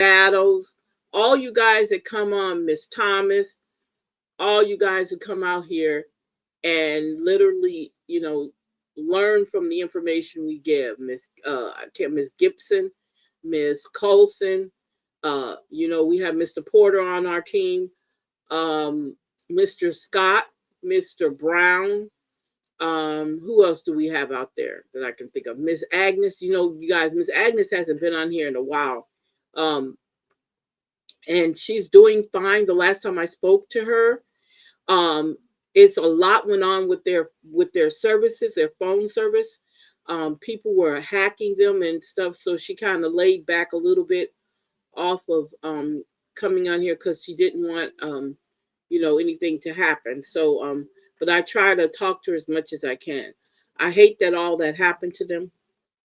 Battles, all you guys that come on, Miss Thomas, all you guys who come out here and literally, learn from the information we give. Miss Gibson, Miss Colson, we have Mr. Porter on our team, um, Mr. Scott, Mr. Brown. Who else do we have out there that I can think of? Miss Agnes, you guys, Miss Agnes hasn't been on here in a while. Um, and she's doing fine. The last time I spoke to her, um, it's a lot went on with their services, their phone service. People were hacking them and stuff, so she kind of laid back a little bit off of coming on here because she didn't want anything to happen. So but I try to talk to her as much as I can. I hate that all that happened to them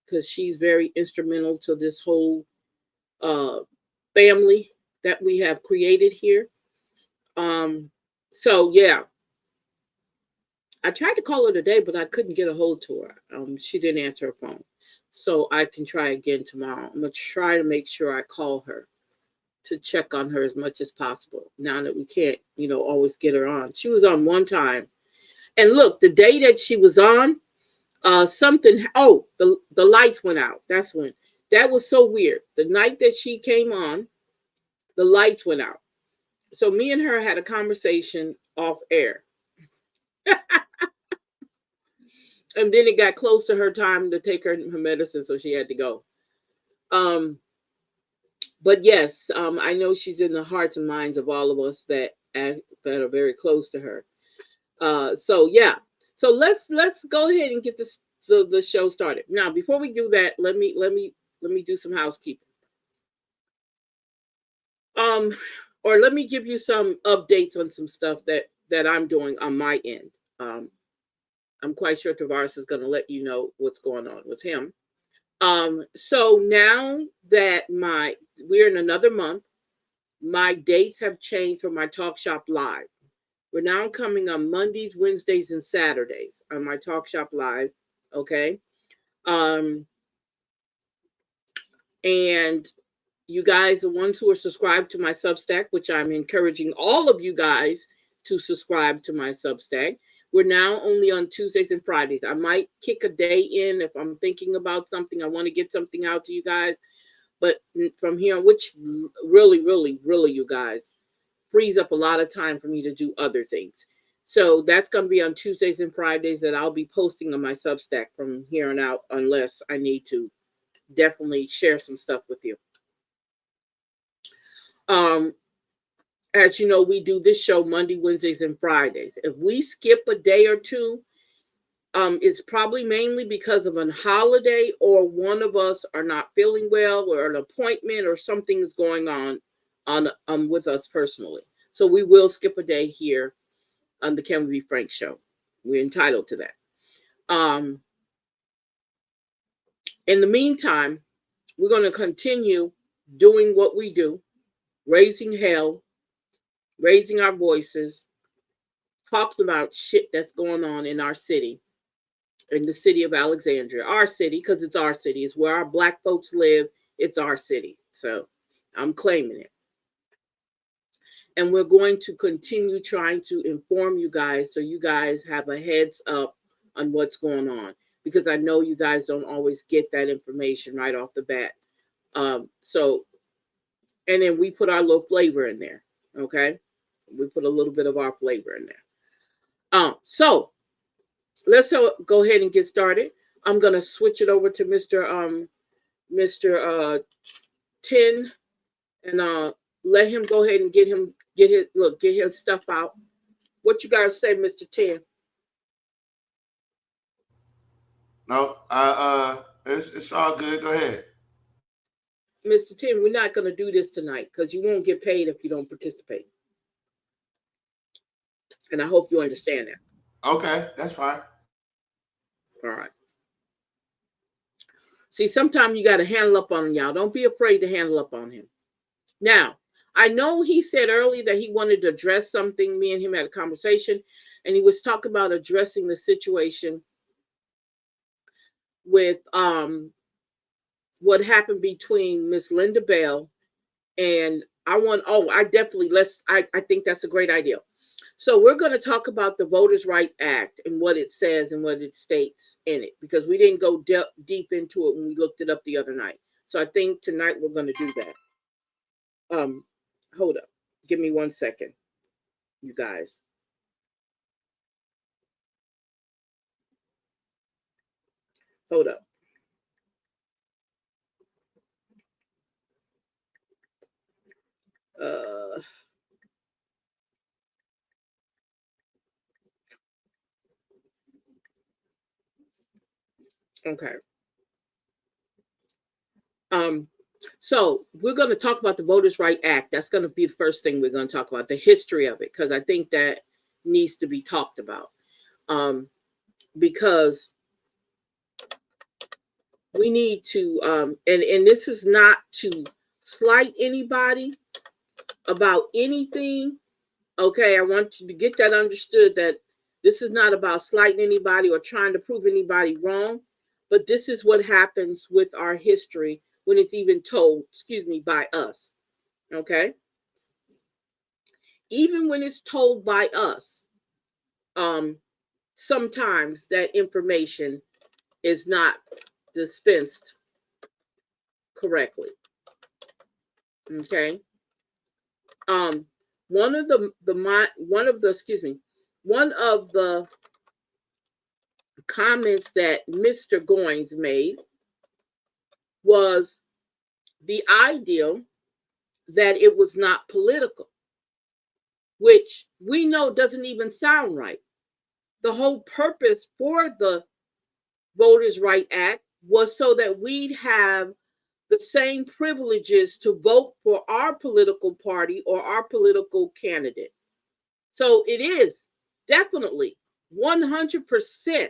because she's very instrumental to this whole uh, family that we have created here. Um, so yeah, I tried to call her today, but I couldn't get a hold to her. She didn't answer her phone, so I can try again tomorrow. I'm gonna try to make sure I call her to check on her as much as possible. Now that we can't, always get her on. She was on one time, and look, the day that she was on, something. Oh, the lights went out. That's when. That was so weird. The night that she came on, the lights went out. So me and her had a conversation off air. And then it got close to her time to take her medicine, so she had to go. Um, but yes, I know she's in the hearts and minds of all of us that are very close to her. So yeah, so let's go ahead and get the show started. Now, before we do that, let me do some housekeeping. Um, or let me give you some updates on some stuff that I'm doing on my end. Um, I'm quite sure Tavares is going to let you know what's going on with him. So now that we're in another month, my dates have changed for my Talk Shop Live. We're now coming on Mondays, Wednesdays, and Saturdays on my Talk Shop Live. Okay. Um, and you guys, the ones who are subscribed to my Substack, which I'm encouraging all of you guys to subscribe to my Substack. We're now only on Tuesdays and Fridays. I might kick a day in if I'm thinking about something. I want to get something out to you guys. But from here, which really, really, really, you guys, frees up a lot of time for me to do other things. So that's going to be on Tuesdays and Fridays that I'll be posting on my Substack from here on out, unless I need to definitely share some stuff with you. Um, as you know, we do this show Monday, Wednesdays, and Fridays. If we skip a day or two, it's probably mainly because of a holiday or one of us are not feeling well or an appointment or something is going on with us personally. So we will skip a day here on the Kevin B. Frank show. We're entitled to that. Um, in the meantime, we're going to continue doing what we do, raising hell, raising our voices, talking about shit that's going on in our city, in the city of Alexandria, our city, because it's our city. It's where our black folks live. It's our city. So I'm claiming it. And we're going to continue trying to inform you guys so you guys have a heads up on what's going on. Because I know you guys don't always get that information right off the bat. So, and then we put our little flavor in there. Okay. We put a little bit of our flavor in there. So let's go ahead and get started. I'm gonna switch it over to Mr. 10 and let him go ahead and get his stuff out. What you guys say, Mr. 10? No, it's all good. Go ahead. Mr. 10, we're not gonna do this tonight because you won't get paid if you don't participate. And I hope you understand that. Okay, that's fine. All right. See, sometimes you got to handle up on y'all. Don't be afraid to handle up on him. Now, I know he said earlier that he wanted to address something. Me and him had a conversation, and he was talking about addressing the situation with what happened between Miss Linda Bell And I think that's a great idea. So we're going to talk about the Voters' Right Act and what it says and what it states in it, because we didn't go deep into it when we looked it up the other night. So I think tonight we're going to do that. Hold up. Give me 1 second, you guys. Hold up. Okay. So we're going to talk about the Voters' Right Act. That's going to be the first thing we're going to talk about, the history of it, because I think that needs to be talked about. Because we need to, and this is not to slight anybody about anything. Okay, I want you to get that understood, that this is not about slighting anybody or trying to prove anybody wrong, but this is what happens with our history when it's even told, by us. Okay? Even when it's told by us, sometimes that information is not dispensed correctly. Okay? One of the comments that Mr. Goins made was the idea that it was not political, which we know doesn't even sound right. The whole purpose for the Voters' Right Act was so that we'd have the same privileges to vote for our political party or our political candidate. So it is definitely 100%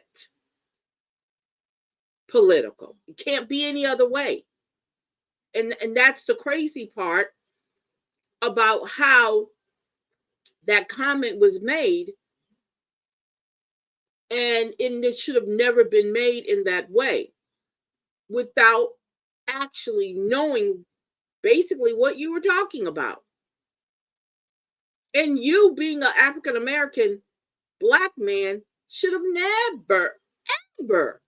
political. It can't be any other way. And that's the crazy part about how that comment was made. And it should have never been made in that way without actually knowing basically what you were talking about. And you, being an African American Black man, should have never, ever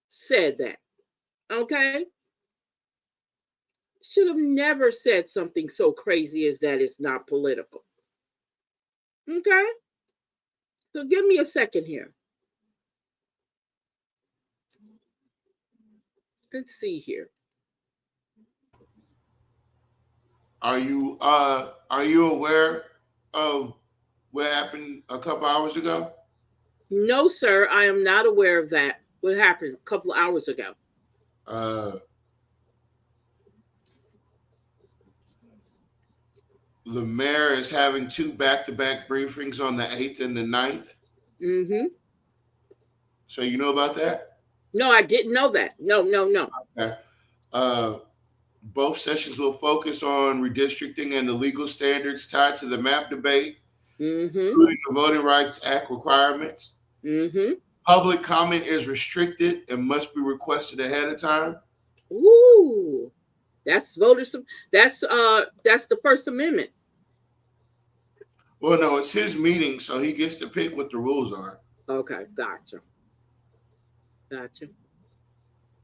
said that. Okay? Should have never said something so crazy as that is not political. Okay? So give me a second here. Let's see here. Are you aware of what happened a couple hours ago? No, sir, I am not aware of that. What happened a couple of hours ago? The mayor is having 2 back-to-back briefings on the 8th and the 9th. Mm-hmm. So you know about that? No, I didn't know that. No. Okay. Both sessions will focus on redistricting and the legal standards tied to the map debate, including the Voting Rights Act requirements. Public comment is restricted and must be requested ahead of time. Ooh, that's voters. That's the First Amendment. Well, no, it's his meeting, so he gets to pick what the rules are. Okay, gotcha.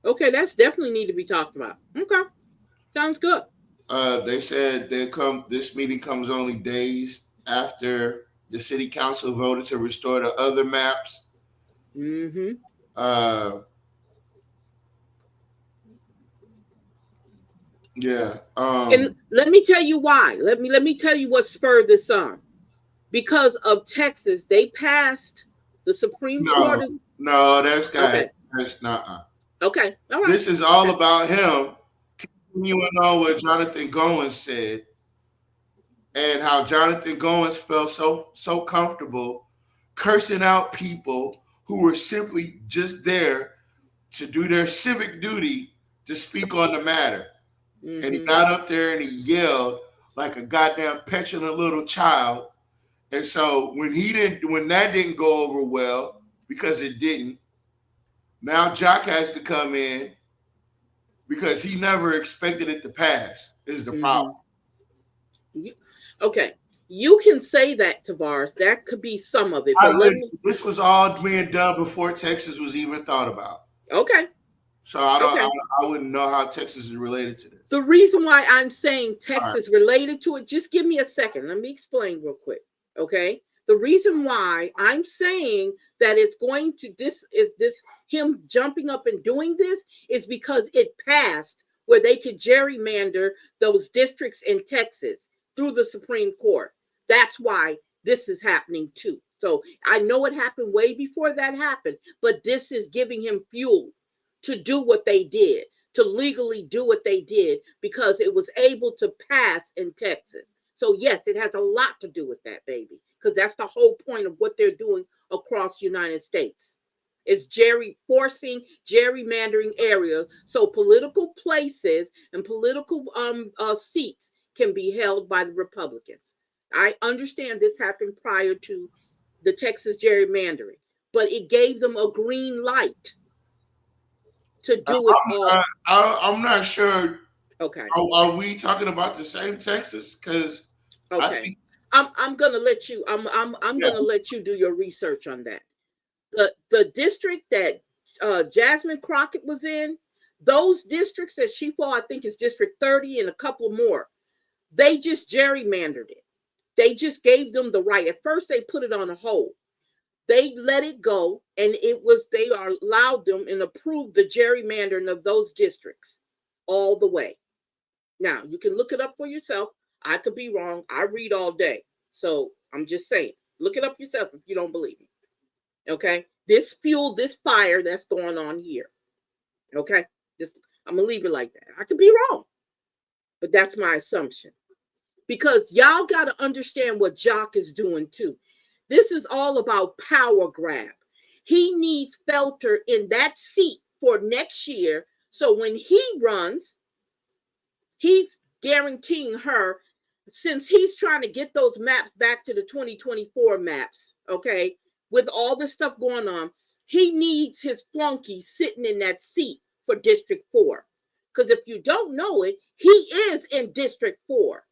Okay, that's definitely need to be talked about. Okay, sounds good. They said this meeting comes only days after the city council voted to restore the other maps. Yeah. And let me tell you why. Let me tell you what spurred this on. Because of Texas, they passed the Supreme Court. No, that's got okay. That's not. Okay, all right. This is all about him continuing on what Jonathan Goins said, and how Jonathan Goins felt so comfortable cursing out people who were simply just there to do their civic duty to speak on the matter. And he got up there and he yelled like a goddamn petulant little child. And so when that didn't go over well, because it didn't, now Jock has to come in because he never expected it to pass. is the problem. Okay. You can say that, Tavares. That could be some of it. But this was all being done before Texas was even thought about. Okay. So I wouldn't know how Texas is related to this. The reason why I'm saying Texas related to it, just give me a second. Let me explain real quick. Okay. The reason why I'm saying that it's going to him jumping up and doing this is because it passed where they could gerrymander those districts in Texas through the Supreme Court. That's why this is happening too. So I know it happened way before that happened, but this is giving him fuel to do what they did, to legally do what they did, because it was able to pass in Texas. So yes, it has a lot to do with that, baby, because that's the whole point of what they're doing across the United States. It's forcing gerrymandering areas so political places and political seats can be held by the Republicans. I understand this happened prior to the Texas gerrymandering, but it gave them a green light to do it all. I'm not sure. Okay. Are we talking about the same Texas? Because okay, I'm gonna let you. I'm gonna let you do your research on that. The district that Jasmine Crockett was in, those districts that she fought, I think is District 30 and a couple more. They just gerrymandered it. They just gave them the right. At first, they put it on a hold. They let it go, and they allowed them and approved the gerrymandering of those districts all the way. Now, you can look it up for yourself. I could be wrong. I read all day. So I'm just saying, look it up yourself if you don't believe me. Okay? This fueled this fire that's going on here. Okay? I'm going to leave it like that. I could be wrong, but that's my assumption. Because y'all got to understand what Jock is doing too. This is all about power grab. He needs Felter in that seat for next year. So when he runs, he's guaranteeing her, since he's trying to get those maps back to the 2024 maps, okay, with all this stuff going on, he needs his flunky sitting in that seat for District 4. Because if you don't know it, he is in District 4.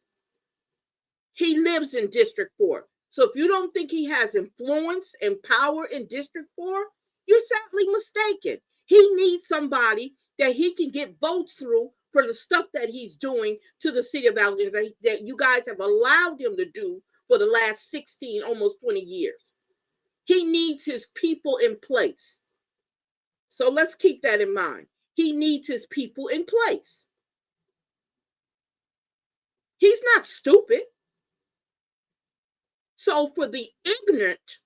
He lives in District 4. So if you don't think he has influence and power in District 4, you're sadly mistaken. He needs somebody that he can get votes through for the stuff that he's doing to the city of Alexandria that you guys have allowed him to do for the last 16, almost 20 years. He needs his people in place. So let's keep that in mind. He needs his people in place. He's not stupid. So for the ignorance,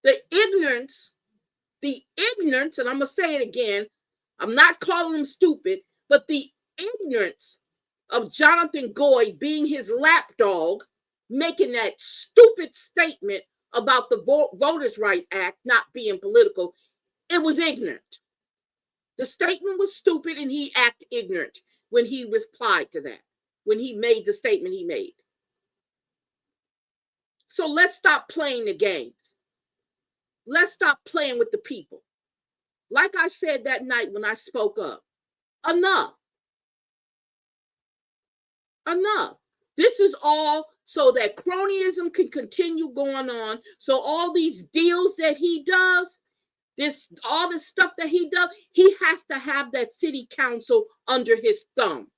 and I'm going to say it again, I'm not calling him stupid, but the ignorance of Jonathan Goy being his lapdog, making that stupid statement about the Voters' Right Act not being political, it was ignorant. The statement was stupid and he acted ignorant when he replied to that, when he made the statement he made. So let's stop playing the games. Let's stop playing with the people. Like I said that night when I spoke up, enough. Enough. This is all so that cronyism can continue going on. So all these deals that he does, all this stuff that he does, he has to have that city council under his thumb.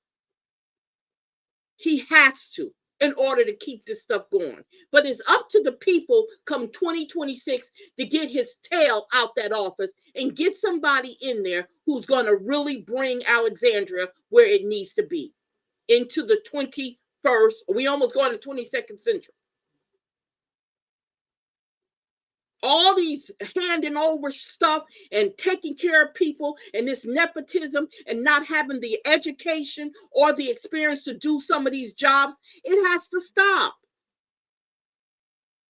He has to, in order to keep this stuff going. But it's up to the people come 2026 to get his tail out that office and get somebody in there who's going to really bring Alexandria where it needs to be, into the 21st. We almost going to 22nd century. All these handing over stuff and taking care of people and this nepotism and not having the education or the experience to do some of these jobs, it has to stop.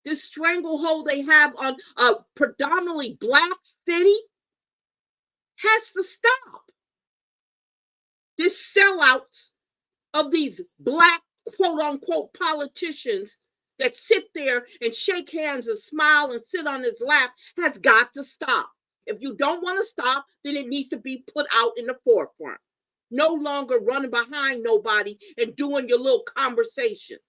This stranglehold they have on a predominantly Black city has to stop. This sellouts of these Black quote unquote politicians that sit there and shake hands and smile and sit on his lap has got to stop. If you don't want to stop, then it needs to be put out in the forefront. No longer running behind nobody and doing your little conversations.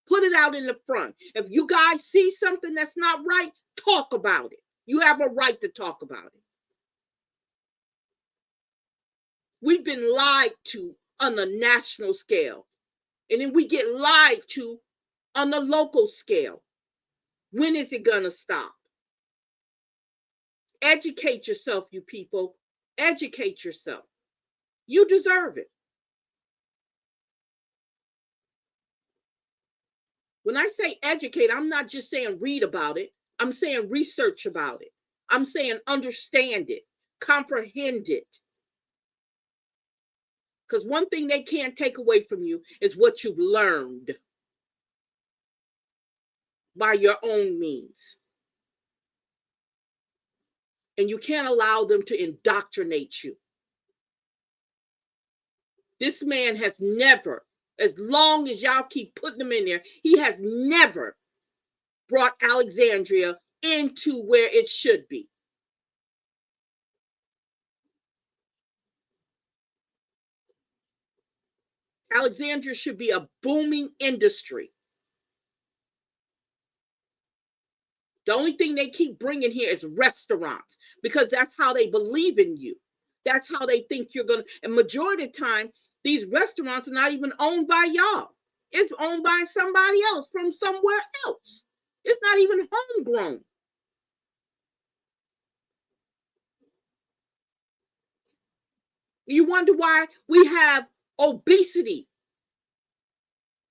Put it out in the front. If you guys see something that's not right, talk about it. You have a right to talk about it. We've been lied to on a national scale. And then we get lied to on the local scale. When is it going to stop? Educate yourself, you people. Educate yourself. You deserve it. When I say educate, I'm not just saying read about it. I'm saying research about it. I'm saying understand it, comprehend it. Because one thing they can't take away from you is what you've learned by your own means. And you can't allow them to indoctrinate you. This man has never, as long as y'all keep putting him in there, he has never brought Alexandria into where it should be. Alexandria should be a booming industry. The only thing they keep bringing here is restaurants because that's how they believe in you. That's how they think you're going to. And majority of the time, these restaurants are not even owned by y'all. It's owned by somebody else from somewhere else. It's not even homegrown. You wonder why we have obesity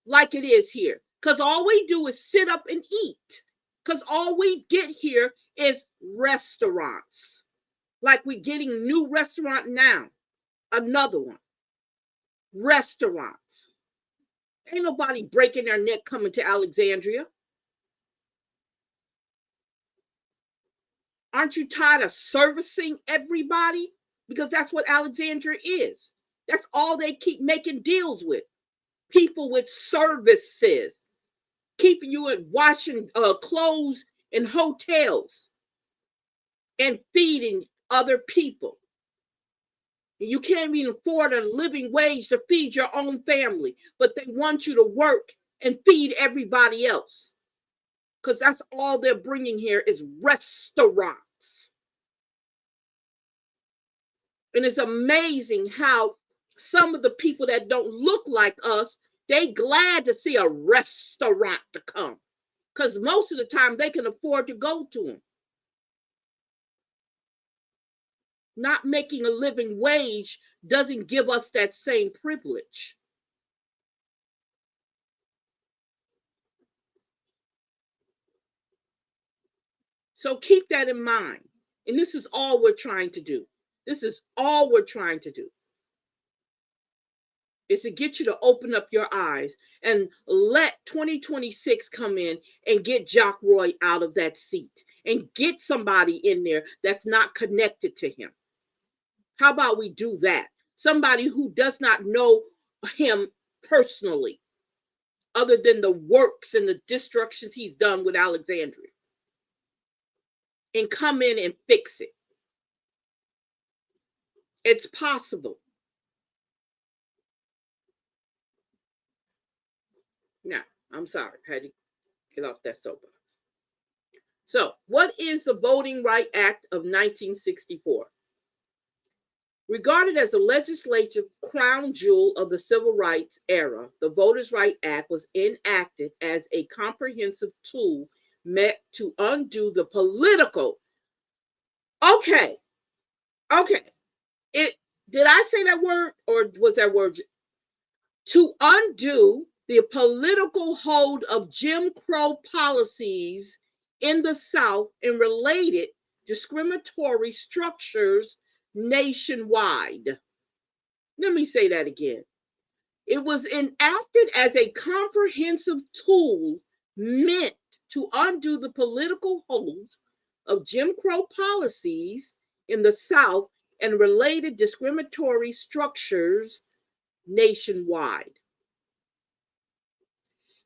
like it is here. Because all we do is sit up and eat. Because all we get here is restaurants. Like we're getting a new restaurant now. Another one. Restaurants. Ain't nobody breaking their neck coming to Alexandria. Aren't you tired of servicing everybody? Because that's what Alexandria is. That's all they keep making deals with. People with services. Keeping you in washing clothes in hotels. And feeding other people. You can't even afford a living wage to feed your own family, but they want you to work and feed everybody else. Because that's all they're bringing here is restaurants. And it's amazing how some of the people that don't look like us, they glad to see a restaurant to come. Because most of the time they can afford to go to them. Not making a living wage doesn't give us that same privilege. So keep that in mind. And this is all we're trying to do. This is all we're trying to do. Is to get you to open up your eyes and let 2026 come in and get Jock Roy out of that seat and get somebody in there that's not connected to him. How about we do that? Somebody who does not know him personally, other than the works and the destructions he's done with Alexandria. And come in and fix it. It's possible. Now, I'm sorry, I had to get off that soapbox. So, what is the Voting Rights Act of 1964? Regarded as a legislative crown jewel of the civil rights era, the Voters' Rights Act was enacted as a comprehensive tool meant to undo the political. Okay. Did I say that word or was that word? To undo the political hold of Jim Crow policies in the South and related discriminatory structures nationwide. Let me say that again. It was enacted as a comprehensive tool meant to undo the political hold of Jim Crow policies in the South and related discriminatory structures nationwide.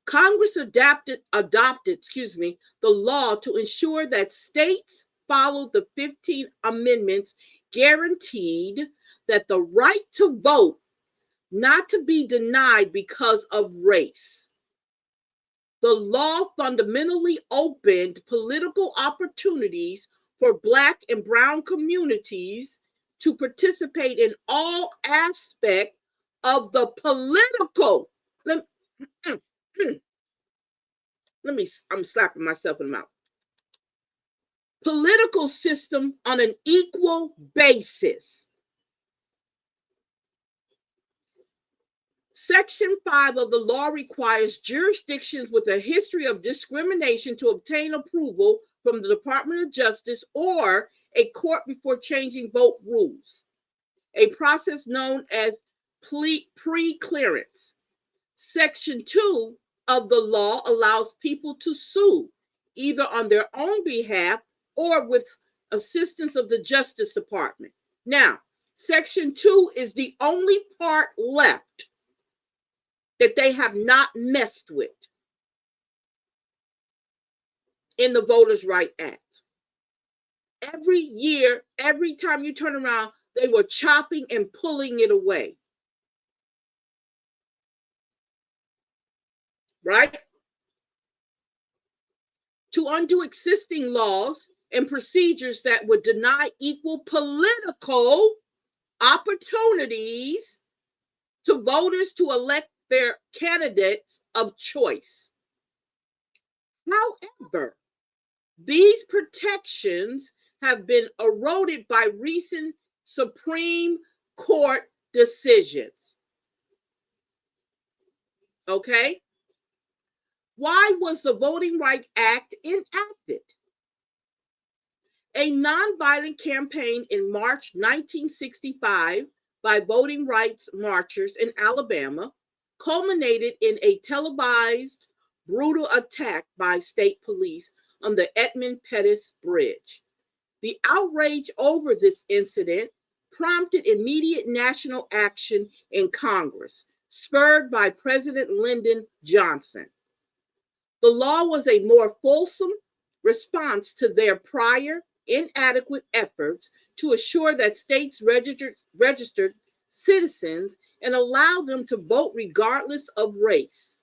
Congress adopted the law to ensure that states followed the 15 amendments guaranteed that the right to vote not to be denied because of race. The law fundamentally opened political opportunities for Black and Brown communities to participate in all aspects of the political. I'm slapping myself in the mouth. Political system on an equal basis. Section 5 of the law requires jurisdictions with a history of discrimination to obtain approval from the Department of Justice or a court before changing vote rules, a process known as pre-clearance. Section 2 of the law allows people to sue, either on their own behalf or with assistance of the Justice Department. Now, Section 2 is the only part left that they have not messed with in the Voters' Right Act. Every year, every time you turn around, they were chopping and pulling it away. Right? To undo existing laws and procedures that would deny equal political opportunities to voters to elect their candidates of choice. However, these protections have been eroded by recent Supreme Court decisions. Okay? Why was the Voting Rights Act enacted? A nonviolent campaign in March 1965 by voting rights marchers in Alabama culminated in a televised, brutal attack by state police on the Edmund Pettus Bridge. The outrage over this incident prompted immediate national action in Congress, spurred by President Lyndon Johnson. The law was a more fulsome response to their prior inadequate efforts to assure that states registered citizens and allow them to vote regardless of race.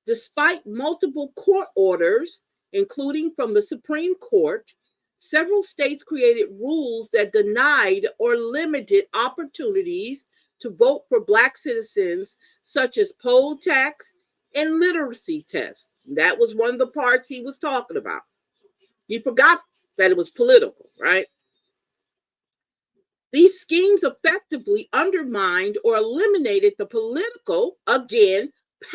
Despite multiple court orders, including from the Supreme Court, several states created rules that denied or limited opportunities to vote for Black citizens, such as poll tax and literacy tests. That was one of the parts he was talking about. He forgot that it was political, right? These schemes effectively undermined or eliminated the political, again,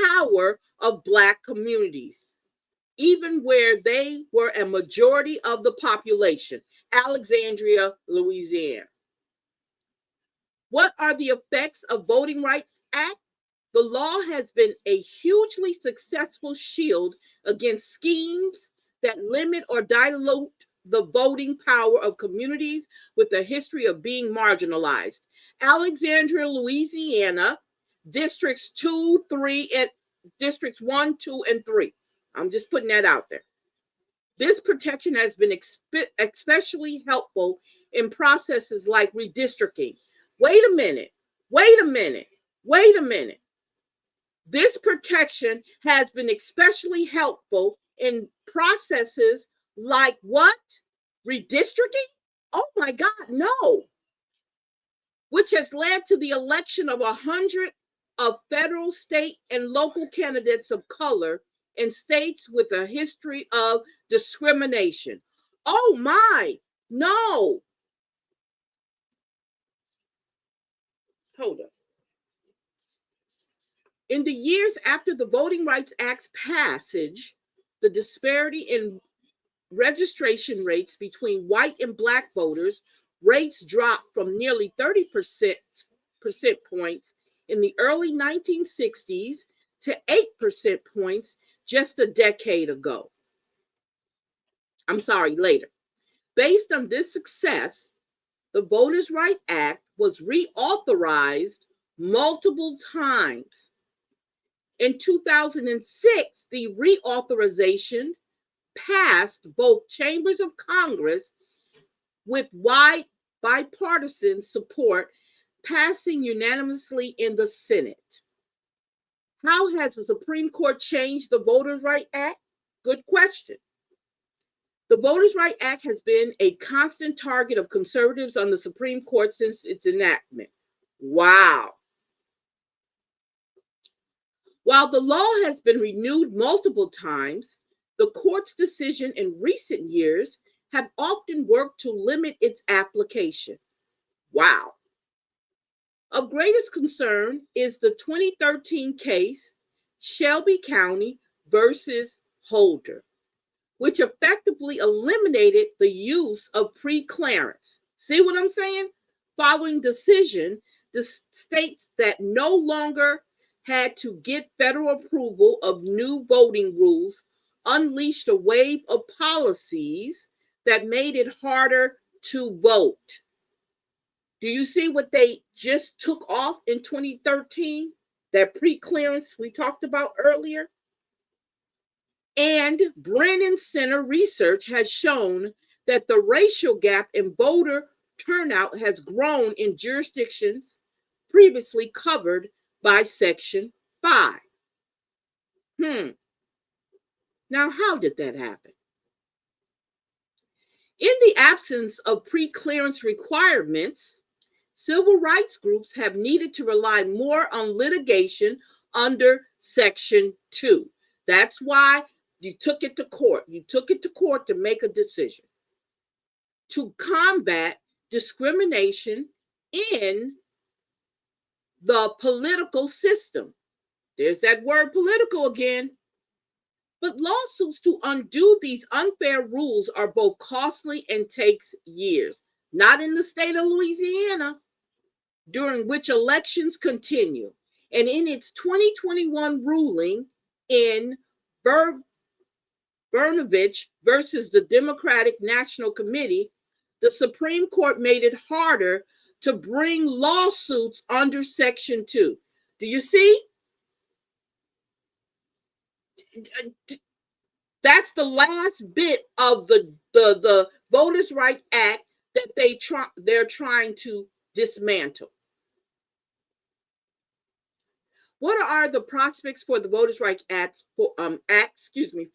power of Black communities, even where they were a majority of the population. Alexandria, Louisiana. What are the effects of Voting Rights Act? The law has been a hugely successful shield against schemes that limit or dilute the voting power of communities with a history of being marginalized. Alexandria, Louisiana, districts 2, 3, and districts 1, 2, and 3. I'm just putting that out there. This protection has been especially helpful in processes like redistricting. Wait a minute. This protection has been especially helpful in processes like what? Redistricting? Oh my God, no. Which has led to the election of 100 of federal, state, and local candidates of color in states with a history of discrimination. Oh my, no. Hold up. In the years after the Voting Rights Act's passage, the disparity in registration rates between white and Black voters rates dropped from nearly 30% points in the early 1960s to 8% points just a decade ago. Later. Based on this success, the Voters' Rights Act was reauthorized multiple times. In 2006, the reauthorization passed both chambers of Congress with wide bipartisan support passing unanimously in the Senate. How has the Supreme Court changed the Voters' Rights Act? Good question. The Voters' Rights Act has been a constant target of conservatives on the Supreme Court since its enactment. Wow. While the law has been renewed multiple times, the court's decision in recent years have often worked to limit its application. Wow. Of greatest concern is the 2013 case, Shelby County versus Holder, which effectively eliminated the use of pre-clearance. See what I'm saying? Following decision, the states that no longer had to get federal approval of new voting rules unleashed a wave of policies that made it harder to vote. Do you see what they just took off in 2013? That pre-clearance we talked about earlier? And Brennan Center research has shown that the racial gap in voter turnout has grown in jurisdictions previously covered by Section 5. Now, how did that happen? In the absence of pre-clearance requirements, civil rights groups have needed to rely more on litigation under Section 2. That's why you took it to court. You took it to court to make a decision to combat discrimination in the political system. There's that word political again. But lawsuits to undo these unfair rules are both costly and takes years. Not in the state of Louisiana, during which elections continue. And in its 2021 ruling in Brnovich versus the Democratic National Committee, the Supreme Court made it harder to bring lawsuits under Section 2. Do you see? That's the last bit of the Voters' Rights Act that they're trying to dismantle. What are the prospects for the Voters' Rights Act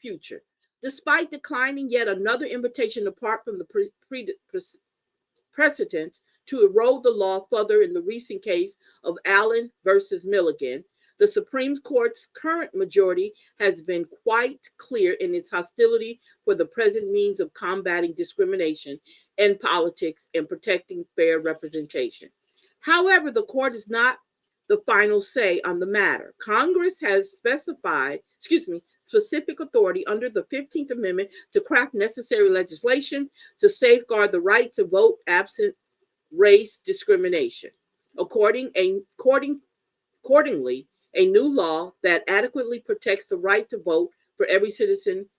future? Despite declining yet another invitation apart from the precedent to erode the law further in the recent case of Allen versus Milligan, the Supreme Court's current majority has been quite clear in its hostility for the present means of combating discrimination in politics and protecting fair representation. However, the court is not the final say on the matter. Congress has specific authority under the 15th Amendment to craft necessary legislation to safeguard the right to vote absent race discrimination. Accordingly, a new law that adequately protects the right to vote for every citizen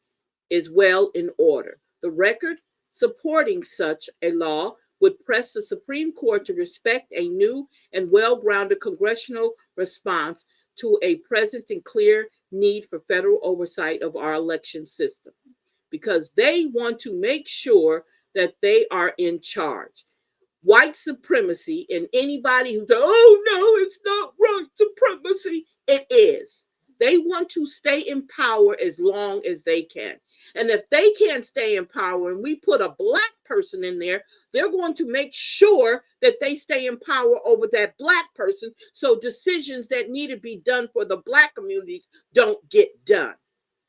is well in order. The record supporting such a law would press the Supreme Court to respect a new and well-grounded congressional response to a present and clear need for federal oversight of our election system, because they want to make sure that they are in charge. White supremacy, and anybody who says, oh no, it's not white supremacy, it is. They want to stay in power as long as they can. And if they can't stay in power and we put a black person in there, they're going to make sure that they stay in power over that black person, so decisions that need to be done for the black communities don't get done.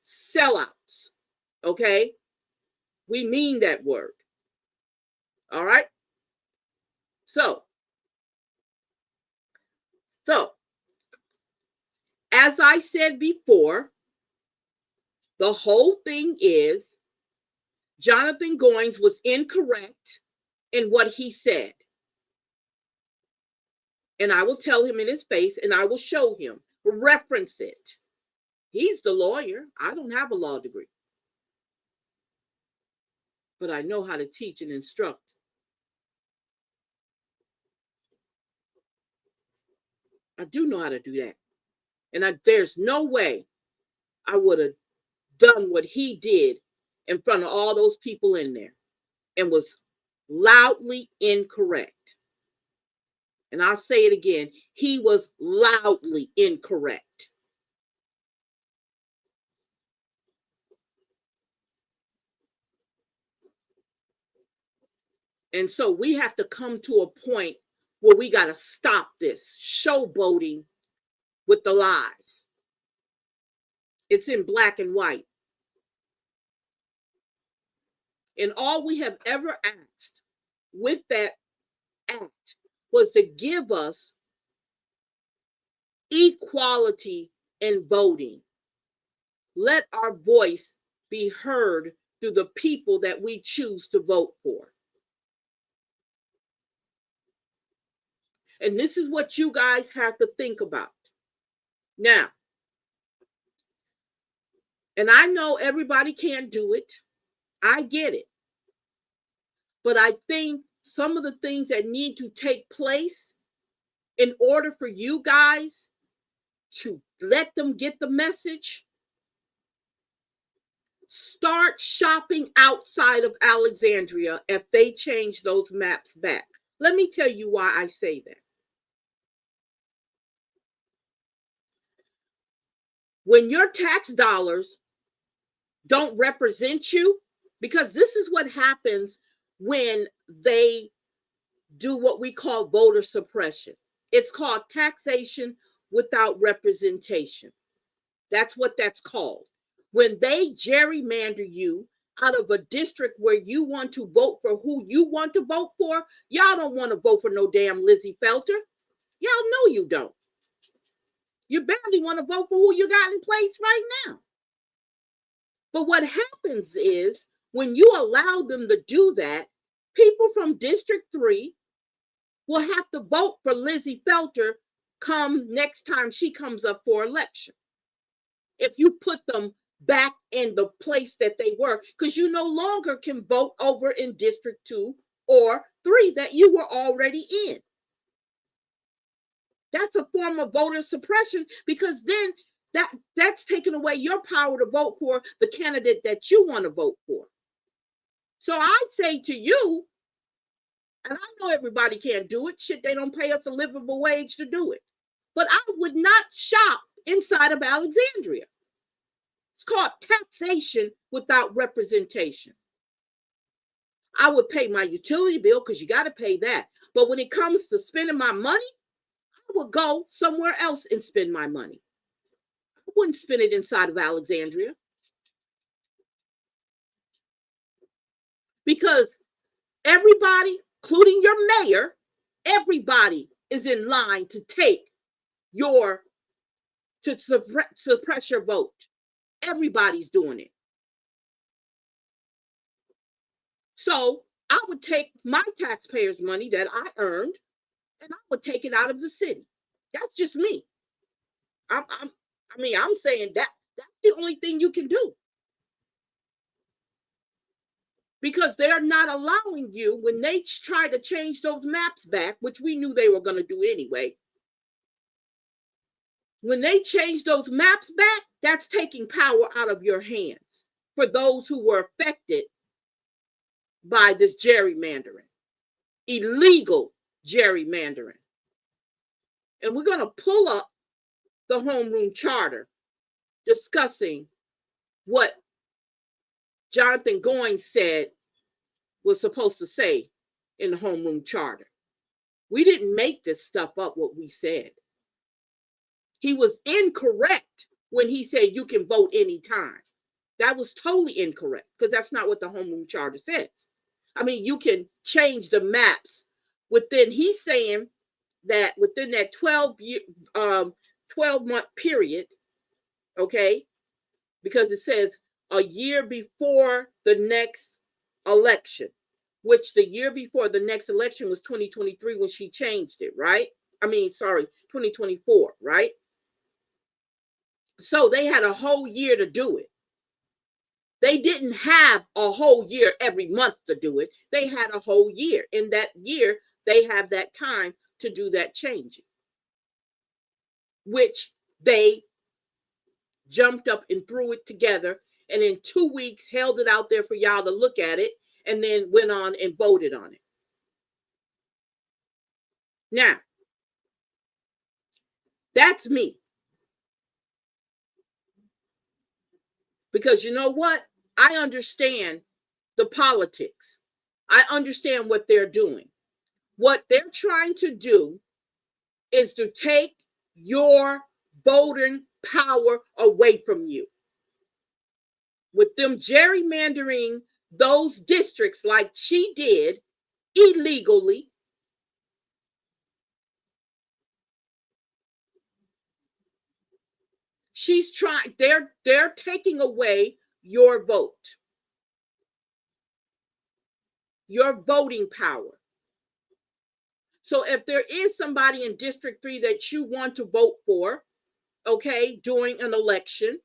Sellouts. Okay? We mean that word. All right? So, as I said before, the whole thing is Jonathan Goines was incorrect in what he said. And I will tell him in his face, and I will show him, reference it. He's the lawyer. I don't have a law degree. But I know how to teach and instruct. I do know how to do that. And there's no way I would have done what he did in front of all those people in there and was loudly incorrect. And I'll say it again, he was loudly incorrect. And so we have to come to a point where we got to stop this showboating with the lies. It's in black and white. And all we have ever asked with that act was to give us equality in voting. Let our voice be heard through the people that we choose to vote for. And this is what you guys have to think about. Now, and I know everybody can't do it. I get it. But I think some of the things that need to take place in order for you guys to let them get the message, start shopping outside of Alexandria if they change those maps back. Let me tell you why I say that. When your tax dollars don't represent you, because this is what happens when they do what we call voter suppression. It's called taxation without representation. That's what that's called. When they gerrymander you out of a district where you want to vote for who you want to vote for, y'all don't want to vote for no damn Lizzie Felter. Y'all know you don't. You barely want to vote for who you got in place right now. But what happens is when you allow them to do that, people from District 3 will have to vote for Lizzie Felter come next time she comes up for election. If you put them back in the place that they were, because you no longer can vote over in District 2 or 3 that you were already in. That's a form of voter suppression, because then that's taking away your power to vote for the candidate that you want to vote for. So I'd say to you, and I know everybody can't do it. Shit, they don't pay us a livable wage to do it. But I would not shop inside of Alexandria. It's called taxation without representation. I would pay my utility bill because you got to pay that. But when it comes to spending my money, I would go somewhere else and spend my money. I wouldn't spend it inside of Alexandria. Because everybody, including your mayor, everybody is in line to take to suppress your vote. Everybody's doing it. So I would take my taxpayers' money that I earned and I would take it out of the city. That's just me. I'm saying that's the only thing you can do. Because they're not allowing you, when they try to change those maps back, which we knew they were going to do anyway. When they change those maps back, that's taking power out of your hands for those who were affected by this gerrymandering, illegal gerrymandering. And we're going to pull up the homeroom charter discussing what Jonathan Goins said was supposed to say in the homeroom charter. We didn't make this stuff up, what we said. He was incorrect when he said you can vote anytime. That was totally incorrect, because that's not what the homeroom charter says. I mean, you can change the maps within, he's saying that within that 12-month period, okay, because it says a year before the next election, which the year before the next election was 2023 when she changed it, right? 2024, right? So they had a whole year to do it. They didn't have a whole year every month to do it. They had a whole year. In that year, they have that time to do that changing, which they jumped up and threw it together, and in 2 weeks held it out there for y'all to look at it, and then went on and voted on it. Now, That's me. Because you know what? I understand the politics. I understand what they're doing. What they're trying to do is to take your voting power away from you. With them gerrymandering those districts like she did illegally, she's trying, they're taking away your vote, your voting power. So if there is somebody in District 3 that you want to vote for, okay, during an election,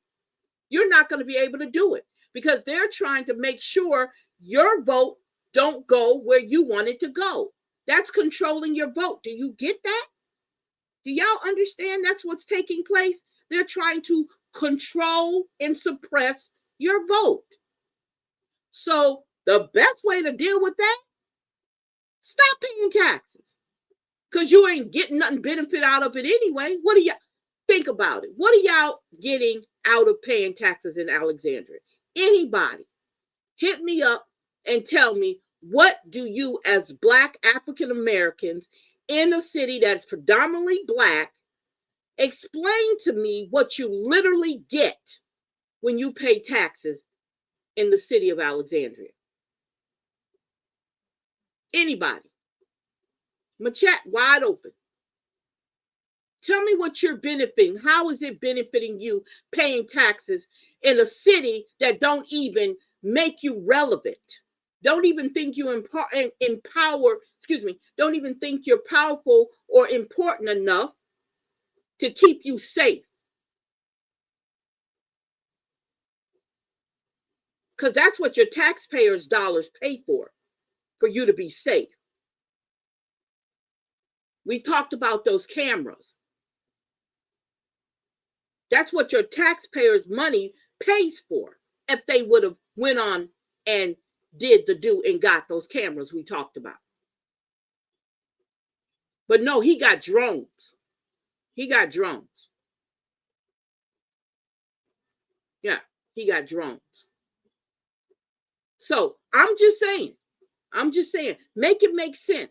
you're not going to be able to do it because they're trying to make sure your vote don't go where you want it to go. That's controlling your vote. Do you get that? Do y'all understand that's what's taking place? They're trying to control and suppress your vote. So the best way to deal with that, stop paying taxes. Because you ain't getting nothing benefit out of it anyway. What do y'all think about it? What are y'all getting out of paying taxes in Alexandria? Anybody hit me up and tell me, what do you as Black African Americans in a city that's predominantly Black, explain to me what you literally get when you pay taxes in the city of Alexandria? Anybody? My chat wide open. Tell me what you're benefiting. How is it benefiting you paying taxes in a city that don't even make you relevant? Don't even think you don't even think you're powerful or important enough to keep you safe. Because that's what your taxpayers' dollars pay for you to be safe. We talked about those cameras. That's what your taxpayers' money pays for. If they would have went on and did the do and got those cameras we talked about. But no, he got drones. He got drones. Yeah, he got drones. So I'm just saying, make it make sense.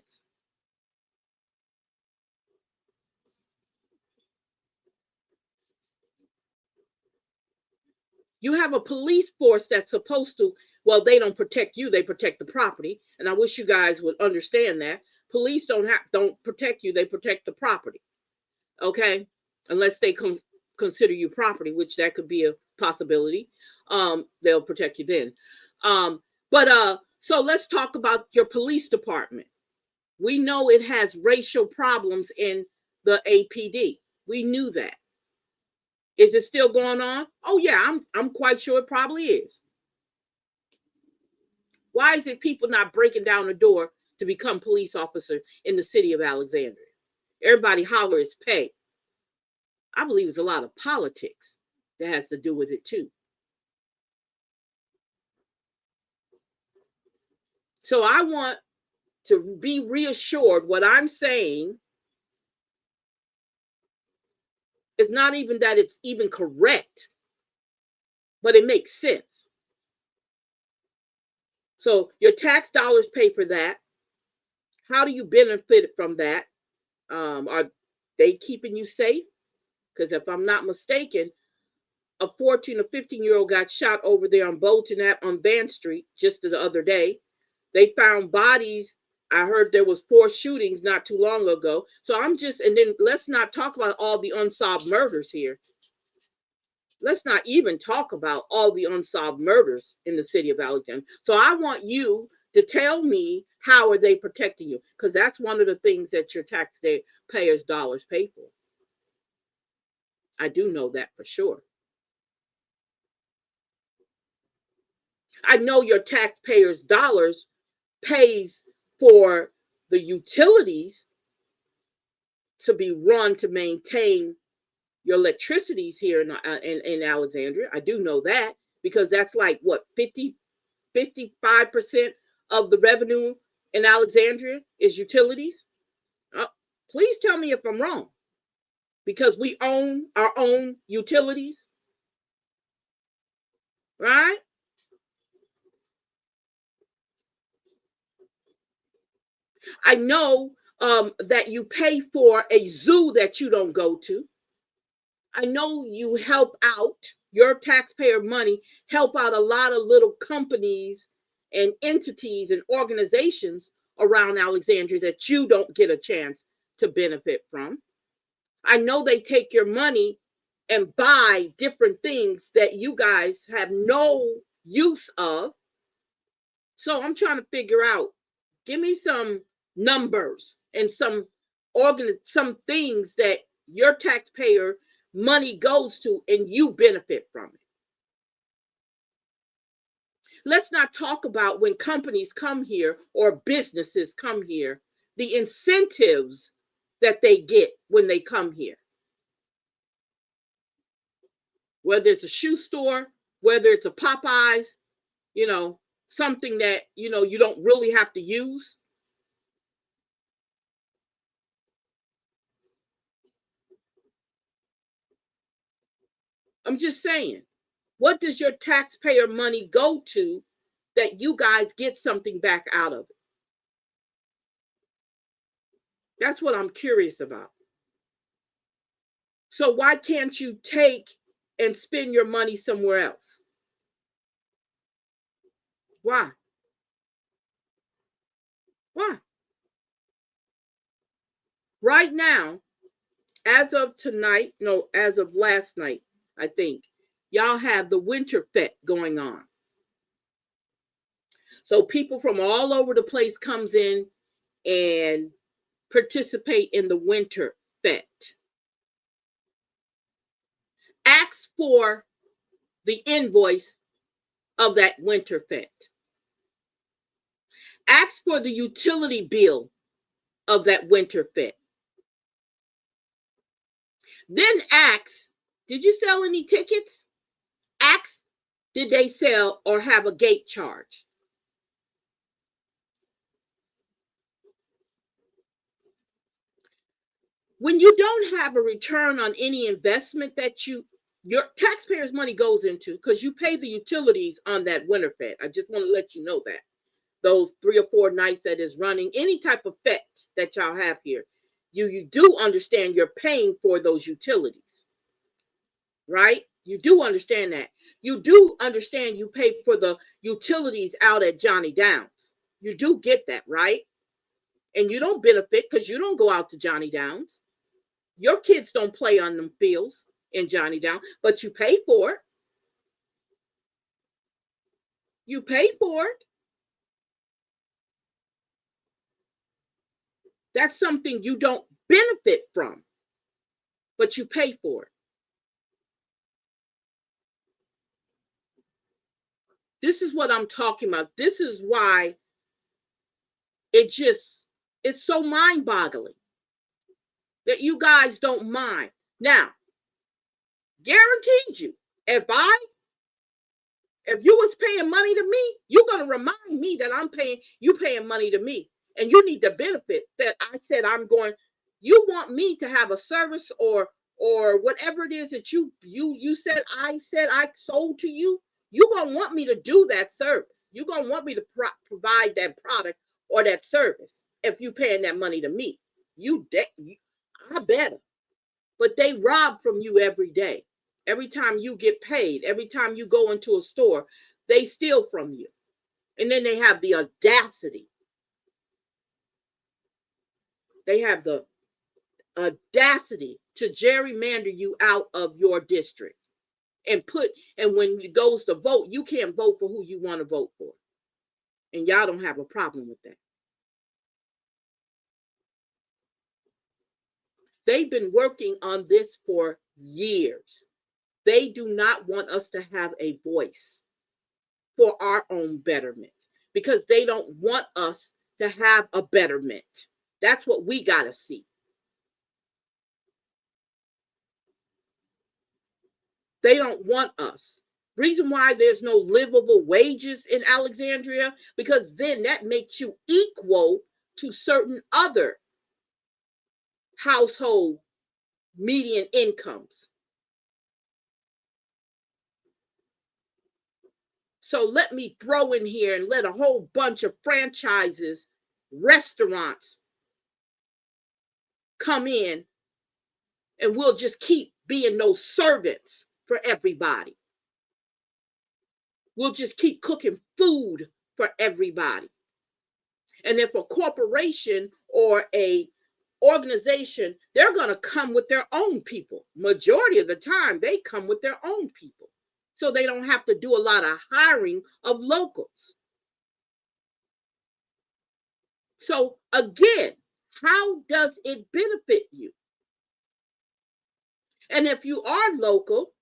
You have a police force that's supposed to, well, they don't protect you, they protect the property. And I wish you guys would understand that. Police don't protect you, they protect the property. Okay? Unless they consider you property, which that could be a possibility. They'll protect you then. So let's talk about your police department. We know it has racial problems in the APD. We knew that. Is it still going on? Oh yeah, I'm quite sure it probably is. Why is it people not breaking down the door to become police officers in the city of Alexandria? Everybody hollers pay. I believe it's a lot of politics that has to do with it too. So I want to be reassured what I'm saying is not even that it's even correct, but it makes sense. So your tax dollars pay for that. How do you benefit from that? Are they keeping you safe? Because if I'm not mistaken, a 14 or 15-year-old got shot over there on Bolton on Van Street just the other day. They found bodies. I heard there was 4 shootings not too long ago. So and then let's not talk about all the unsolved murders here. Let's not even talk about all the unsolved murders in the city of Alexandria. So I want you to tell me, how are they protecting you? Because that's one of the things that your taxpayers' dollars pay for. I do know that for sure. I know your taxpayers' dollars pays for the utilities to be run to maintain your electricities here in Alexandria. I do know that because that's like what 55% of the revenue in Alexandria is utilities. Please tell me if I'm wrong. because we own our own utilities, right? I know that you pay for a zoo that you don't go to. I know you help out your taxpayer money, help out a lot of little companies and entities and organizations around Alexandria that you don't get a chance to benefit from. I know they take your money and buy different things that you guys have no use of. So I'm trying to figure out, give me some numbers and some things that your taxpayer money goes to and you benefit from it. Let's not talk about when companies come here or businesses come here, the incentives that they get when they come here. Whether it's a shoe store, whether it's a Popeyes, you know, something that, you don't really have to use. I'm just saying, what does your taxpayer money go to that you guys get something back out of it? That's what I'm curious about. So why can't you take and spend your money somewhere else? Why? Why? Right now, as of tonight, no, as of last night, I think, y'all have the Winter Fete going on. So people from all over the place comes in and participate in the Winter Fete. Ask for the invoice of that Winter Fete. Ask for the utility bill of that Winter Fete. Then ask, did you sell any tickets? Ask, did they sell or have a gate charge? When you don't have a return on any investment that your taxpayers' money goes into, because you pay the utilities on that Winter Fete. I just want to let you know that. Those 3 or 4 nights that is running, any type of fete that y'all have here, you do understand you're paying for those utilities, right? You do understand that. You do understand you pay for the utilities out at Johnny Downs. You do get that, right? And you don't benefit because you don't go out to Johnny Downs. Your kids don't play on them fields in Johnny Downs, but you pay for it. You pay for it. That's something you don't benefit from, but you pay for it. This is what I'm talking about. This is why it's so mind-boggling that you guys don't mind. Now, guaranteed you, if you was paying money to me, you're gonna remind me that you paying money to me. And you need to benefit that I said I'm going, you want me to have a service or whatever it is that you said I sold to you, you're gonna want me to do that service. You're gonna want me to provide that product or that service if you paying that money to me. I better. But they rob from you every day. Every time you get paid, every time you go into a store, they steal from you. And then they have the audacity. They have the audacity to gerrymander you out of your district and when it goes to vote, you can't vote for who you want to vote for. And y'all don't have a problem with that. They've been working on this for years. They do not want us to have a voice for our own betterment because they don't want us to have a betterment. That's what we got to see. They don't want us. Reason why there's no livable wages in Alexandria, because then that makes you equal to certain other household median incomes. So let me throw in here and let a whole bunch of franchises, restaurants come in, and we'll just keep being those servants for everybody. We'll just keep cooking food for everybody. And if a corporation or a organization, they're going to come with their own people. Majority of the time, they come with their own people. So they don't have to do a lot of hiring of locals. So again, how does it benefit you? And if you are local,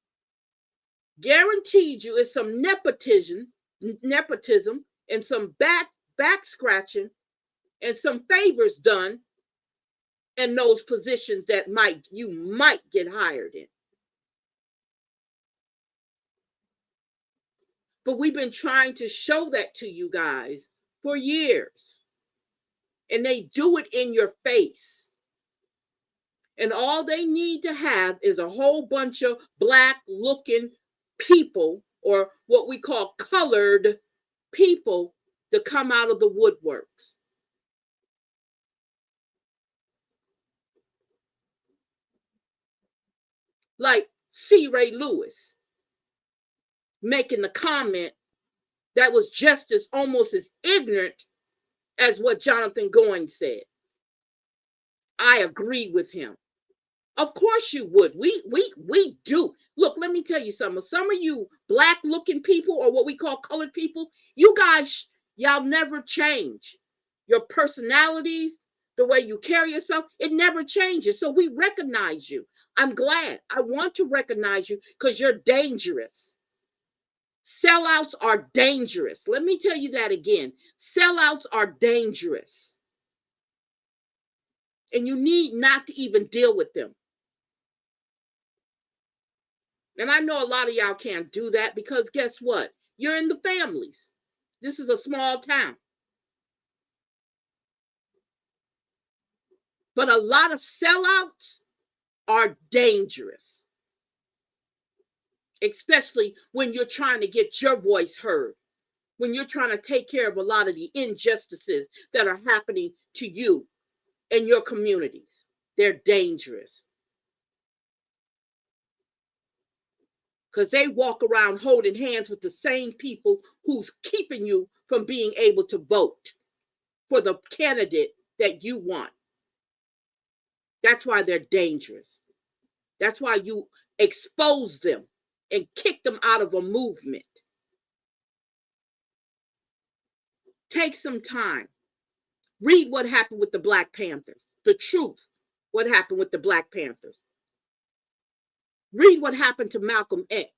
guaranteed you is some nepotism and some back scratching and some favors done in those positions that you might get hired in. But we've been trying to show that to you guys for years. And they do it in your face. And all they need to have is a whole bunch of black looking people, or what we call colored people, to come out of the woodworks. Like C. Ray Lewis making the comment that was just as almost as ignorant as what Jonathan Goins said. I agree with him. Of course you would. We do. Look, let me tell you something. Some of you black looking people, or what we call colored people, you guys, y'all never change. Your personalities, the way you carry yourself, it never changes. So we recognize you. I'm glad. I want to recognize you because you're dangerous. Sellouts are dangerous. Let me tell you that again. Sellouts are dangerous. And you need not to even deal with them. And I know a lot of y'all can't do that because guess what? You're in the families. This is a small town. But a lot of sellouts are dangerous, especially when you're trying to get your voice heard, when you're trying to take care of a lot of the injustices that are happening to you and your communities. They're dangerous. Because they walk around holding hands with the same people who's keeping you from being able to vote for the candidate that you want. That's why they're dangerous. That's why you expose them and kick them out of a movement. Take some time. Read what happened with the Black Panthers. The truth, what happened with the Black Panthers. Read what happened to Malcolm X.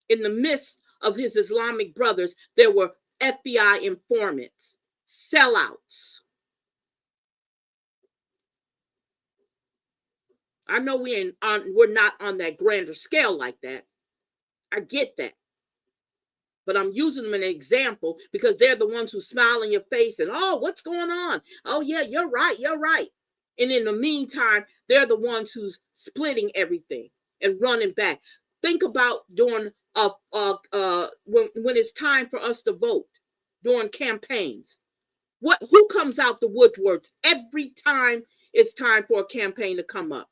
In the midst of his Islamic brothers, there were FBI informants, sellouts. I know we're not on that grander scale like that. I get that. But I'm using them as an example because they're the ones who smile in your face and, oh, what's going on? Oh, yeah, you're right. You're right. And in the meantime, they're the ones who's splitting everything and running back. Think about during when it's time for us to vote during campaigns. Who comes out the woodworks every time it's time for a campaign to come up?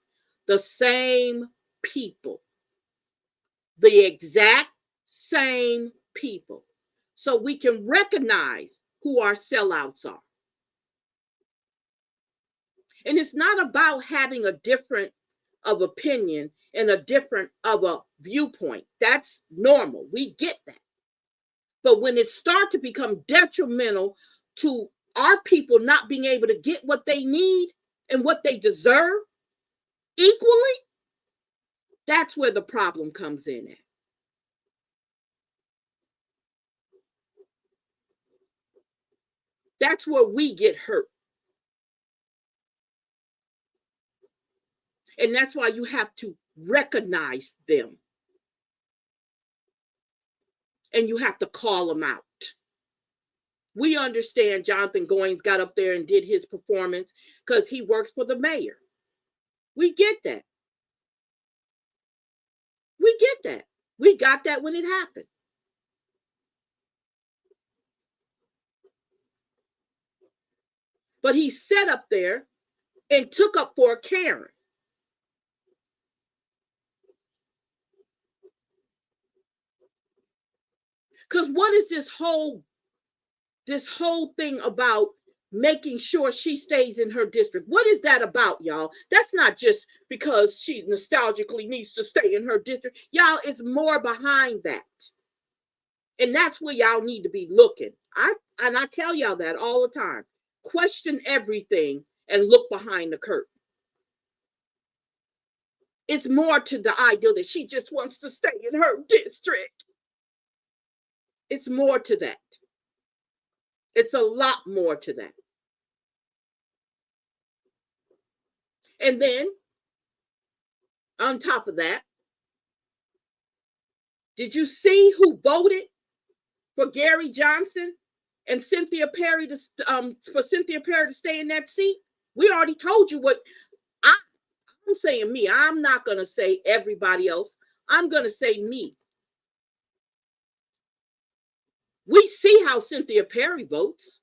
The same people. The exact same people. So we can recognize who our sellouts are. And it's not about having a different of opinion and a different of a viewpoint. That's normal. We get that. But when it starts to become detrimental to our people not being able to get what they need and what they deserve equally, that's where the problem comes in at. That's where we get hurt. And that's why you have to recognize them. And you have to call them out. We understand Jonathan Goins got up there and did his performance because he works for the mayor. We get that. We get that. We got that when it happened. But he sat up there and took up for Karen. Because what is this whole thing about making sure she stays in her district? What is that about, y'all? That's not just because she nostalgically needs to stay in her district. Y'all, it's more behind that. And that's where y'all need to be looking. I tell y'all that all the time. Question everything and look behind the curtain. It's more to the idea that she just wants to stay in her district. It's more to that. It's a lot more to that. And then, on top of that, did you see who voted for Gary Johnson and Cynthia Perry for Cynthia Perry to stay in that seat? We already told you what I'm saying. Me, I'm not going to say everybody else. I'm going to say me. We see how Cynthia Perry votes.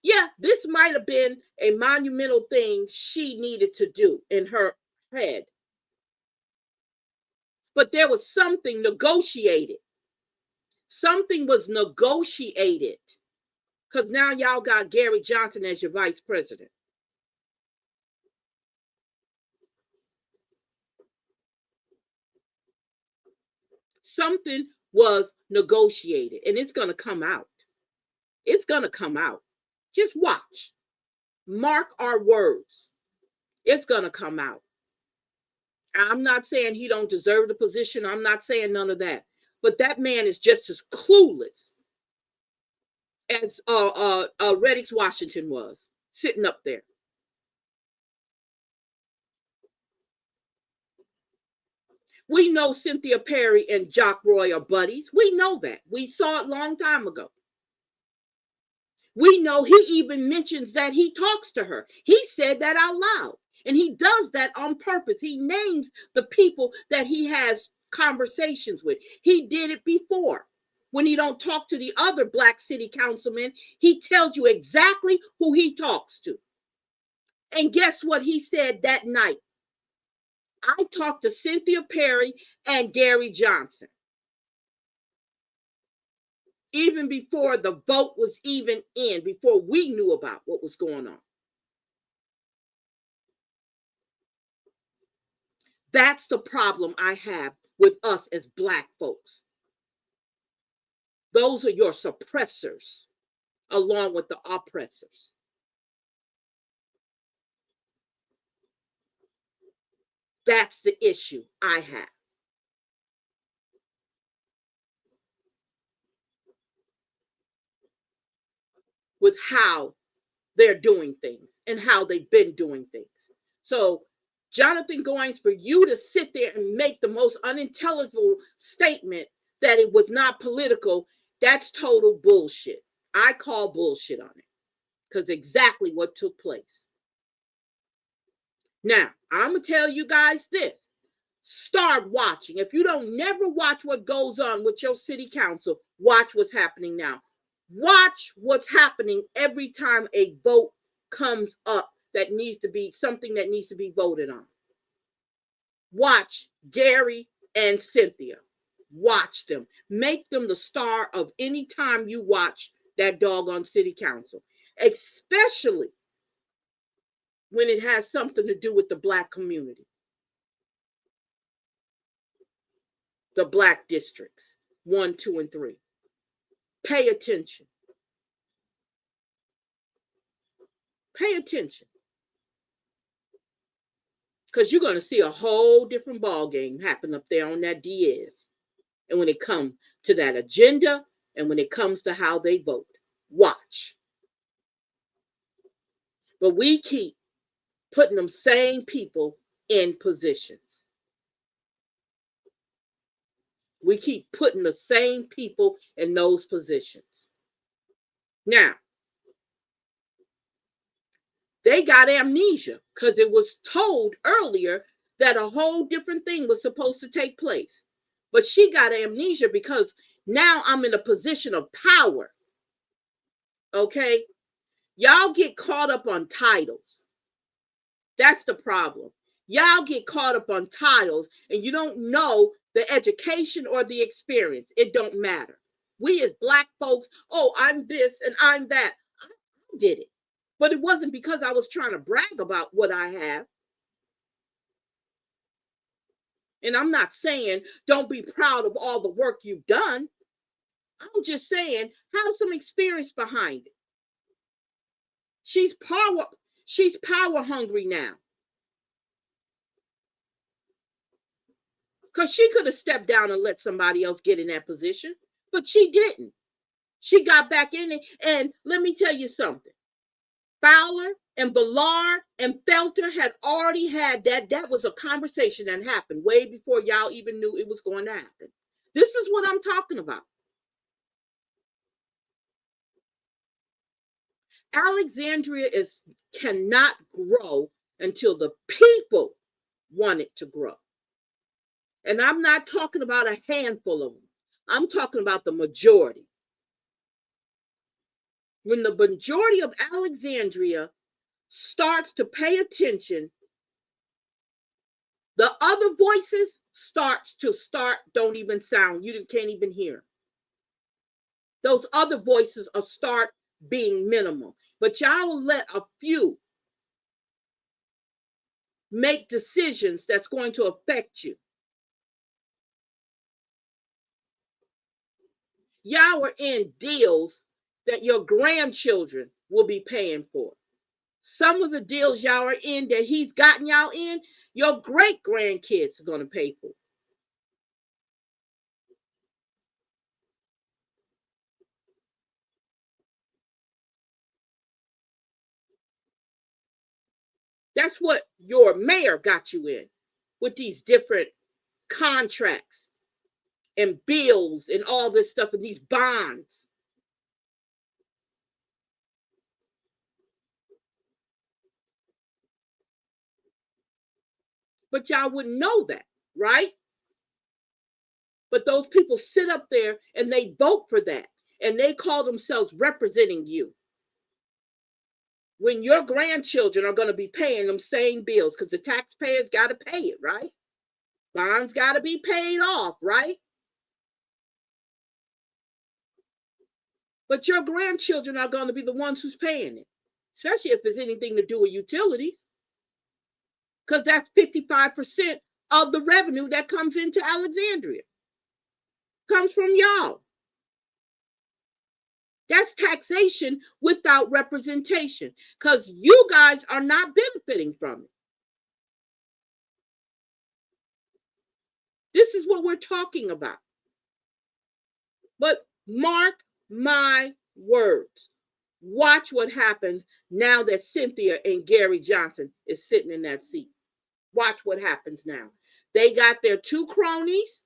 Yeah, this might have been a monumental thing she needed to do in her head. But there was something negotiated. Something was negotiated. Because now y'all got Gary Johnson as your vice president. Something was negotiated, and it's going to come out. It's going to come out. Just watch. Mark our words. It's going to come out. I'm not saying he don't deserve the position. I'm not saying none of that. But that man is just as clueless as Reddix Washington was, sitting up there. We know Cynthia Perry and Jock Roy are buddies. We know that. We saw it a long time ago. We know he even mentions that he talks to her. He said that out loud. And he does that on purpose. He names the people that he has conversations with. He did it before. When he don't talk to the other black city councilmen, he tells you exactly who he talks to. And guess what he said that night? I talked to Cynthia Perry and Gary Johnson. Even before the vote was even in, before we knew about what was going on. That's the problem I have with us as black folks. Those are your suppressors, along with the oppressors. That's the issue I have. With how they're doing things and how they've been doing things. So, Jonathan Goines, for you to sit there and make the most unintelligible statement that it was not political, that's total bullshit. I call bullshit on it, because exactly what took place. Now, I'm going to tell you guys this. Start watching. If you don't never watch what goes on with your city council, watch what's happening now. Watch what's happening every time a vote comes up that needs to be something that needs to be voted on. Watch Gary and Cynthia. Watch them. Make them the star of any time you watch that doggone city council, especially when it has something to do with the black community. The black districts, 1, 2, and 3. Pay attention. Pay attention. Because you're going to see a whole different ball game happen up there on that Diaz. And when it comes to that agenda and when it comes to how they vote, watch. But we keep putting them same people in positions. We keep putting the same people in those positions. Now, they got amnesia because it was told earlier that a whole different thing was supposed to take place. But she got amnesia because now I'm in a position of power. Okay? Y'all get caught up on titles. That's the problem. Y'all get caught up on titles and you don't know the education or the experience. It don't matter. We as Black folks, oh, I'm this and I'm that. I did it. But it wasn't because I was trying to brag about what I have. And I'm not saying don't be proud of all the work you've done. I'm just saying have some experience behind it. She's power hungry now. Because she could have stepped down and let somebody else get in that position, but she didn't. She got back in it. And let me tell you something. Fowler and Ballard and Felter had already had that. That was a conversation that happened way before y'all even knew it was going to happen. This is what I'm talking about. Alexandria cannot grow until the people want it to grow. And I'm not talking about a handful of them. I'm talking about the majority. When the majority of Alexandria starts to pay attention, the other voices don't even sound. You can't even hear. Those other voices will start being minimal. But y'all will let a few make decisions that's going to affect you. Y'all are in deals that your grandchildren will be paying for. Some of the deals y'all are in that he's gotten y'all in, your great grandkids are going to pay for. That's what your mayor got you in with these different contracts and bills and all this stuff and these bonds. But y'all wouldn't know that, right? But those people sit up there and they vote for that and they call themselves representing you. When your grandchildren are going to be paying them same bills because the taxpayers got to pay it, right? Bonds got to be paid off, right? But your grandchildren are going to be the ones who's paying it, especially if it's anything to do with utilities, because that's 55% of the revenue that comes into Alexandria. Comes from y'all. That's taxation without representation because you guys are not benefiting from it. This is what we're talking about. But mark my words. Watch what happens now that Cynthia and Gary Johnson is sitting in that seat. Watch what happens now. They got their two cronies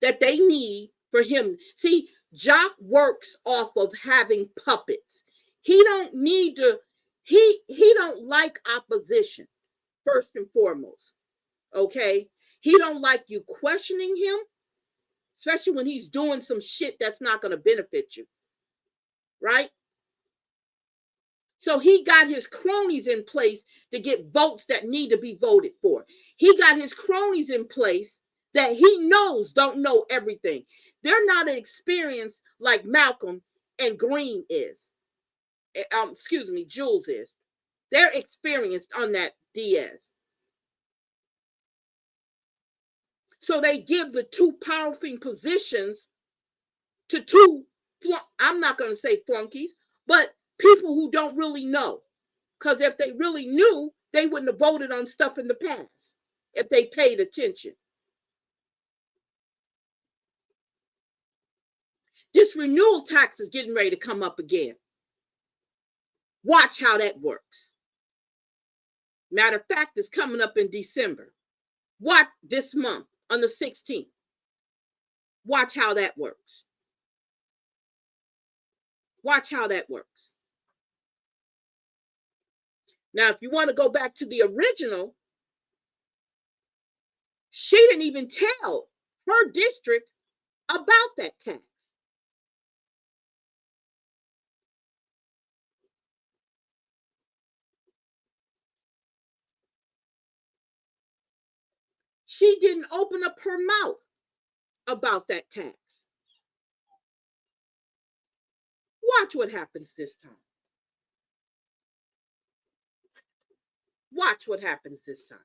that they need for him. See, Jock works off of having puppets. He don't need to, he don't like opposition, first and foremost. Okay? He don't like you questioning him, especially when he's doing some shit that's not going to benefit you. Right? So he got his cronies in place to get votes that need to be voted for. He got his cronies in place that he knows don't know everything. They're not experienced like Malcolm and Green is. Jules is. They're experienced on that Diaz. So they give the two powerful positions to two, I'm not going to say flunkies, but people who don't really know. Because if they really knew, they wouldn't have voted on stuff in the past if they paid attention. This renewal tax is getting ready to come up again. Watch how that works. Matter of fact, it's coming up in December. Watch this month on the 16th. Watch how that works. Watch how that works. Now, if you want to go back to the original, She didn't even tell her district about that tax. She didn't open up her mouth about that tax. Watch what happens this time. Watch what happens this time.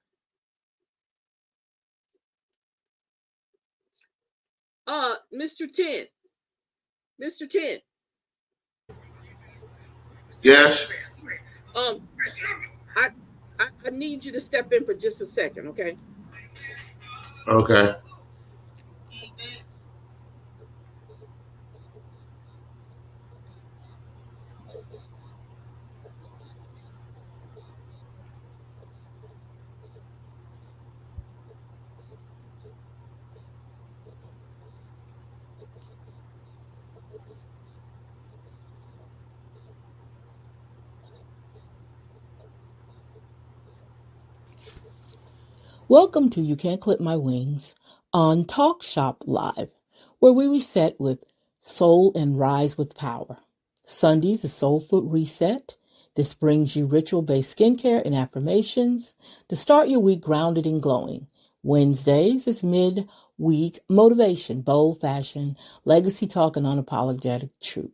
Mr. 10. Mr. 10. Yes. I I need you to step in for just a second, okay? Okay. Welcome to You Can't Clip My Wings on Talk Shop Live, where we reset with soul and rise with power. Sundays is Soul Food Reset. This brings you ritual-based skincare and affirmations to start your week grounded and glowing. Wednesdays is mid-week motivation, bold fashion, legacy talk, and unapologetic truth.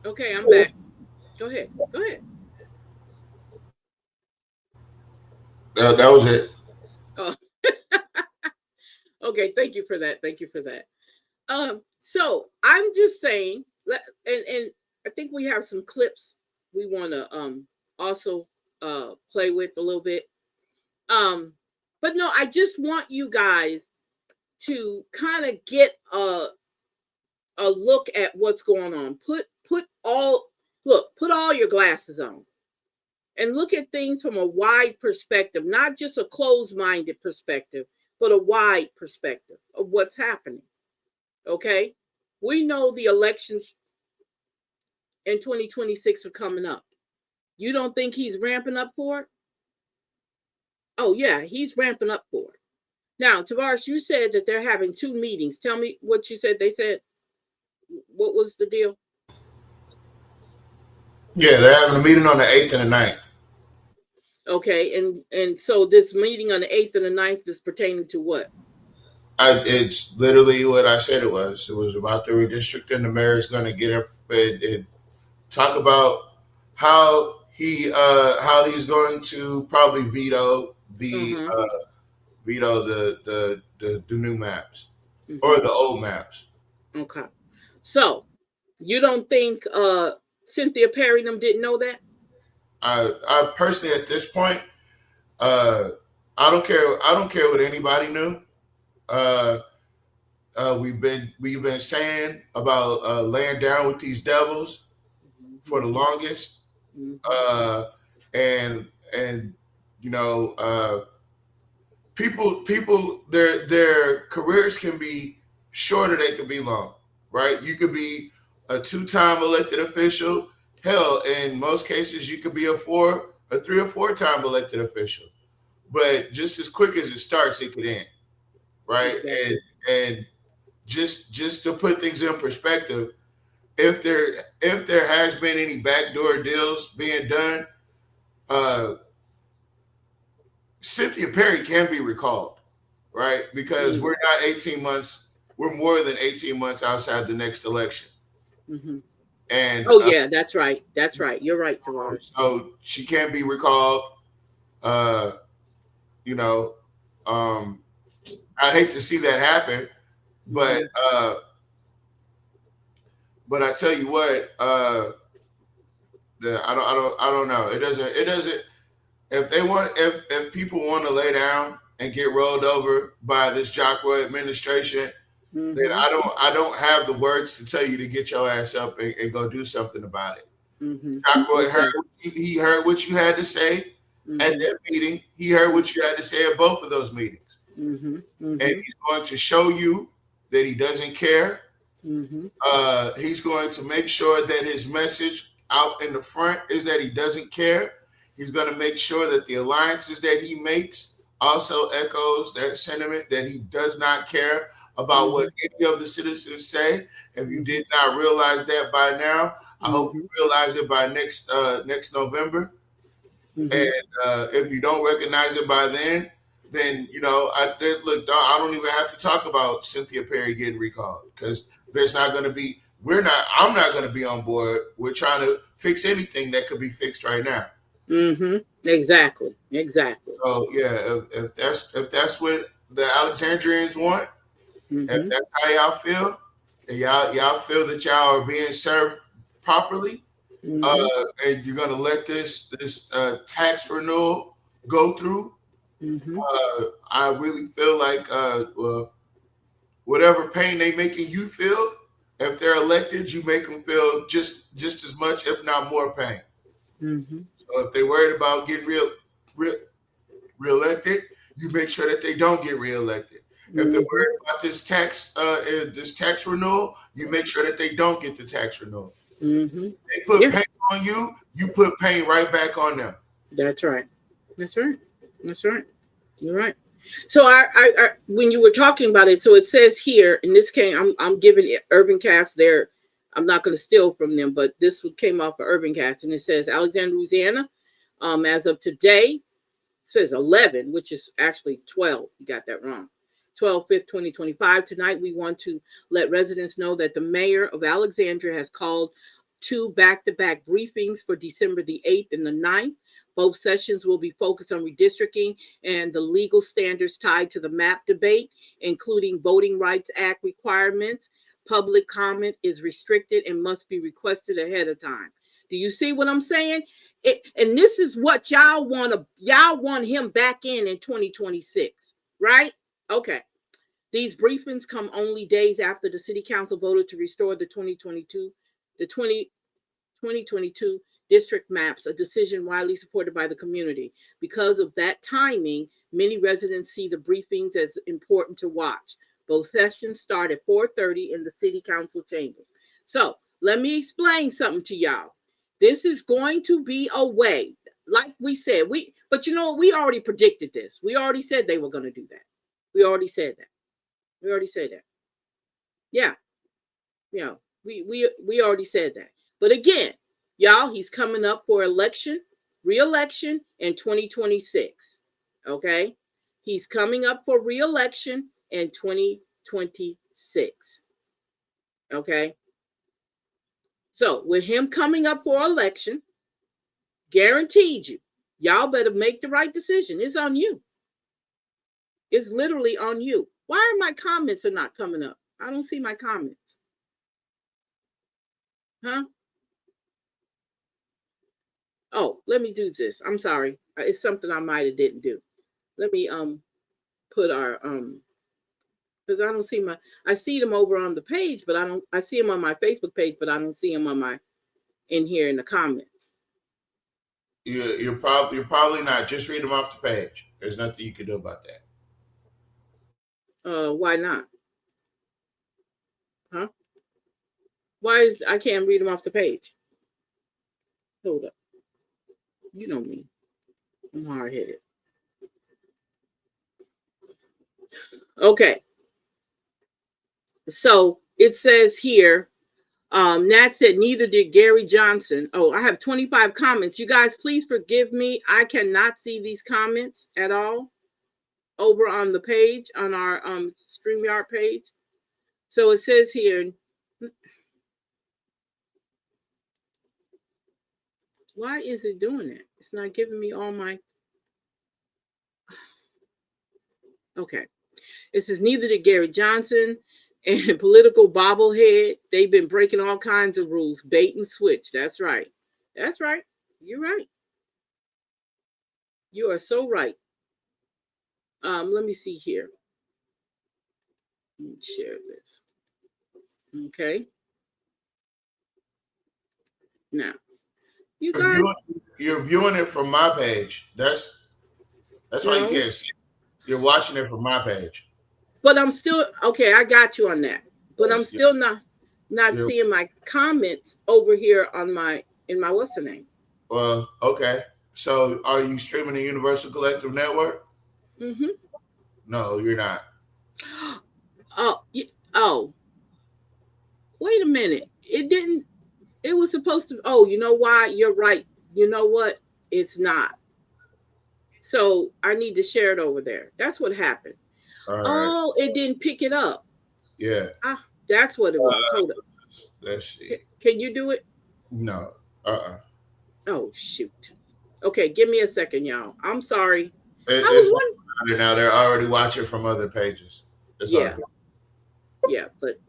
Okay, I'm back. Go ahead. Go ahead. That was it. Oh. Okay, thank you for that. Thank you for that. So I'm just saying, and I think we have some clips we want to also play with a little bit. But no, I just want you guys to kind of get a look at what's going on. Put all your glasses on and look at things from a wide perspective, not just a closed-minded perspective, but a wide perspective of what's happening. Okay? We know the elections in 2026 are coming up. You don't think he's ramping up for it? Oh, yeah, he's ramping up for it. Now, Tavares, you said that they're having two meetings. Tell me what you said. They said, what was the deal? Yeah, they're having a meeting on the 8th and the 9th. Okay, and so this meeting on the 8th and the 9th is pertaining to what? It's literally what I said it was. It was about the redistricting. The mayor is going to get it, talk about how he's going to probably veto the new maps or the old maps. Okay, so you don't think Cynthia Perry them didn't know that? I personally at this point, I don't care. I don't care what anybody knew. We've been saying about laying down with these devils for the longest, and you know, people their careers can be shorter, they can be long, right? You could be a 2-time elected official. Hell, in most cases, you could be a 3 or 4-time elected official. But just as quick as it starts, it could end, right? Exactly. And just to put things in perspective, if there has been any backdoor deals being done, Cynthia Perry can be recalled, right? Because we're not 18 months, we're more than 18 months outside the next election. Mm-hmm. And yeah, that's right. That's right. You're right, Dolores. So she can't be recalled. You know, I hate to see that happen, but but I tell you what, I don't know. It doesn't. If people want to lay down and get rolled over by this Jockwell administration, then I don't have the words to tell you to get your ass up and go do something about it. Jockwell he heard what you had to say at that meeting. He heard what you had to say at both of those meetings, and he's going to show you that he doesn't care. He's going to make sure that his message out in the front is that he doesn't care. He's going to make sure that the alliances that he makes also echoes that sentiment that he does not care about what any of the citizens say. If you did not realize that by now, I hope you realize it by next November. And if you don't recognize it by then you know, I don't even have to talk about Cynthia Perry getting recalled, because there's not going to be. I'm not going to be on board. We're trying to fix anything that could be fixed right now. Exactly. So yeah, if that's what the Alexandrians want, if that's how y'all feel, and y'all feel that y'all are being served properly, and you're gonna let this tax renewal go through, I really feel like whatever pain they making you feel, if they're elected, you make them feel just as much, if not more pain. So if they're worried about getting reelected, you make sure that they don't get reelected. If they're worried about this tax renewal, you make sure that they don't get the tax renewal. They put pain on you, you put pain right back on them. That's right. You're right. So I when you were talking about it, so it says here, and this I'm giving Urban Cast their, I'm not going to steal from them, but this came off of Urban Cast, and it says Alexandria, Louisiana, as of today, it says 11, which is actually 12. You got that wrong. 12/5, 2025. Tonight, we want to let residents know that the mayor of Alexandria has called 2 back-to-back briefings for December the 8th and the 9th. Both sessions will be focused on redistricting and the legal standards tied to the map debate, including Voting Rights Act requirements. Public comment is restricted and must be requested ahead of time. Do you see what I'm saying? And this is what y'all want him back in 2026, right? Okay. These briefings come only days after the city council voted to restore the 2022 district maps, a decision widely supported by the community. Because of that timing, many residents see the briefings as important to watch. Both sessions start at 4:30 in the city council chambers. So let me explain something to y'all. This is going to be a way, like we said, but you know, we already predicted this. We already said they were going to do that. We already said that. Yeah. We already said that. But again, y'all, he's coming up for re-election in 2026. Okay? He's coming up for re-election in 2026. Okay? So with him coming up for election, guaranteed y'all better make the right decision. It's on you. It's literally on you. Why are my comments are not coming up? I don't see my comments. Huh? Oh, let me do this. I'm sorry. It's something I might have didn't do. Let me put our because I don't see I see them over on the page, but I see them on my Facebook page, but I don't see them on in here in the comments. You're probably not. Just read them off the page. There's nothing you can do about that. Why not? Huh? Why I can't read them off the page? Hold up. You know me. I'm hard-headed. Okay. So it says here, Nat said neither did Gary Johnson. Oh, I have 25 comments. You guys, please forgive me. I cannot see these comments at all over on the page, on our StreamYard page. So it says here, why is it doing it? It's not giving me all my, okay. It says neither did Gary Johnson and political bobblehead. They've been breaking all kinds of rules, bait and switch. That's right. That's right. You're right. You are so right. Let me see here. Let me share this. Okay. Now, you guys, You're viewing it from my page. That's why you can't see. You're watching it from my page. But I'm still okay. I got you on that. But I'm still not seeing my comments over here on in my what's the name? Well, okay. So, are you streaming the Universal Collective Network? Mm-hmm. No, you're not. Oh. Wait a minute. It didn't. It was supposed to. Oh, you know why? You're right. You know what? It's not. So I need to share it over there. That's what happened. All right. Oh, it didn't pick it up. Yeah. That's what it was. Hold up. Let's see. Can you do it? No. Oh, shoot. Okay, give me a second, y'all. I'm sorry. I was wondering. Now they're already watching from other pages. Yeah. Yeah, but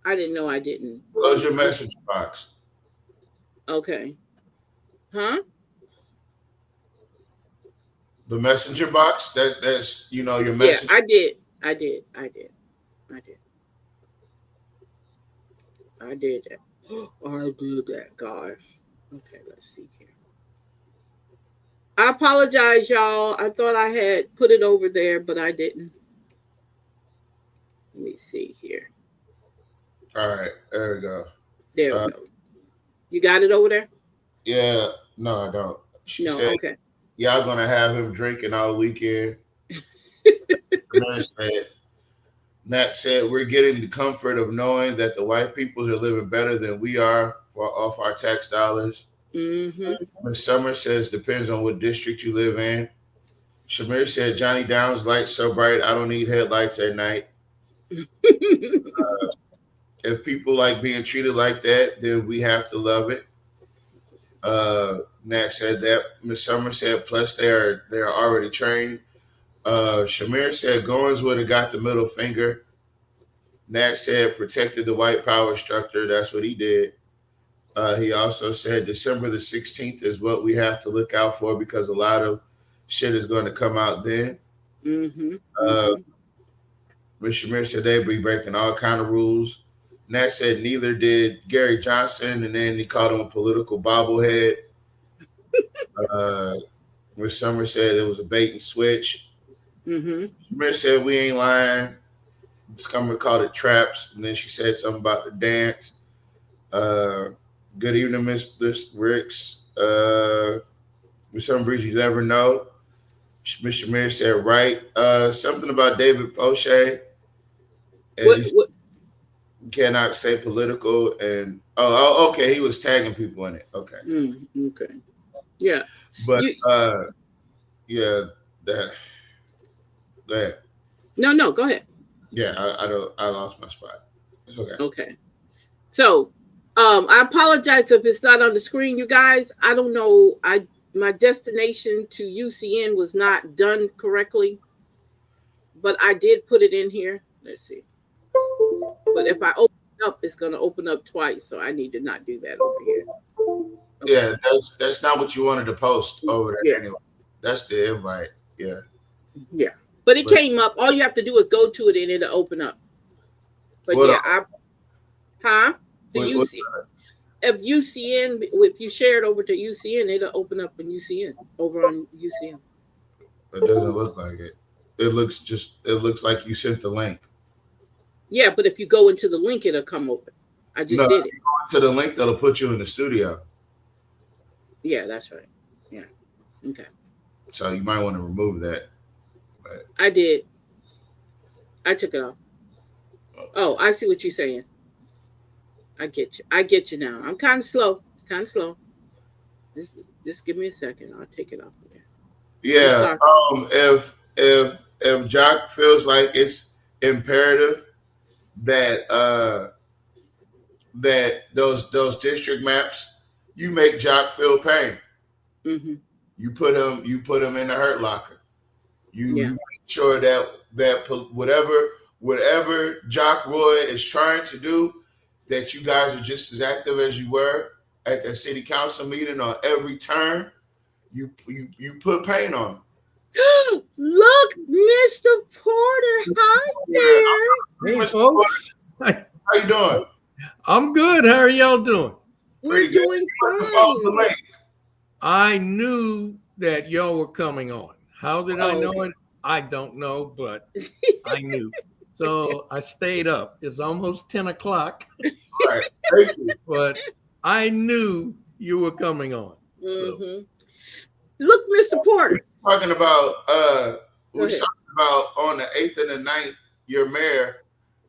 I didn't know I didn't. Close your message box. Okay. Huh? The messenger box? That's your message. Yeah, I did. I did that. I did that, God. Okay, let's see here. I apologize, y'all. I thought I had put it over there, but I didn't. Let me see here. All right, there we go. There we go. You got it over there? Yeah. No, I don't. She said, okay. Y'all gonna have him drinking all weekend. Nat said, we're getting the comfort of knowing that the white peoples are living better than we are off our tax dollars. Mm-hmm. Ms. Summer says, depends on what district you live in. Shamir said, Johnny Downs lights so bright, I don't need headlights at night. If people like being treated like that, then we have to love it. Nat said that. Ms. Summer said, plus they're already trained. Shamir said Goins would have got the middle finger. Nat said protected the white power structure. That's what he did. He also said December the 16th is what we have to look out for because a lot of shit is going to come out then. Mm-hmm. Ms. Shamir said they'd be breaking all kind of rules. Nat said neither did Gary Johnson, and then he called him a political bobblehead. Ms. Summer said it was a bait and switch. Mm-hmm. Shamir said we ain't lying. Summer called it traps, and then she said something about the dance. Good evening, Mr. Ricks. For some reason you never know. Ms. Shamir said right. Something about David Fauché. What? Cannot say political and okay, he was tagging people in it. Okay. Okay. Yeah. But yeah, that. Go ahead. No, go ahead. Yeah, I lost my spot. It's okay. Okay. So, I apologize if it's not on the screen, you guys. I don't know. My destination to UCN was not done correctly, but I did put it in here. Let's see. But if I open it up, it's going to open up twice, so I need to not do that over here. Okay. Yeah, that's not what you wanted to post over there anyway. That's the invite. Yeah. Yeah. But it came up. All you have to do is go to it and it'll open up. But if UCN, if you share it over to UCN, it'll open up in UCN, over on UCN. It doesn't look like it. It looks like you sent the link. Yeah, but if you go into the link, it'll come open. I just did it. To the link that'll put you in the studio. Yeah, that's right. Yeah. Okay. So you might want to remove that. But I did. I took it off. Oh, I see what you're saying. I get you. I get you now. I'm kind of slow. It's kind of slow. Just give me a second. I'll take it off of there. I'm Yeah. sorry. If Jock feels like it's imperative that that those district maps, you make Jock feel pain. Mm-hmm. You put him in the hurt locker. You Yeah. make sure that whatever Jock Roy is trying to do, that you guys are just as active as you were at that city council meeting on every turn. You put pain on him. Look, Mr. Porter. Hi there. Hey, folks. How you doing? I'm good. How are y'all doing? We're Pretty good. doing Follow the fine. link. I knew that y'all were coming on. How did I Oh, know okay. it? I don't know, but I knew. So I stayed up. It's almost 10 o'clock, All right. Thank you. but I knew you were coming on. So, Mm-hmm. Look, Mr. Porter. Talking about Go ahead. talking about on the 8th and the 9th, your mayor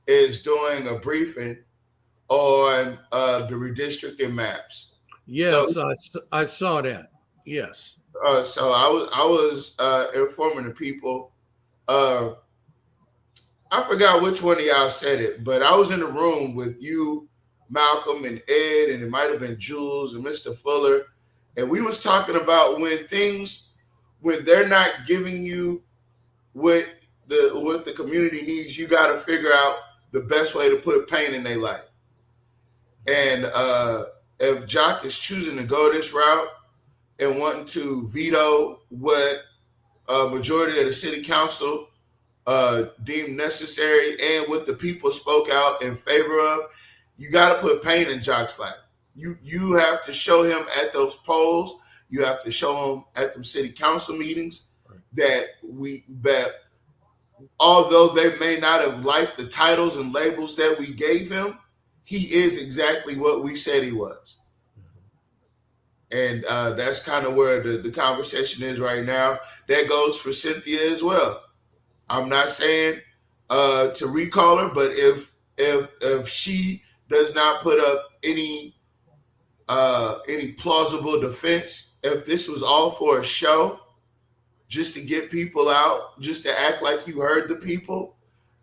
is doing a briefing on the redistricting maps. yes, I saw that. Yes. So I was informing the people. I forgot which one of y'all said it, but I was in the room with you, Malcolm, and Ed, and it might have been Jules and Mr. Fuller, and we was talking about when they're not giving you what the community needs, you got to figure out the best way to put pain in their life. And if Jock is choosing to go this route and wanting to veto what a majority of the city council deemed necessary and what the people spoke out in favor of, you got to put pain in Jock's life. You have to show him at those polls. You have to show him at them city council meetings that although they may not have liked the titles and labels that we gave him, he is exactly what we said he was. And that's kind of where the conversation is right now. That goes for Cynthia as well. I'm not saying to recall her, but if she does not put up any plausible defense, if this was all for a show, just to get people out, just to act like you heard the people,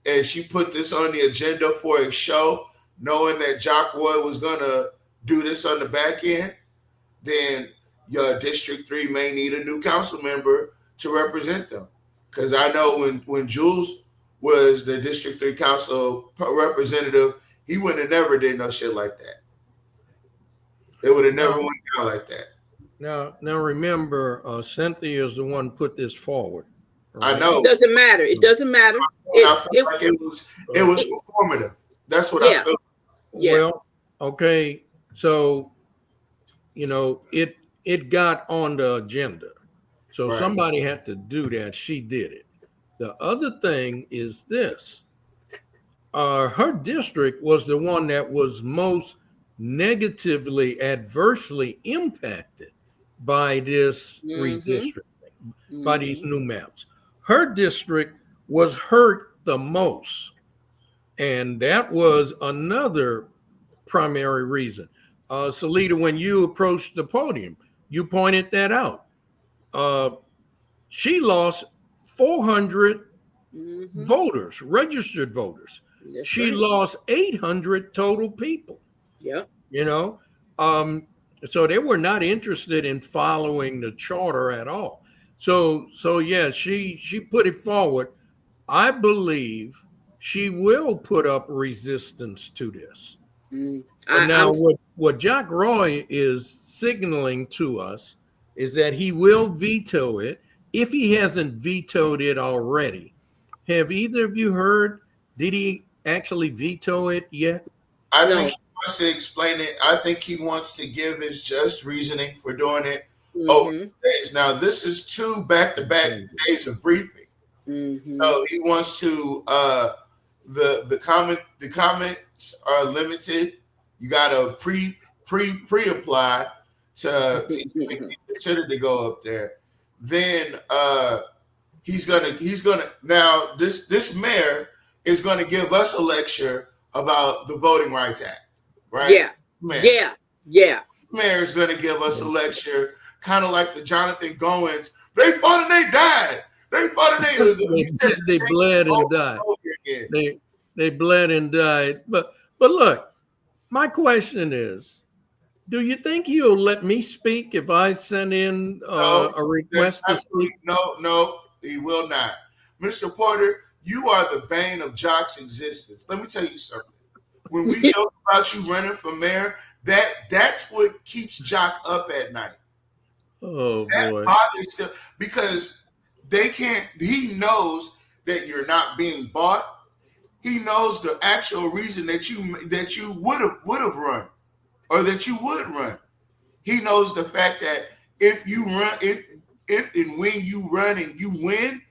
and she put this on the agenda for a show, knowing that Jock Roy was gonna do this on the back end, then your District 3 may need a new council member to represent them. Because I know when Jules was the District 3 council representative, he would have never did no shit like that. It would have never went down like that. Now remember, Cynthia is the one put this forward. Right? I know. It doesn't matter. It doesn't matter. I feel like it was performative. That's what I feel. Yeah. Well, okay. So, it got on the agenda. So somebody had to do that. She did it. The other thing is this. Her district was the one that was most negatively, adversely impacted by this redistricting, by these new maps. Her district was hurt the most. And that was another primary reason. Salita, when you approached the podium, you pointed that out. She lost 400 voters, registered voters. That's she right. lost 800 total people. Yeah. So they were not interested in following the charter at all. So yeah, she put it forward. I believe she will put up resistance to this. Now, what Jock Roy is signaling to us is that he will veto it if he hasn't vetoed it already. Have either of you heard? Did he actually veto it yet? I think he wants to explain it. I think he wants to give his just reasoning for doing it over days. Now, this is 2 back-to-back days of briefing. So he wants to the comments are limited. You got to pre-apply to even consider to go up there. Then he's gonna now this mayor is gonna give us a lecture about the Voting Rights Act. right? Yeah. Man, Yeah. Mayor's going to give us a lecture, kind of like the Jonathan Goins. They fought and they died. They fought and they bled and died. They bled and died. But look, my question is, do you think he'll let me speak if I send in a request to speak? No, he will not. Mr. Porter, you are the bane of Jock's existence. Let me tell you something. When we joke about you running for mayor, that's what keeps Jock up at night. Oh, that boy. Bothers him because they can't. He knows that you're not being bought. He knows the actual reason that you would have run, or that you would run. He knows the fact that if you run, if and when you run and you win,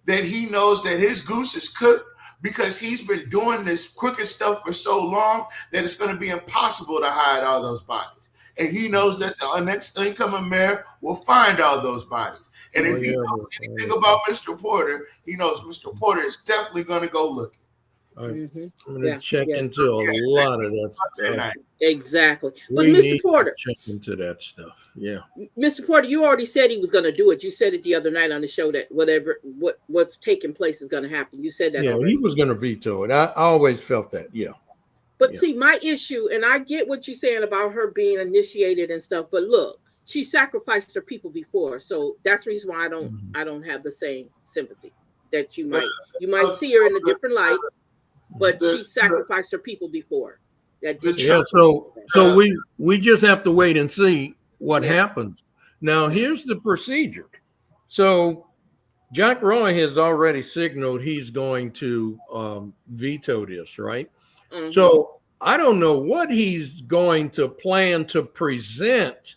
that he knows that his goose is cooked because he's been doing this crooked stuff for so long that it's going to be impossible to hide all those bodies. And he knows that the next incoming mayor will find all those bodies. And if he knows anything about Mr. Porter, he knows Mr. Porter is definitely going to go looking. I'm going to check into a lot of that stuff. Exactly. But Mr. Porter, check into that stuff. Yeah. Mr. Porter, you already said he was going to do it. You said it the other night on the show that what's taking place is going to happen. You said that. Yeah, already. He was going to veto it. I always felt that. Yeah. But see, my issue, and I get what you're saying about her being initiated and stuff, but look, she sacrificed her people before, so that's the reason why I don't have the same sympathy that you might see her in a different light, but she sacrificed her people before. So we just have to wait and see what happens. Now, here's the procedure. So Jack Roy has already signaled he's going to veto this, right? Mm-hmm. So I don't know what he's going to plan to present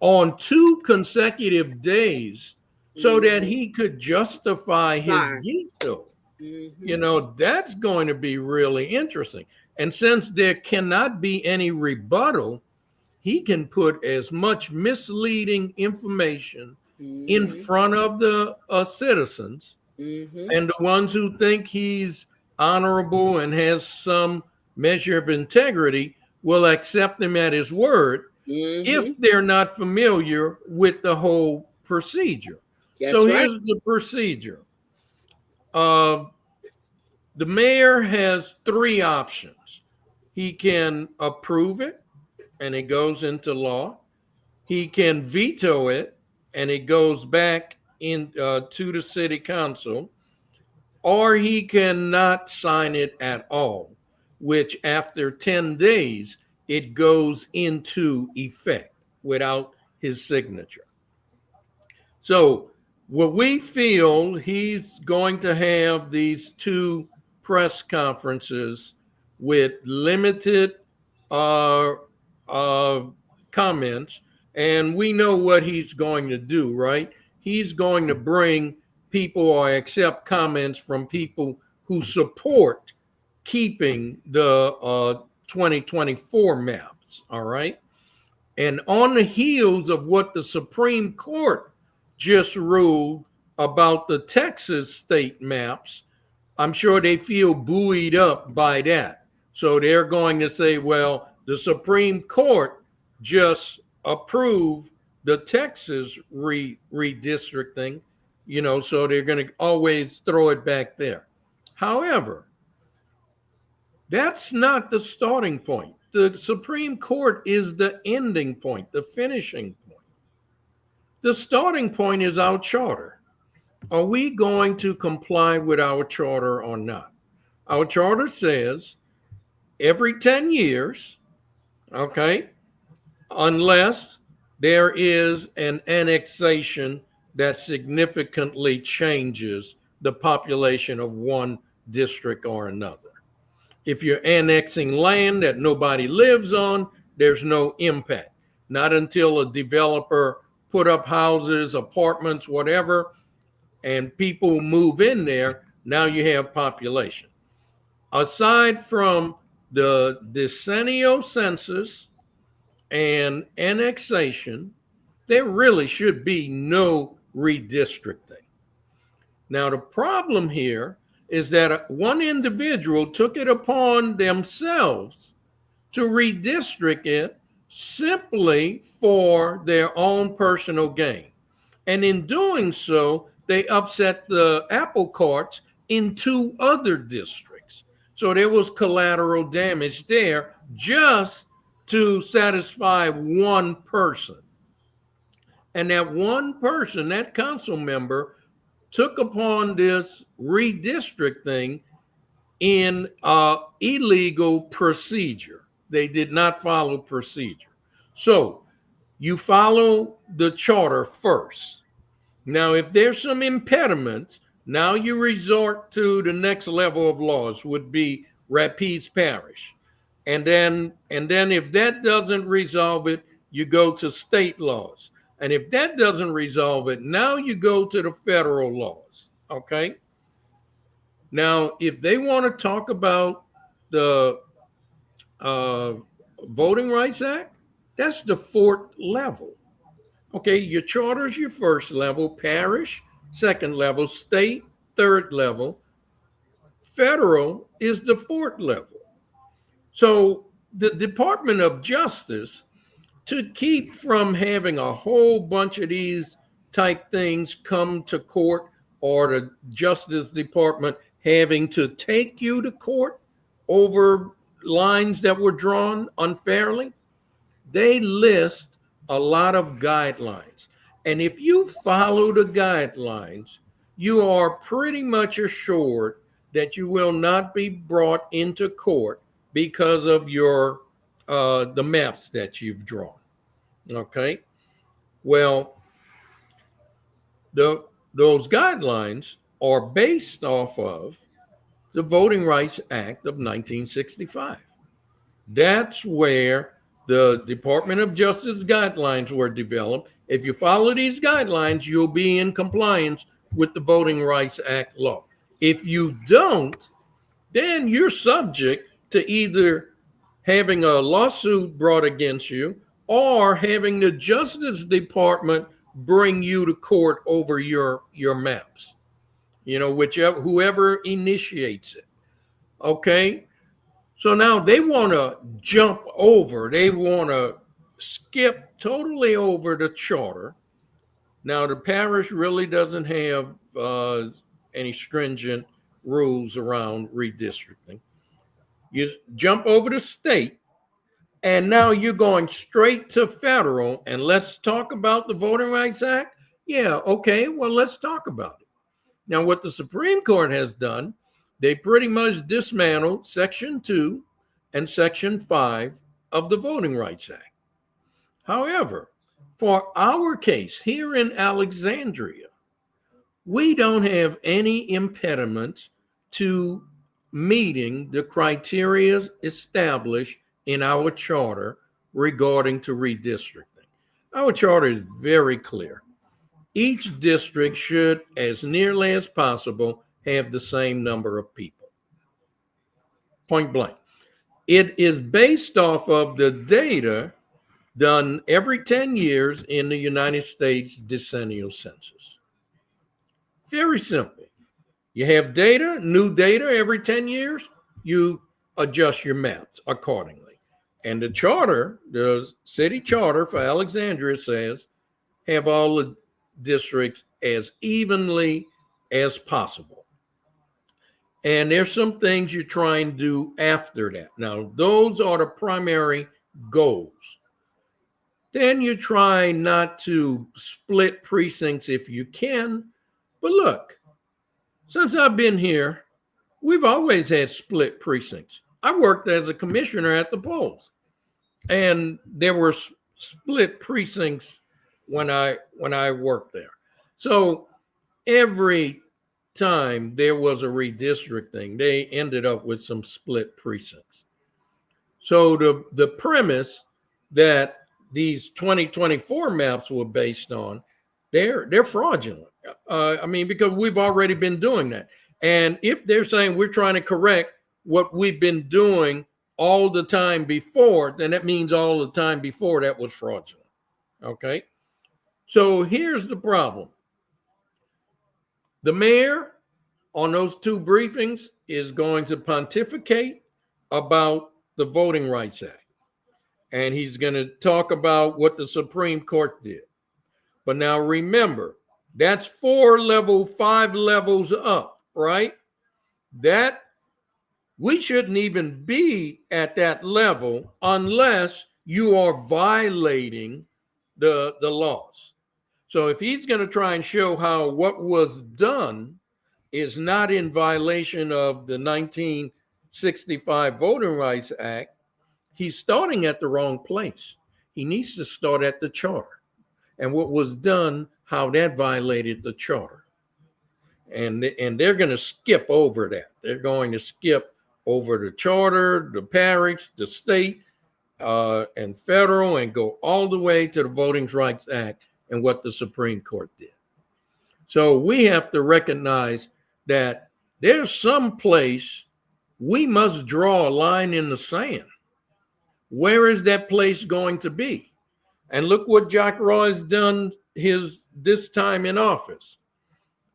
on 2 consecutive days so that he could justify his veto. Mm-hmm. That's going to be really interesting. And since there cannot be any rebuttal, he can put as much misleading information in front of the citizens, and the ones who think he's honorable and has some measure of integrity will accept him at his word if they're not familiar with the whole procedure. Here's the procedure. The mayor has 3 options. He can approve it and it goes into law. He can veto it and it goes back to the city council, or he cannot sign it at all, which after 10 days, it goes into effect without his signature. So what we feel, he's going to have these 2 press conferences with limited comments, and we know what he's going to do, right? He's going to bring people or accept comments from people who support keeping the 2024 maps, all right? And on the heels of what the Supreme Court just ruled about the Texas state maps, I'm sure they feel buoyed up by that. So they're going to say, well, the Supreme Court just approved the Texas redistricting, so they're going to always throw it back there. However, that's not the starting point. The Supreme Court is the ending point, the finishing point. The starting point is our charter. Are we going to comply with our charter or not? Our charter says every 10 years, okay, unless there is an annexation that significantly changes the population of one district or another. If you're annexing land that nobody lives on, there's no impact. Not until a developer put up houses, apartments, whatever, and people move in there, now you have population. Aside from the decennial census and annexation, there really should be no redistricting. Now, the problem here is that one individual took it upon themselves to redistrict it simply for their own personal gain. And in doing so, they upset the apple carts in 2 other districts. So there was collateral damage there just to satisfy one person. And that one person, that council member, took upon this redistricting in illegal procedure. They did not follow procedure. So you follow the charter first. Now, if there's some impediments, now you resort to the next level of laws, would be Rapides Parish. And then if that doesn't resolve it, you go to state laws. And if that doesn't resolve it, now you go to the federal laws. Okay. Now, if they want to talk about the Voting Rights Act, that's the 4th level. Okay, your charter is your 1st level, parish, 2nd level, state, 3rd level, federal is the 4th level. So the Department of Justice, to keep from having a whole bunch of these type things come to court, or the Justice Department having to take you to court over lines that were drawn unfairly, they list a lot of guidelines. And if you follow the guidelines, you are pretty much assured that you will not be brought into court because of your the maps that you've drawn. Okay. Well, those guidelines are based off of the Voting Rights Act of 1965. That's where the Department of Justice guidelines were developed. If you follow these guidelines, you'll be in compliance with the Voting Rights Act law. If you don't, then you're subject to either having a lawsuit brought against you or having the Justice Department bring you to court over your maps, whoever initiates it. Okay. So now they want to jump over, they want to skip totally over the charter. Now, the parish really doesn't have any stringent rules around redistricting. You jump over the state, and now you're going straight to federal, and let's talk about the Voting Rights Act. Yeah, okay, well, let's talk about it. Now, what the Supreme Court has done, they pretty much dismantled Section 2 and Section 5 of the Voting Rights Act. However, for our case here in Alexandria, we don't have any impediments to meeting the criteria established in our charter regarding to redistricting. Our charter is very clear. Each district should, as nearly as possible, have the same number of people. Point blank. It is based off of the data done every 10 years in the United States decennial census. Very simple. You have data, new data every 10 years, you adjust your maps accordingly. And the charter, the city charter for Alexandria says, have all the districts as evenly as possible. And there's some things you try and do after that. Now, those are the primary goals. Then you try not to split precincts if you can. But look, since I've been here, we've always had split precincts. I worked as a commissioner at the polls, and there were split precincts when I worked there. So every time there was a redistricting, they ended up with some split precincts. So the premise that these 2024 maps were based on, they're fraudulent. Because we've already been doing that. And if they're saying we're trying to correct what we've been doing all the time before, then that means all the time before that was fraudulent. Okay. So here's the problem. The mayor on those 2 briefings is going to pontificate about the Voting Rights Act. And he's going to talk about what the Supreme Court did. But now remember, that's 5 levels up, right? That we shouldn't even be at that level unless you are violating the laws. So if he's going to try and show how what was done is not in violation of the 1965 Voting Rights Act, he's starting at the wrong place. He needs to start at the charter and what was done, how that violated the charter. And they're going to skip over that. They're going to skip over the charter, the parish, the state, and federal, and go all the way to the Voting Rights Act and what the Supreme Court did. So we have to recognize that there's some place we must draw a line in the sand. Where is that place going to be? And look what Jack Roy has done this time in office.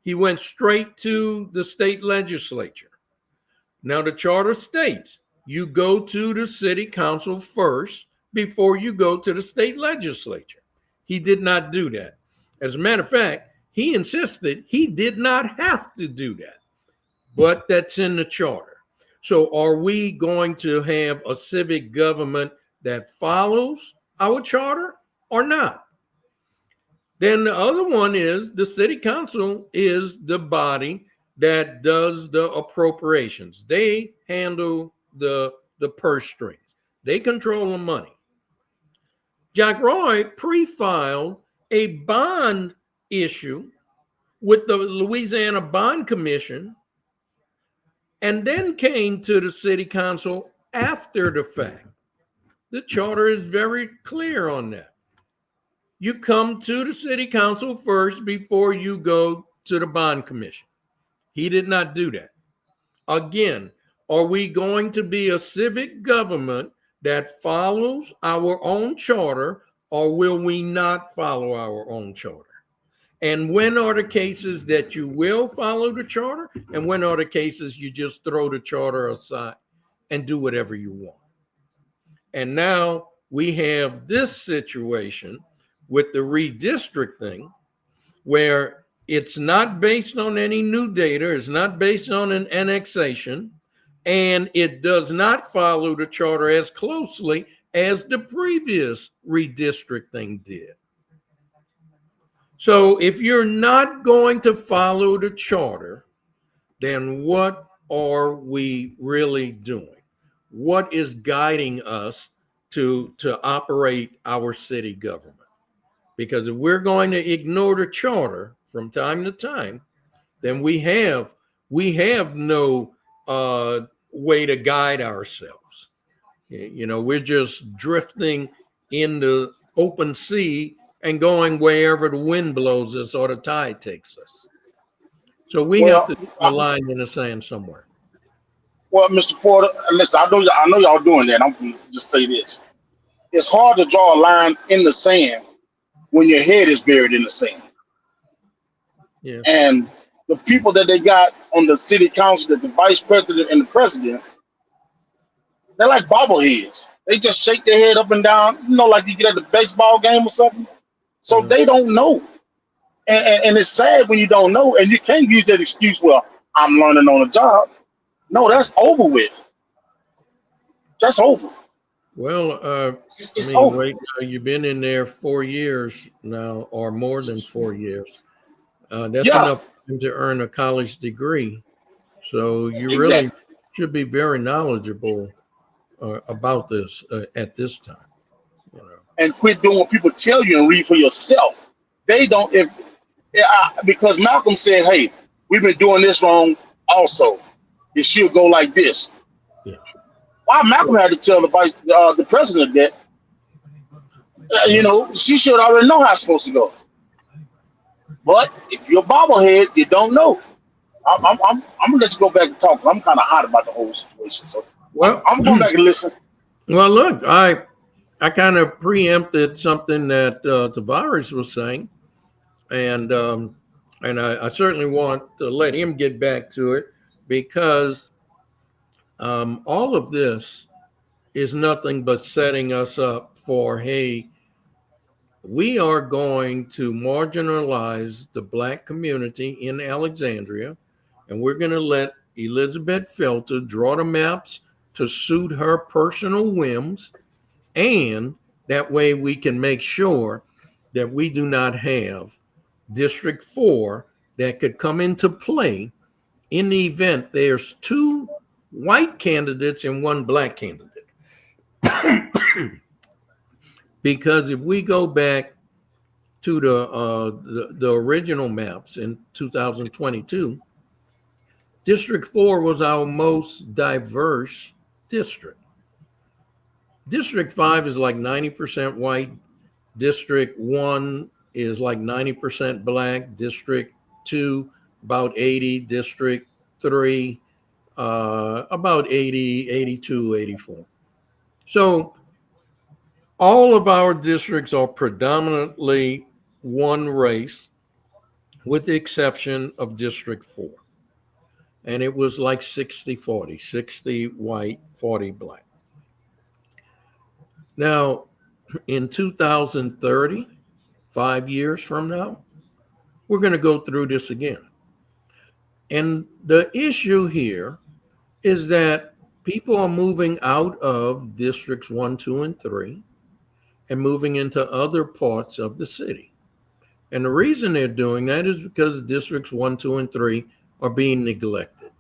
He went straight to the state legislature. Now the charter states you go to the city council first before you go to the state legislature. He did not do that. As a matter of fact, he insisted he did not have to do that, but that's in the charter. So are we going to have a civic government that follows our charter or not? Then the other one is the city council is the body that does the appropriations. They handle the purse strings. They control the money. Jack Roy pre-filed a bond issue with the Louisiana Bond Commission and then came to the city council after the fact. The charter is very clear on that. You come to the city council first before you go to the bond commission. He did not do that. Again, are we going to be a civic government that follows our own charter, or will we not follow our own charter? And when are the cases that you will follow the charter, and when are the cases you just throw the charter aside and do whatever you want? And now we have this situation with the redistricting, where it's not based on any new data, it's not based on an annexation, and it does not follow the charter as closely as the previous redistricting did. So if you're not going to follow the charter, then what are we really doing? What is guiding us to operate our city government? Because if we're going to ignore the charter from time to time, then we have no way to guide ourselves. You know, we're just drifting in the open sea and going wherever the wind blows us or the tide takes us. So we have to draw a line in the sand somewhere. Well, Mr. Porter, listen, I know y'all doing that. I'm going to just say this. It's hard to draw a line in the sand when your head is buried in the sand. Yeah. And the people that they got on the city council, the vice president and the president, they're like bobbleheads. They just shake their head up and down, you know, like you get at the baseball game or something. So they don't know. And it's sad when you don't know, and you can't use that excuse, well, I'm learning on the job. No, that's over with. That's over. Well, it's over. Wait, you've been in there 4 years now, or more than 4 years. That's enough to earn a college degree. So you really should be very knowledgeable about this at this time. You know. And quit doing what people tell you and read for yourself. They don't, because Malcolm said, hey, we've been doing this wrong also. It should go like this. Yeah. Why Malcolm had to tell the president that, you know, she should already know how it's supposed to go. But if you're a bobblehead, you don't know. I'm gonna let you go back and talk. I'm kind of hot about the whole situation, so I'm going back and listen. Well, look, I kind of preempted something that Tavares was saying, and I certainly want to let him get back to it, because all of this is nothing but setting us up for, hey, we are going to marginalize the Black community in Alexandria, and we're going to let Elizabeth Filter draw the maps to suit her personal whims, and that way we can make sure that we do not have District 4 that could come into play in the event there's 2 white candidates and 1 Black candidate. Because if we go back to the original maps in 2022, District 4 was our most diverse district. District 5 is like 90% white. District 1 is like 90% Black. District 2, about 80. District 3, about 80, 82, 84. So all of our districts are predominantly one race, with the exception of District 4. And it was like 60-40, 60 white, 40 Black. Now, in 2030, 5 years from now, we're going to go through this again. And the issue here is that people are moving out of Districts 1, 2, and 3 and moving into other parts of the city. And the reason they're doing that is because Districts 1, 2, and 3 are being neglected.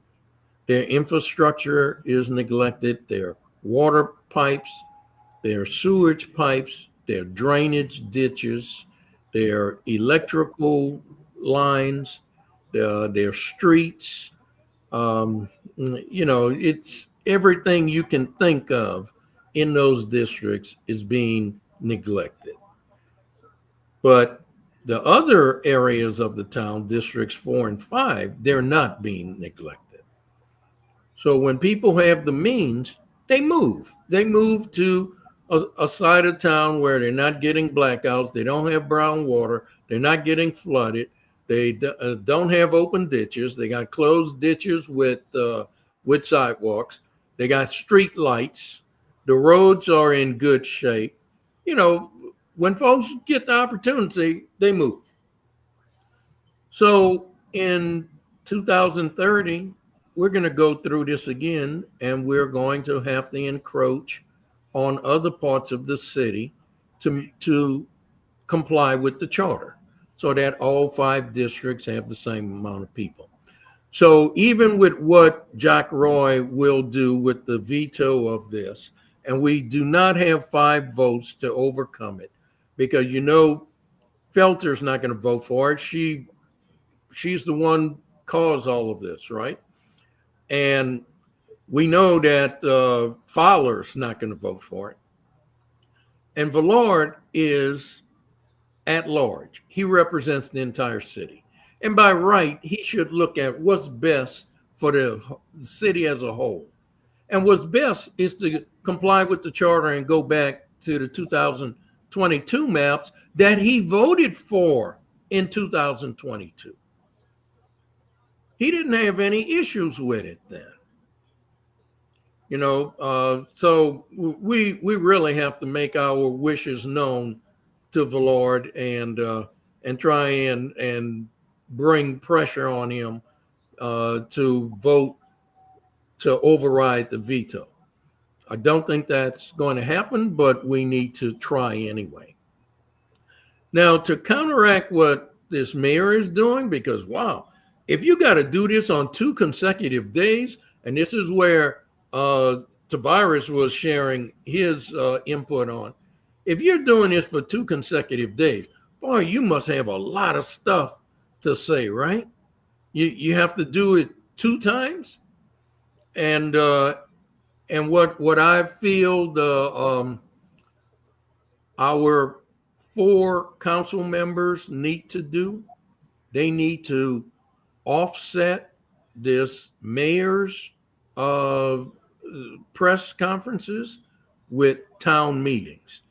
Their infrastructure is neglected, their water pipes, their sewage pipes, their drainage ditches, their electrical lines, their streets. It's everything you can think of in those districts is being neglected. But the other areas of the town, Districts 4 and 5, they're not being neglected. So when people have the means, they move. They move to a side of town where they're not getting blackouts, they don't have brown water, they're not getting flooded, they don't have open ditches, they got closed ditches with sidewalks, they got street lights, the roads are in good shape. When folks get the opportunity, they move. So in 2030, we're going to go through this again, and we're going to have to encroach on other parts of the city to comply with the charter so that all 5 districts have the same amount of people. So even with what Jack Roy will do with the veto of this, and we do not have 5 votes to overcome it, because Felter's not going to vote for it. She's the one caused all of this, right? And we know that Fowler's not going to vote for it. And Villard is at large. He represents the entire city. And by right, he should look at what's best for the city as a whole. And what's best is to comply with the charter and go back to the 2022 maps that he voted for in 2022. He didn't have any issues with it then. So we really have to make our wishes known to Villard and try and bring pressure on him to vote to override the veto. I don't think that's going to happen, but we need to try anyway. Now, to counteract what this mayor is doing, because wow, if you got to do this on 2 consecutive days, and this is where Tavares was sharing his input on, if you're doing this for 2 consecutive days, boy, you must have a lot of stuff to say, right? You have to do it 2 times, and what I feel our 4 council members need to do, they need to offset this mayor's press conferences with town meetings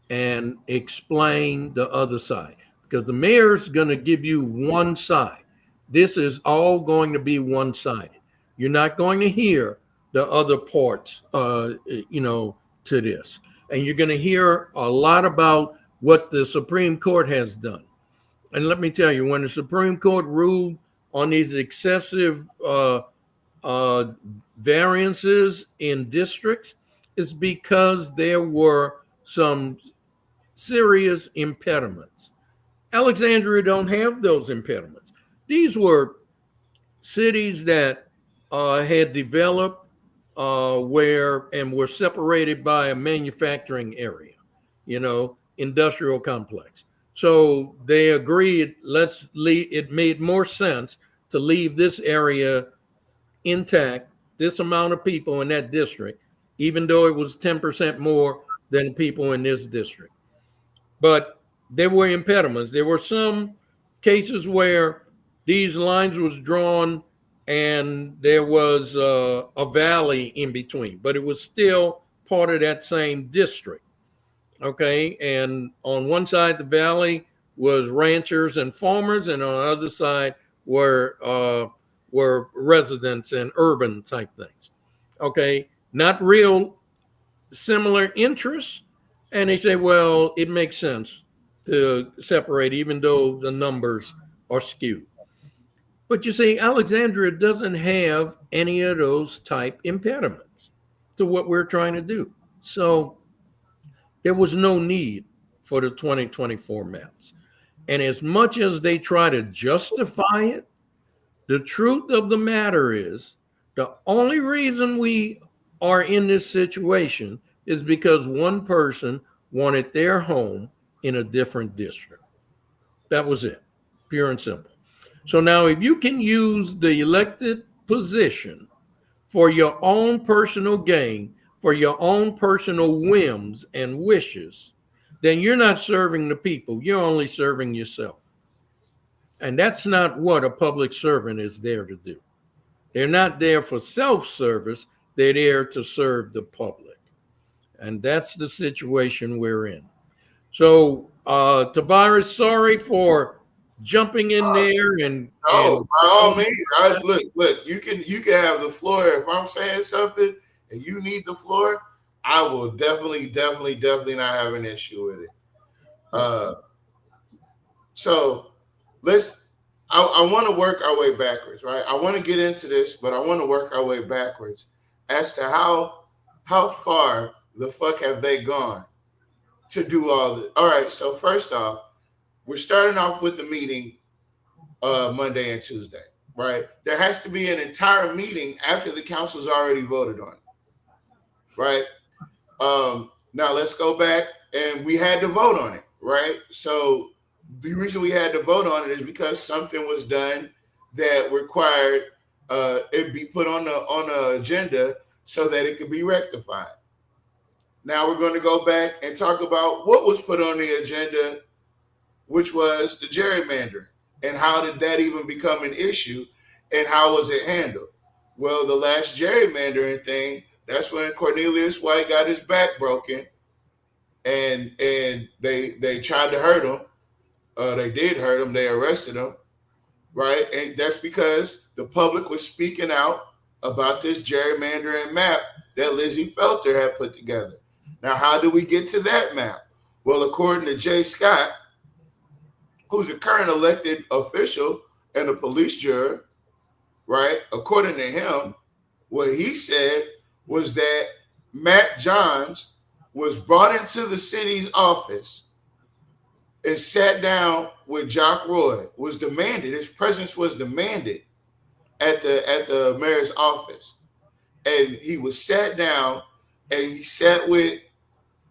and explain the other side, because the mayor's going to give you one side. This is all going to be one-sided. You're not going to hear the other parts, to this. And you're going to hear a lot about what the Supreme Court has done. And let me tell you, when the Supreme Court ruled on these excessive variances in districts, it's because there were some serious impediments. Alexandria don't have those impediments. These were cities that had developed where and were separated by a manufacturing area, industrial complex. So they agreed, it made more sense to leave this area intact, this amount of people in that district, even though it was 10% more than people in this district. But there were impediments. There were some cases where these lines was drawn and there was a valley in between, but it was still part of that same district. Okay, and on one side the valley was ranchers and farmers, and on the other side were residents and urban type things. Okay, not real similar interests, and they say, well, it makes sense to separate, even though the numbers are skewed. But you see, Alexandria doesn't have any of those type impediments to what we're trying to do. So there was no need for the 2024 maps. And as much as they try to justify it, the truth of the matter is the only reason we are in this situation is because one person wanted their home in a different district. That was it, pure and simple. So now if you can use the elected position for your own personal gain, for your own personal whims and wishes, then you're not serving the people. You're only serving yourself. And that's not what a public servant is there to do. They're not there for self-service. They're there to serve the public. And that's the situation we're in. So, Tavares, sorry for jumping in there and by all means, look, you can have the floor. If I'm saying something and you need the floor, I will definitely not have an issue with it. So I want to work our way backwards, right? I want to get into this, but I want to work our way backwards as to how far the fuck have they gone to do all this. All right, so first off, we're starting off with the meeting Monday and Tuesday, right? There has to be an entire meeting after the council's already voted on it, right? Now let's go back, and we had to vote on it, right? So the reason we had to vote on it is because something was done that required it be put on the agenda so that it could be rectified. Now we're going to go back and talk about what was put on the agenda, which was the gerrymandering, and how did that even become an issue, and how was it handled? Well, the last gerrymandering thing, that's when Cornelius White got his back broken, and they tried to hurt him. They did hurt him. They arrested him, right? And that's because the public was speaking out about this gerrymandering map that Lizzie Felter had put together. Now, how do we get to that map? Well, according to Jay Scott, who's a current elected official and a police juror, right? According to him, what he said was that Matt Johns was brought into the city's office and sat down with Jock Roy, was demanded, his presence was demanded at the mayor's office. And he was sat down and he sat with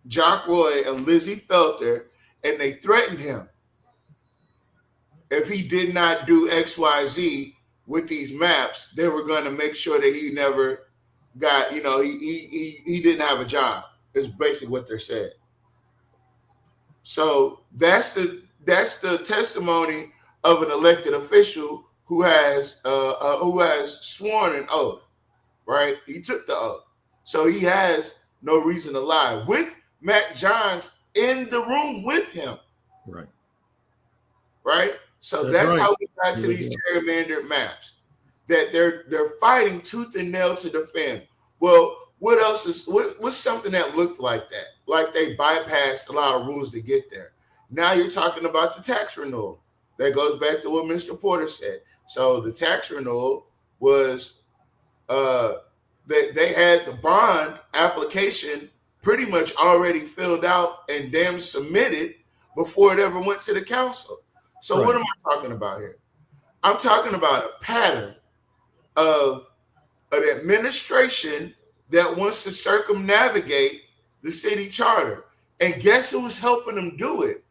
Jock Roy and Lizzie Felter, and they threatened him if he did not do XYZ with these maps, they were going to make sure that he never got, he didn't have a job. Is basically what they're saying. So that's the testimony of an elected official who has sworn an oath, right? He took the oath, so he has no reason to lie. With Matt Johns in the room with him, right. So that's right. How we got to these gerrymandered maps that they're fighting tooth and nail to defend. Well, What else is what's something that looked like that? Like they bypassed a lot of rules to get there. Now you're talking about the tax renewal. That goes back to what Mr. Porter said. So the tax renewal was they had the bond application pretty much already filled out and damn submitted before it ever went to the council. So Right. what am I talking about here? I'm talking about a pattern of an administration that wants to circumnavigate the city charter. And guess who's helping them do it?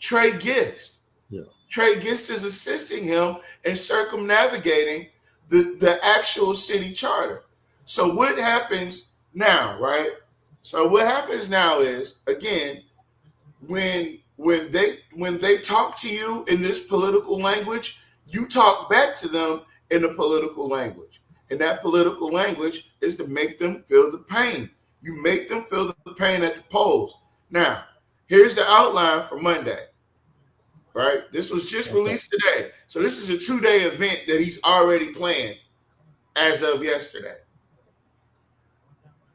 Trey Gist. Yeah. Trey Gist is assisting him in circumnavigating the actual city charter. So what happens now, right? So what happens now is, again, when they talk to you in this political language, you talk back to them in the political language. And that political language is to make them feel the pain. You make them feel the pain at the polls. Now, here's the outline for Monday. Right? This was just released today. So this is a 2-day event that he's already planned as of yesterday.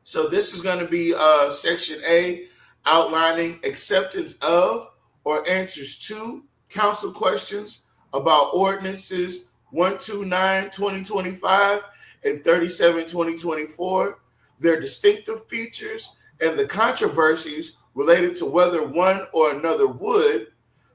So this is going to be Section A, outlining acceptance of or answers to council questions about ordinances 129-2025 and 37-2024, their distinctive features, and the controversies related to whether one or another would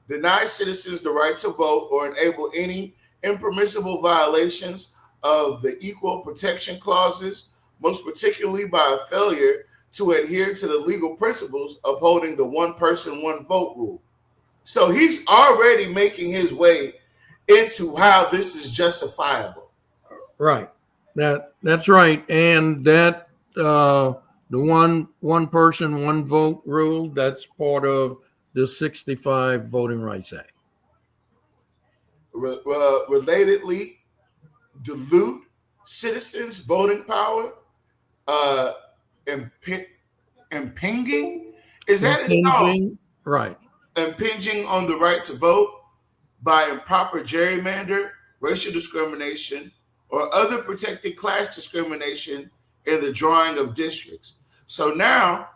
deny citizens the right to vote or enable any impermissible violations of the equal protection clauses, most particularly by a failure to adhere to the legal principles upholding the one person, one vote rule. So he's already making his way into how this is justifiable. Right. That's right. And that the one person, one vote rule, that's part of the 65 Voting Rights Act. Relatedly, dilute citizens' voting power, impinging? Is that Impinging? Right. Impinging on the right to vote by improper gerrymander, racial discrimination, or other protected class discrimination in the drawing of districts. So now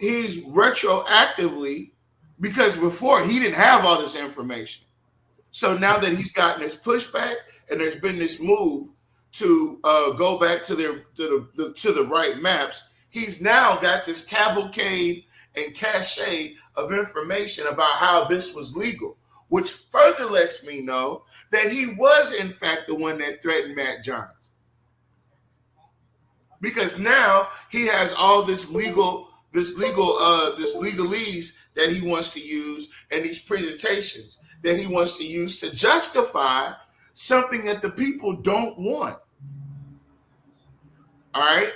he's retroactively, because before he didn't have all this information. So now that he's gotten this pushback and there's been this move to go back to the right maps, he's now got this cavalcade and cachet of information about how this was legal, which further lets me know that he was in fact the one that threatened Matt Johns. Because now he has all this legalese that he wants to use, and these presentations that he wants to use to justify something that the people don't want. All right.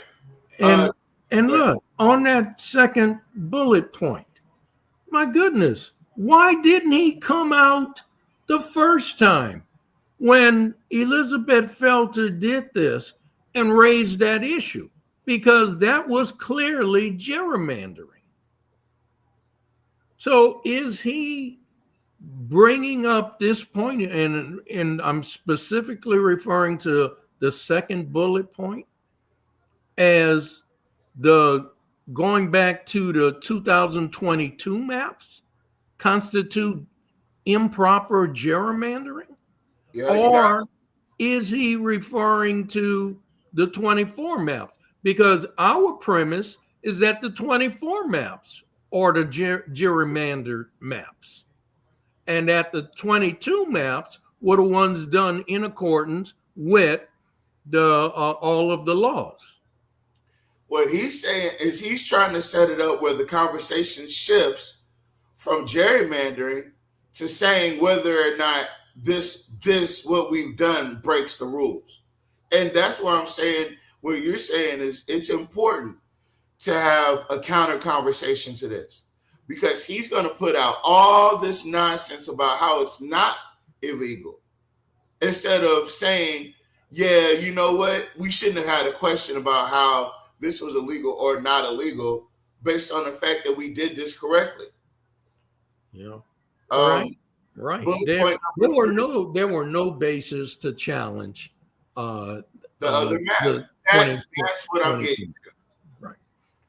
And look, on that second bullet point, my goodness, why didn't he come out the first time when Elizabeth Felter did this and raised that issue? Because that was clearly gerrymandering. So is he bringing up this point, and I'm specifically referring to the second bullet point, as the going back to the 2022 maps constitute improper gerrymandering? Yeah, or is he referring to the 24 maps? Because our premise is that the 24 maps are the gerrymandered maps, and that the 22 maps were the ones done in accordance with the all of the laws. What he's saying is he's trying to set it up where the conversation shifts from gerrymandering to saying whether or not this what we've done breaks the rules. And that's why I'm saying what you're saying is it's important to have a counter conversation to this, because he's going to put out all this nonsense about how it's not illegal, instead of saying, yeah, you know what, we shouldn't have had a question about how this was illegal or not illegal based on the fact that we did this correctly. Yeah. Right. There were no basis to challenge the other matter. That's what I'm getting to.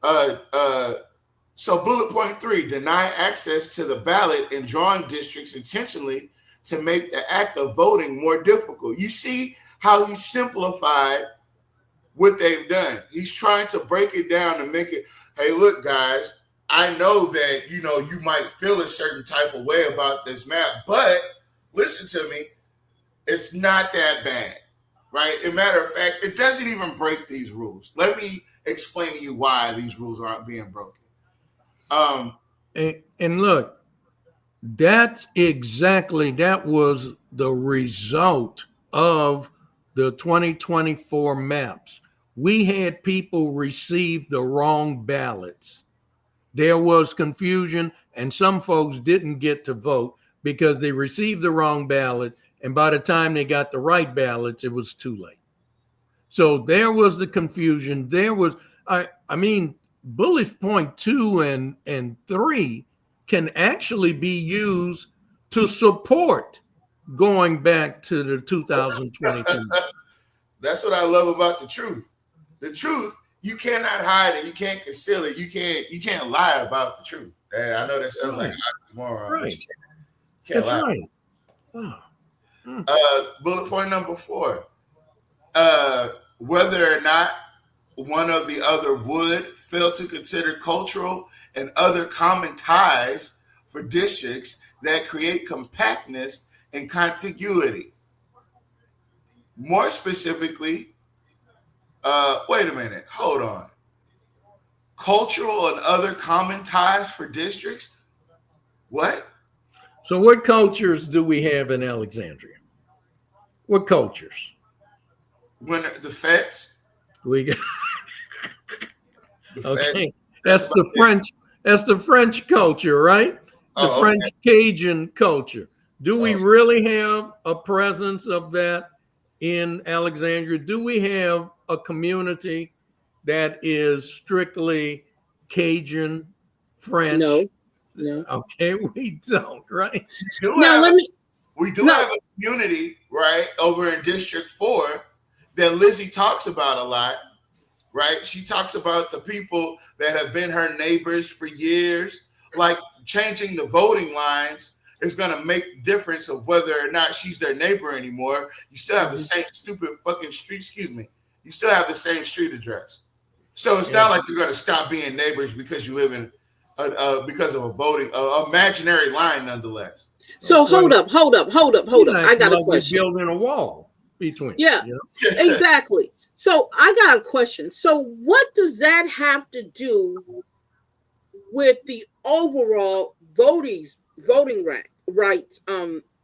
So bullet point 3, deny access to the ballot in drawing districts intentionally to make the act of voting more difficult. You see how he simplified what they've done. He's trying to break it down and make it, hey, look, guys, I know that, you know, you might feel a certain type of way about this map, but listen to me, it's not that bad, right? As a matter of fact, it doesn't even break these rules. Let me explain to you why these rules aren't being broken. And look, that was the result of the 2024 maps. We had people receive the wrong ballots. There was confusion, and some folks didn't get to vote because they received the wrong ballot, and by the time they got the right ballots, it was too late. So there was the confusion. There was, I mean, bullet point 2 and 3 can actually be used to support going back to the 2022. That's what I love about the truth. The truth, you cannot hide it. You can't conceal it. You can't lie about the truth. And I know that sounds like tomorrow. Right. Can't lie. Right. Oh. Bullet point number 4. Whether or not one of the other would fail to consider cultural and other common ties for districts that create compactness and contiguity. More specifically, wait a minute, hold on. Cultural and other common ties for districts? What? So what cultures do we have in Alexandria? What cultures? When the Feds? We got The okay. Feds. That's the French culture, right? The French Cajun culture. Do we really have a presence of that in Alexandria? Do we have a community that is strictly Cajun French? No. Okay, we don't, right? We do have a community, right, over in District 4 that Lizzie talks about a lot, right? She talks about the people that have been her neighbors for years. Like changing the voting lines is going to make difference of whether or not she's their neighbor anymore. You still have the same stupid fucking street, you still have the same street address. So it's not like you're going to stop being neighbors because you live in, because of a voting, imaginary line nonetheless. So hold up. I got a question. Building a wall between. Yeah, you know? Exactly. So I got a question. So what does that have to do with the overall voting rights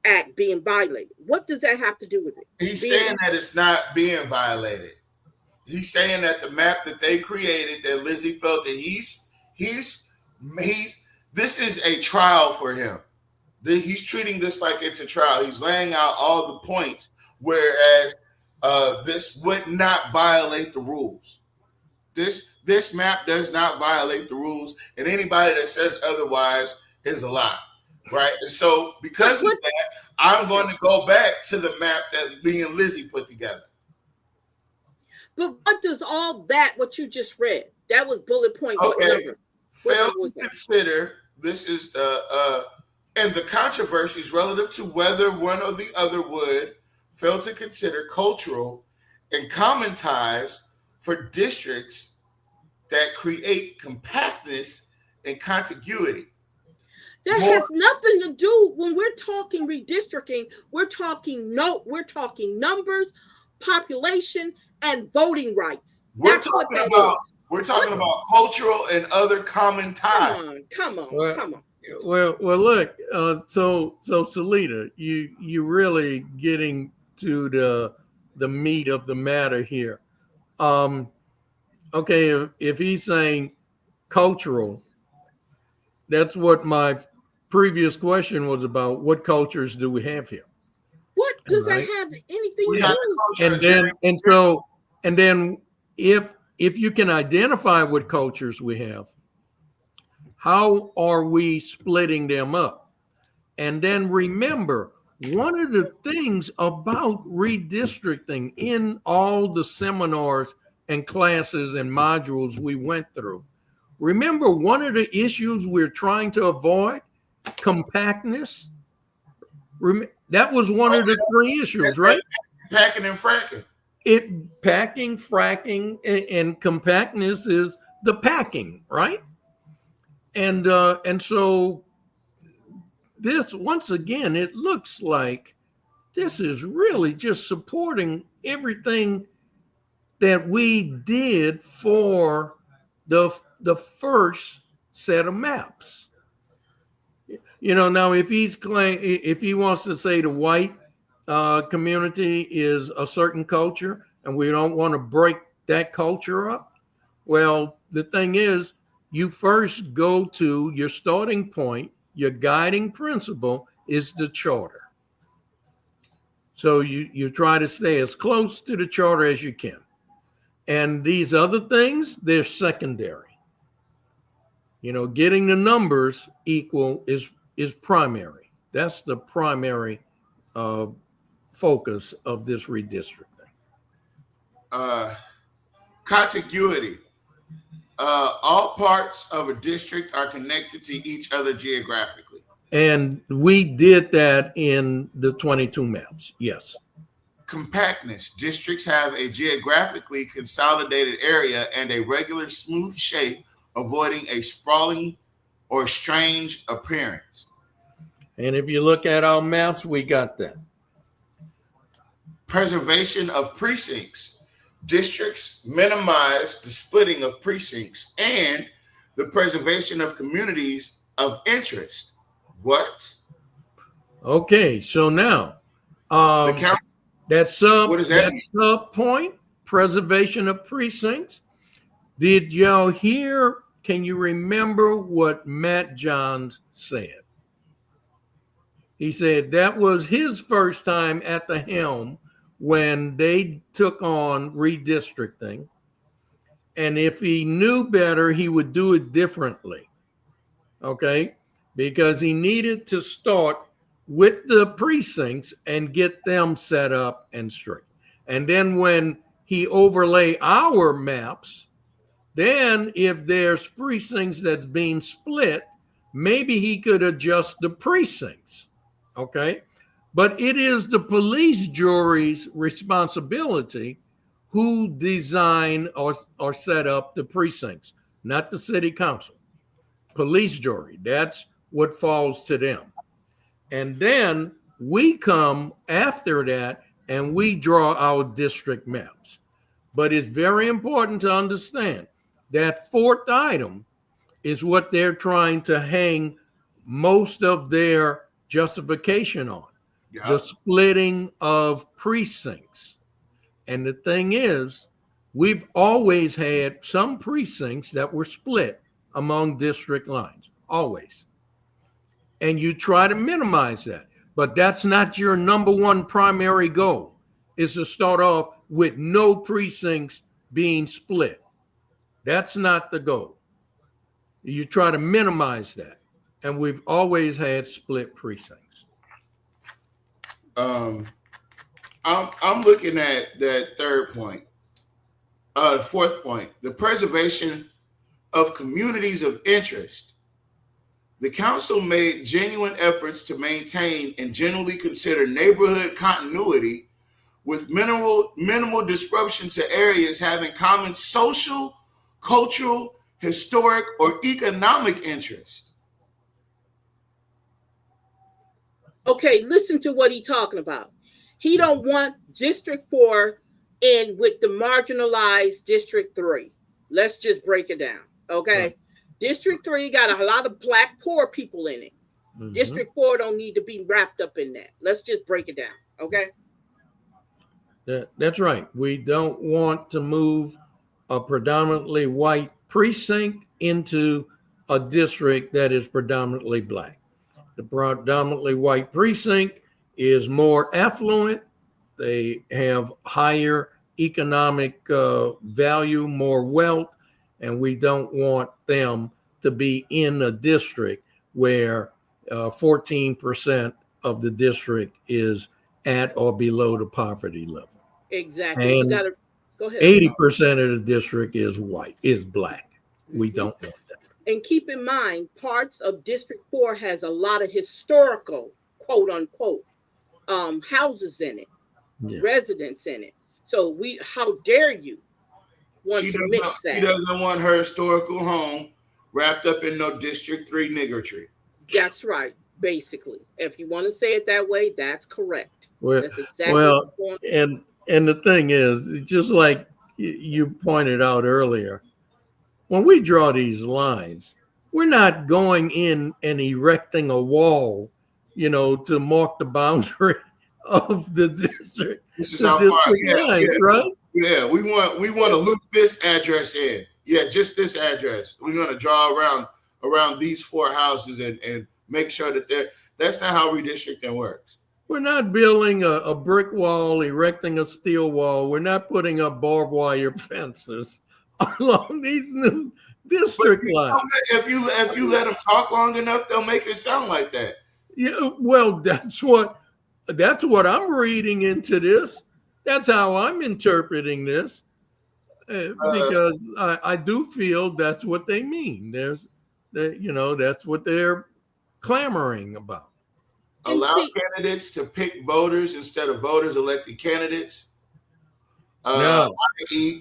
act being violated? What does that have to do with it? He's saying that it's not being violated. He's saying that the map that they created, that Lizzie felt that he's this is a trial for him. He's treating this like it's a trial. He's laying out all the points, whereas this would not violate the rules. This map does not violate the rules, and anybody that says otherwise is a lie, right? And so because of that, I'm going to go back to the map that Lee and Lizzie put together. But what does all that, what you just read, that was bullet point. Okay. What number? Fail to consider, this is and the controversies relative to whether one or the other would fail to consider cultural and common ties for districts that create compactness and contiguity. That has nothing to do when we're talking redistricting. We're talking numbers, population, and voting rights. We're talking about cultural and other common ties. Come on. Well, look. So Salita, you really getting to the meat of the matter here. Okay, if he's saying cultural, that's what my previous question was about. What cultures do we have here? What does that have anything to do? And then if you can identify what cultures we have, how are we splitting them up? And then remember, one of the things about redistricting in all the seminars and classes and modules we went through Remember, one of the issues we're trying to avoid, compactness. That was one of the three issues, right? Packing and fracking. Packing, fracking, and compactness is the packing, right? And so this, once again, it looks like this is really just supporting everything that we did for the first set of maps. Now if he wants to say the white community is a certain culture and we don't want to break that culture up, well, the thing is, you first go to your starting point. Your guiding principle is the charter. So you try to stay as close to the charter as you can. And these other things, they're secondary. Getting the numbers equal is primary. That's the primary focus of this redistricting. Contiguity. All parts of a district are connected to each other geographically. And we did that in the 22 maps, yes. Compactness. Districts have a geographically consolidated area and a regular smooth shape, avoiding a sprawling or strange appearance. And if you look at our maps, we got that. Preservation of precincts. Districts minimize the splitting of precincts and the preservation of communities of interest. What? Okay, so now that sub point, preservation of precincts. Did y'all hear? Can you remember what Matt Johns said? He said that was his first time at the helm when they took on redistricting. And if he knew better, he would do it differently. Okay? Because he needed to start with the precincts and get them set up and straight. And then when he overlay our maps, then if there's precincts that's being split, maybe he could adjust the precincts. Okay? But it is the police jury's responsibility who design or set up the precincts, not the city council. Police jury, that's what falls to them. And then we come after that and we draw our district maps. But it's very important to understand that fourth item is what they're trying to hang most of their justification on. Yeah. The splitting of precincts. And the thing is, we've always had some precincts that were split among district lines, always. And you try to minimize that, but that's not your number one primary goal, is to start off with no precincts being split. That's not the goal. You try to minimize that. And we've always had split precincts. I'm looking at that third point, fourth point, the preservation of communities of interest. The council made genuine efforts to maintain and generally consider neighborhood continuity with minimal disruption to areas having common social, cultural, historic, or economic interest. Okay, listen to what he's talking about. He don't want District 4 in with the marginalized District 3. Let's just break it down, okay? Right. District 3 got a lot of Black poor people in it. Mm-hmm. District 4 don't need to be wrapped up in that. Let's just break it down, okay? That's right. We don't want to move a predominantly white precinct into a district that is predominantly Black. The predominantly white precinct is more affluent. They have higher economic value, more wealth, and we don't want them to be in a district where 14% of the district is at or below the poverty level. Exactly. And you gotta, go ahead. 80% of the district is white, is Black. We don't want that. And keep in mind, parts of District 4 has a lot of historical, quote unquote, houses in it, Yeah. residents in it. So how dare you want to mix that? She doesn't want her historical home wrapped up in no District 3 niggertry. That's right. Basically, if you want to say it that way, that's correct. Well, that's exactly well, and the thing is, just like you pointed out earlier, when we draw these lines, we're not going in and erecting a wall, to mark the boundary of the district. This is how far. Lines, right? Yeah, we want to loop this address in. Yeah, just this address. We're gonna draw around these 4 houses and make sure that that's not how redistricting works. We're not building a brick wall, erecting a steel wall. We're not putting up barbed wire fences along these new district lines. If you let them talk long enough, they'll make it sound like that. Yeah, well, that's what I'm reading into this. That's how I'm interpreting this, because I do feel that's what they mean. That's what they're clamoring about. Allow candidates to pick voters instead of voters electing candidates. No,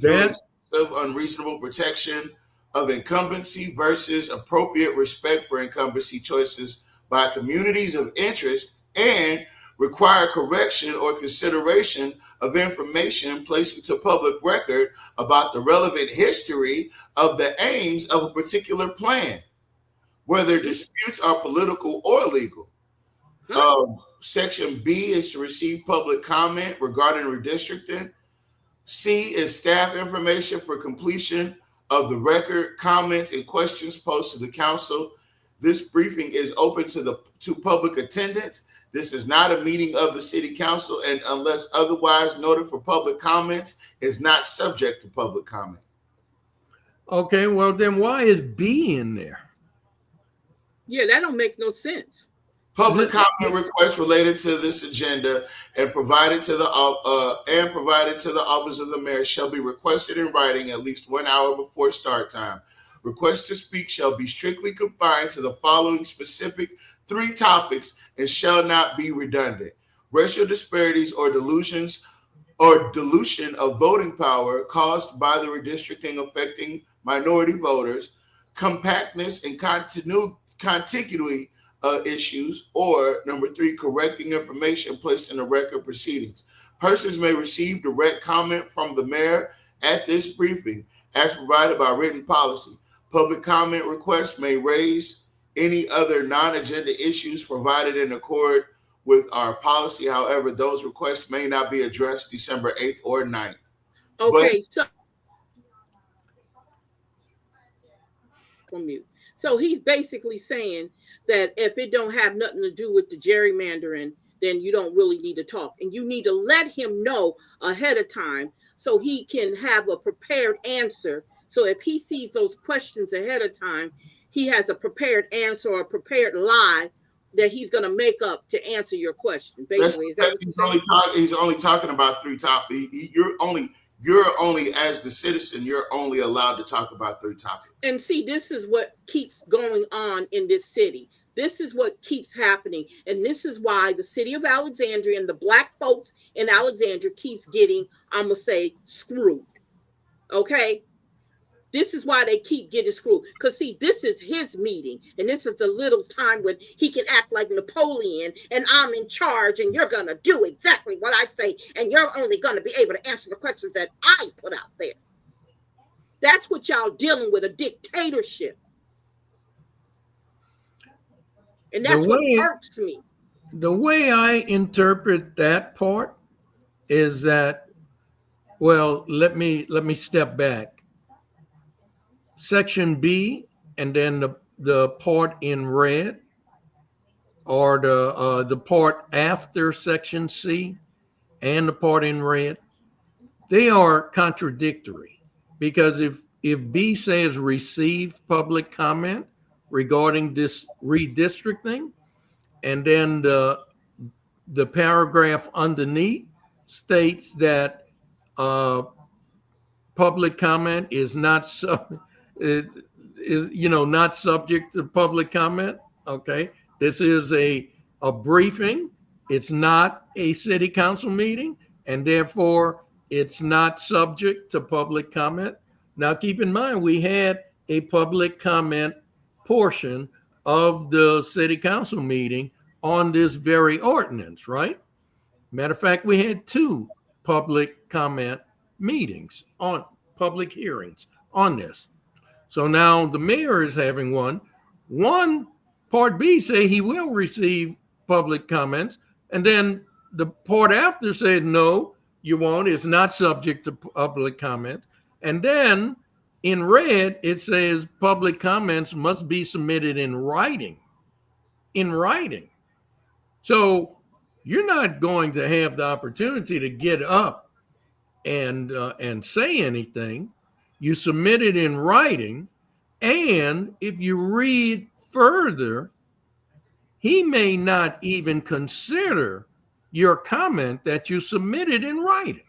that's unreasonable protection of incumbency versus appropriate respect for incumbency choices by communities of interest, and require correction or consideration of information placed into public record about the relevant history of the aims of a particular plan, whether disputes are political or legal. Section B is to receive public comment regarding redistricting. C is staff information for completion of the record, comments, and questions posed to the council. This briefing is open to public attendance. This is not a meeting of the city council, and unless otherwise noted for public comments, is not subject to public comment. Okay, well then why is B in there? Yeah, that don't make no sense. Public comment requests related to this agenda and provided to the office of the mayor shall be requested in writing at least 1 hour before start time. Requests to speak shall be strictly confined to the following specific 3 topics and shall not be redundant: racial disparities or dilution of voting power caused by the redistricting affecting minority voters, compactness and contiguity issues, or number 3, correcting information placed in the record proceedings. Persons may receive direct comment from the mayor at this briefing as provided by written policy. Public comment requests may raise any other non-agenda issues provided in accord with our policy. However, those requests may not be addressed December 8th or 9th. Okay, So he's basically saying that if it don't have nothing to do with the gerrymandering, then you don't really need to talk. And you need to let him know ahead of time so he can have a prepared answer. So if he sees those questions ahead of time, he has a prepared answer or a prepared lie that he's going to make up to answer your question. Basically, is that what he's only talking about 3 topics. You're only, as the citizen, you're only allowed to talk about 3 topics. And see, this is what keeps going on in this city. This is what keeps happening. And this is why the city of Alexandria and the Black folks in Alexandria keeps getting, I'm going to say, screwed. Okay? This is why they keep getting screwed. Because, see, this is his meeting. And this is a little time when he can act like Napoleon and I'm in charge and you're going to do exactly what I say. And you're only going to be able to answer the questions that I put out there. That's what y'all dealing with, a dictatorship. And that's what irks me. The way I interpret that part is that, well, let me step back. Section B and then the part in red, or the part after section C and the part in red, they are contradictory. Because if B says receive public comment regarding this redistricting, and then the paragraph underneath states that public comment is not not subject to public comment. Okay, this is a briefing. It's not a city council meeting, and therefore it's not subject to public comment. Now, keep in mind, we had a public comment portion of the city council meeting on this very ordinance, right? Matter of fact, we had 2 public comment meetings on public hearings on this. So now the mayor is having one. Part B say he will receive public comments, and then the part after said, no, you won't. It's not subject to public comment. And then in red, it says public comments must be submitted in writing. In writing. So you're not going to have the opportunity to get up and say anything. You submit it in writing, and if you read further, he may not even consider your comment that you submitted in writing.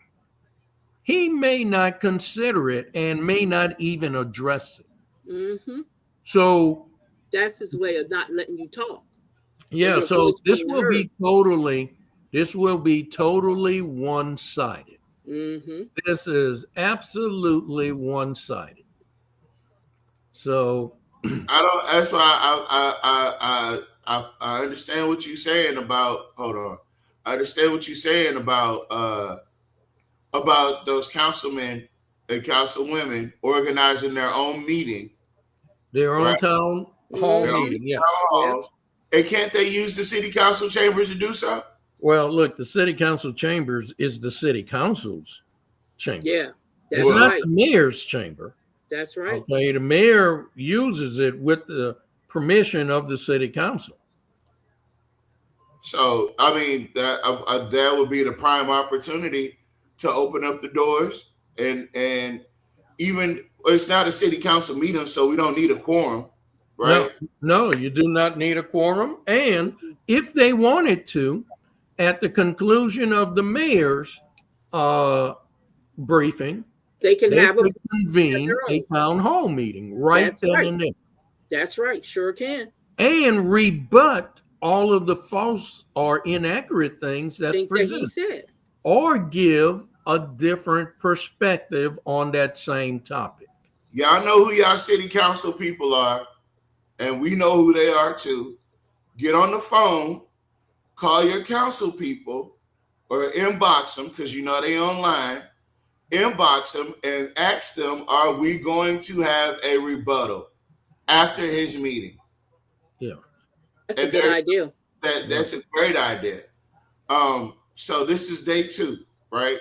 He may not consider it and may not even address it. Mm-hmm. So that's his way of not letting you talk. Yeah, so this will be totally one-sided. Mm-hmm. This is absolutely one-sided. So that's why I understand what you're saying about. Hold on, I understand what you're saying about those councilmen and councilwomen organizing their own meeting, their own right? town hall meeting. Yeah. And can't they use the city council chambers to do so? Well, look, the city council chambers is the city council's chamber. Yeah, that's it's not right. the mayor's chamber. That's right. Okay, the mayor uses it with the permission of the city council. So, I mean, that would be the prime opportunity to open up the doors, and even it's not a city council meeting, so we don't need a quorum, right? No, you do not need a quorum. And if they wanted to, at the conclusion of the mayor's briefing, they could convene a town hall meeting right then and there. That's right, sure can. And rebut all of the false or inaccurate things that's presented. That he said. Or give a different perspective on that same topic. Y'all know who y'all city council people are, and we know who they are too. Get on the phone, call your council people, or inbox them, because you know they online. Inbox them and ask them, are we going to have a rebuttal after his meeting? Yeah. That's a good idea. That's a great idea. So this is day 2, right?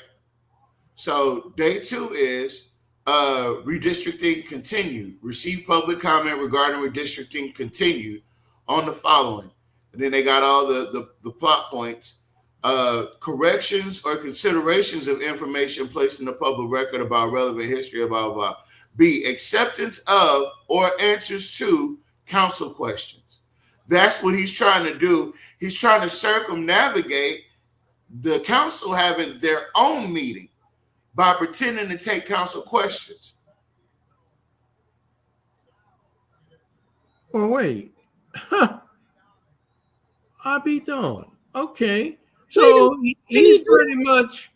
So day 2 is redistricting continued. Receive public comment regarding redistricting continued on the following. And then they got all the plot points. Corrections or considerations of information placed in the public record about relevant history, blah, blah, blah. B, acceptance of or answers to council questions. That's what he's trying to do. He's trying to circumnavigate the council having their own meeting by pretending to take council questions. Well, wait. I'll be darned. Okay. So he's pretty much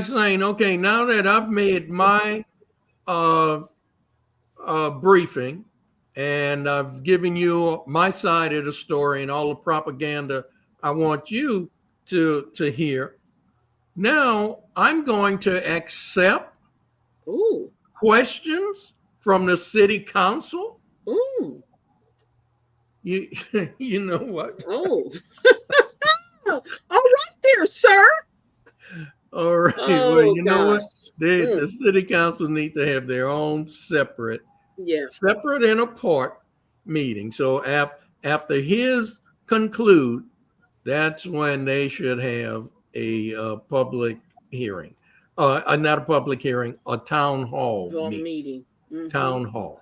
saying, okay, now that I've made my briefing and I've given you my side of the story and all the propaganda I want you to hear, now I'm going to accept questions from the city council. Ooh. You know what? Oh. All right there, sir. All right. Oh, well, you know what? The city council need to have their own separate and apart meeting. So after his conclude, that's when they should have a public hearing. Not a public hearing, a town hall meeting. Mm-hmm. Town hall.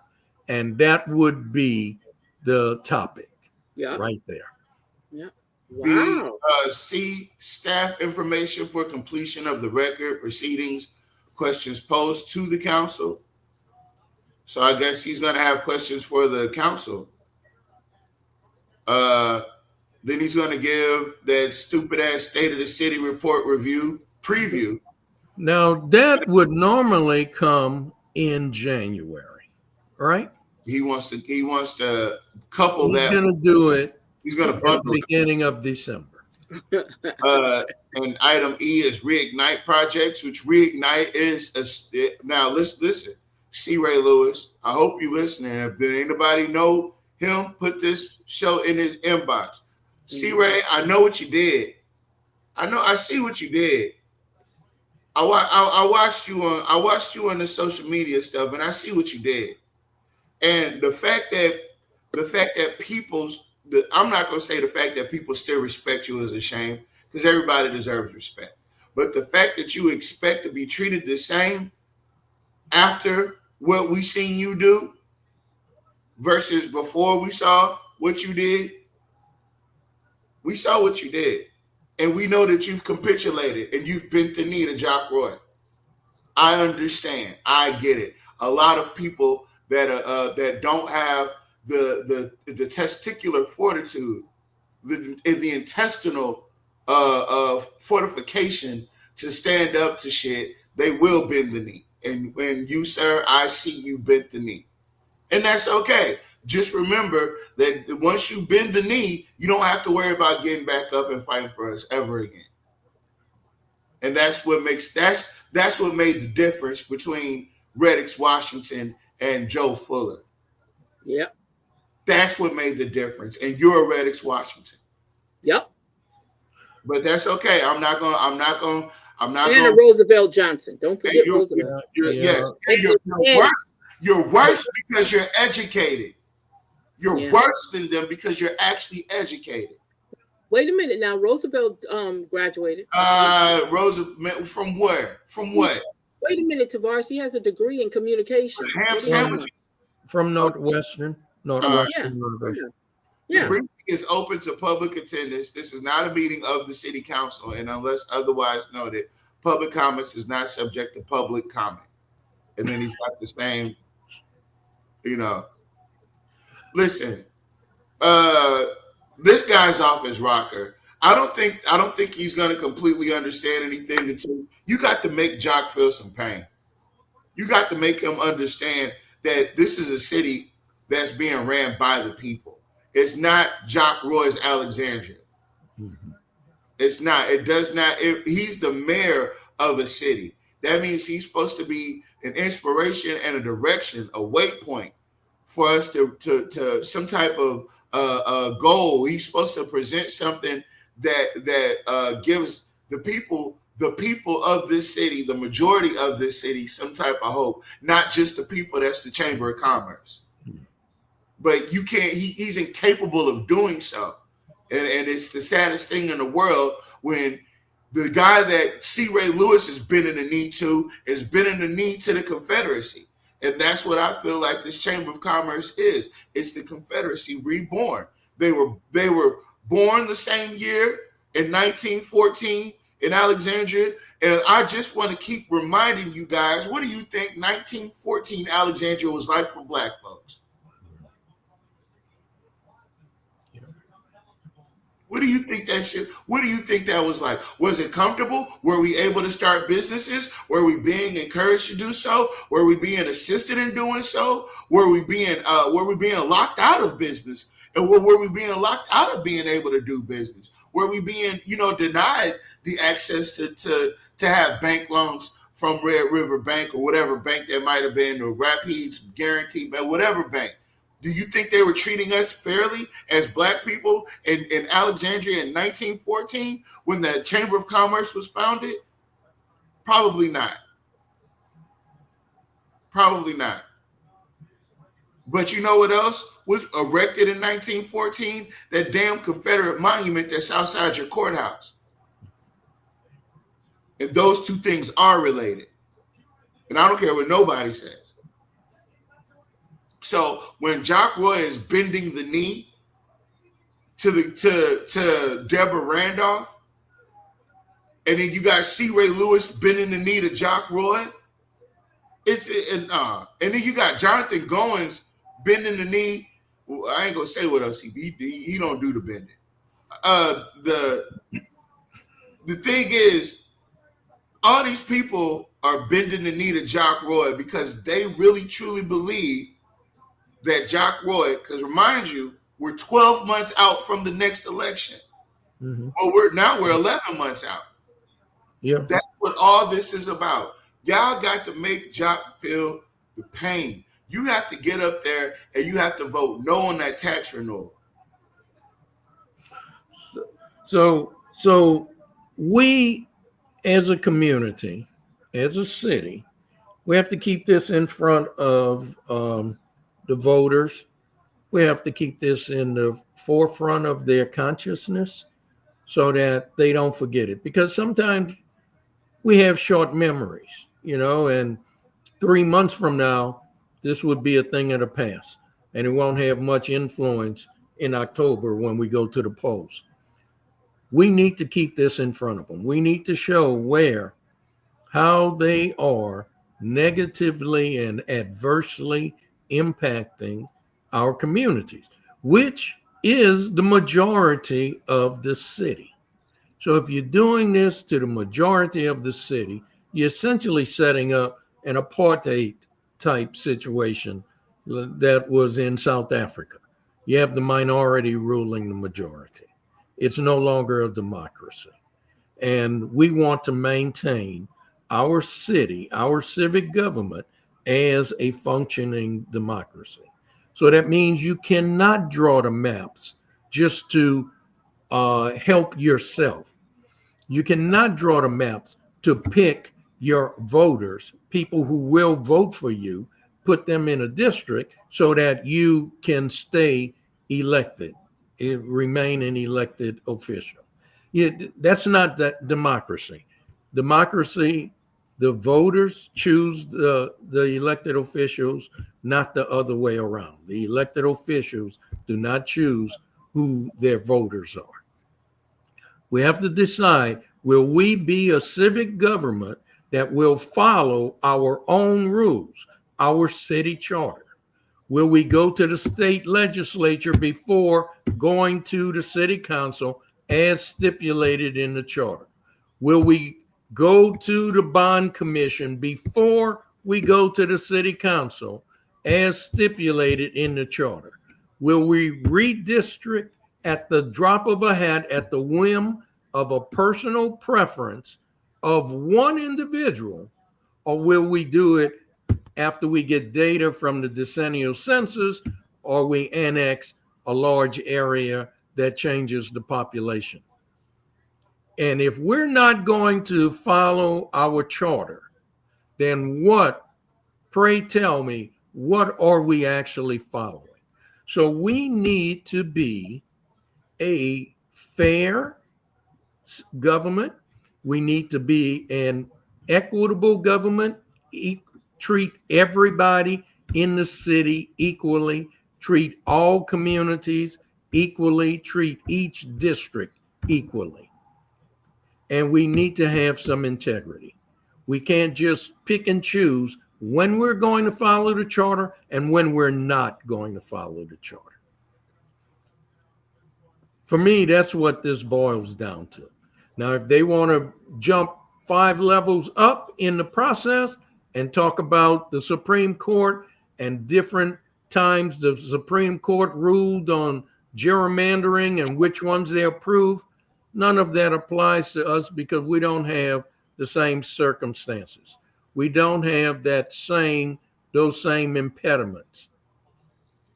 And that would be the topic right there. Yeah. Wow. C, staff information for completion of the record proceedings, questions posed to the council. So I guess he's going to have questions for the council. Then he's going to give that stupid ass State of the City report preview. Now that would normally come in January, right? He wants to couple He's that. going to do it. He's going to at bundle the beginning of December. And item E is reignite projects, which reignite is now. Listen, C. Ray Lewis. I hope you listening. Did anybody know him? Put this show in his inbox. C. Ray, I know what you did. I see what you did. I watched you on the social media stuff, and I see what you did. And the fact that I'm not gonna say the fact that people still respect you is a shame, because everybody deserves respect. But the fact that you expect to be treated the same after what we seen you do versus before we saw what you did. We saw what you did. And we know that you've capitulated and you've bent the knee to Jock Roy. I understand. I get it. A lot of people that don't have the testicular fortitude, the intestinal fortification to stand up to shit, they will bend the knee. And when you, sir, I see you bent the knee. And that's okay. Just remember that once you bend the knee, you don't have to worry about getting back up and fighting for us ever again. And that's what made the difference between Reddix Washington and Joe Fuller. Yep. That's what made the difference. And you're a Reddix Washington. Yep. But that's okay. I'm not going. And Roosevelt Johnson. Don't forget Roosevelt. Yes. You're worse because you're educated. You're worse than them because you're actually educated. Wait a minute now. Roosevelt graduated. Roosevelt from where? From what? Wait a minute, Tavares. He has a degree in communication. Ham sandwich from Northwestern University. The briefing is open to public attendance. This is not a meeting of the city council, and unless otherwise noted, public comments is not subject to public comment. And then he's got the same, Listen, this guy's off his rocker. I don't think he's going to completely understand anything until you got to make Jock feel some pain. You got to make him understand that this is a city that's being ran by the people. It's not Jock Roy's Alexandria. Mm-hmm. It's not. It does not. He's the mayor of a city. That means he's supposed to be an inspiration and a direction, a waypoint for us to some type of goal. He's supposed to present something that gives the people of this city, the majority of this city, some type of hope. Not just the people that's the Chamber of Commerce. But you can't. He's incapable of doing so, and it's the saddest thing in the world when the guy that C. Ray Lewis has been in the knee to has been in the knee to the Confederacy. And that's what I feel like this Chamber of Commerce is. It's the Confederacy reborn. They were born the same year in 1914 in Alexandria. And I just want to keep reminding you guys, what do you think 1914 Alexandria was like for Black folks? What do you think that was like? Was it comfortable? Were we able to start businesses? Were we being encouraged to do so? Were we being assisted in doing so? Were we being locked out of business? And were we being locked out of being able to do business? Were we being, denied the access to have bank loans from Red River Bank or whatever bank that might have been, or Rapides Guarantee Bank, whatever bank? Do you think they were treating us fairly as Black people in Alexandria in 1914 when the Chamber of Commerce was founded? Probably not. Probably not. But you know what else was erected in 1914? That damn Confederate monument that's outside your courthouse. And those two things are related. And I don't care what nobody says. So when Jock Roy is bending the knee to Deborah Randolph, and then you got C. Ray Lewis bending the knee to Jock Roy, And then you got Jonathan Goins bending the knee. Well, I ain't gonna say what else he don't do the bending. The thing is, all these people are bending the knee to Jock Roy because they really truly believe that Jock Roy, because remind you, we're 12 months out from the next election. Mm-hmm. Well, we're 11 months out. Yeah. That's what all this is about. Y'all got to make Jock feel the pain. You have to get up there and you have to vote no on that tax renewal. So we as a community, as a city, we have to keep this in front of the voters. We have to keep this in the forefront of their consciousness so that they don't forget it. Because sometimes we have short memories, and 3 months from now, this would be a thing of the past, and it won't have much influence in October when we go to the polls. We need to keep this in front of them. We need to show how they are negatively and adversely impacting our communities, which is the majority of the city. So if you're doing this to the majority of the city, you're essentially setting up an apartheid type situation that was in South Africa. You have the minority ruling the majority. It's no longer a democracy. And we want to maintain our city, our civic government, as a functioning democracy. So that means you cannot draw the maps just to help yourself. You cannot draw the maps to pick your voters, people who will vote for you, put them in a district so that you can stay elected, remain an elected official. That's not that democracy. Democracy, the voters choose the elected officials, not the other way around. The elected officials do not choose who their voters are. We have to decide, will we be a civic government that will follow our own rules, our city charter? Will we go to the state legislature before going to the city council as stipulated in the charter? Will we go to the bond commission before we go to the city council as stipulated in the charter? Will we redistrict at the drop of a hat, at the whim of a personal preference of one individual, or will we do it after we get data from the decennial census, or we annex a large area that changes the population? And if we're not going to follow our charter, then pray tell me, what are we actually following? So we need to be a fair government. We need to be an equitable government, treat everybody in the city equally, treat all communities equally, treat each district equally. And we need to have some integrity. We can't just pick and choose when we're going to follow the charter and when we're not going to follow the charter. For me, that's what this boils down to. Now, if they want to jump 5 levels up in the process and talk about the Supreme Court and different times the Supreme Court ruled on gerrymandering and which ones they approve, none of that applies to us because we don't have the same circumstances. We don't have those same impediments.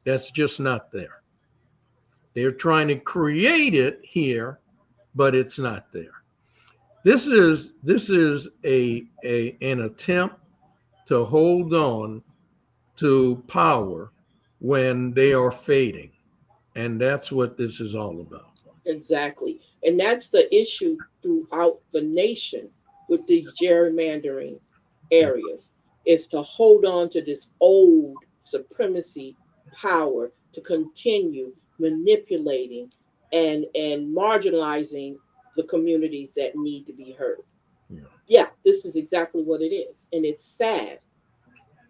That's just not there. They're trying to create it here, but it's not there. This is an attempt to hold on to power when they are fading. And that's what this is all about. Exactly. And that's the issue throughout the nation with these gerrymandering areas, is to hold on to this old supremacy power to continue manipulating and marginalizing the communities that need to be heard. Yeah, this is exactly what it is. And it's sad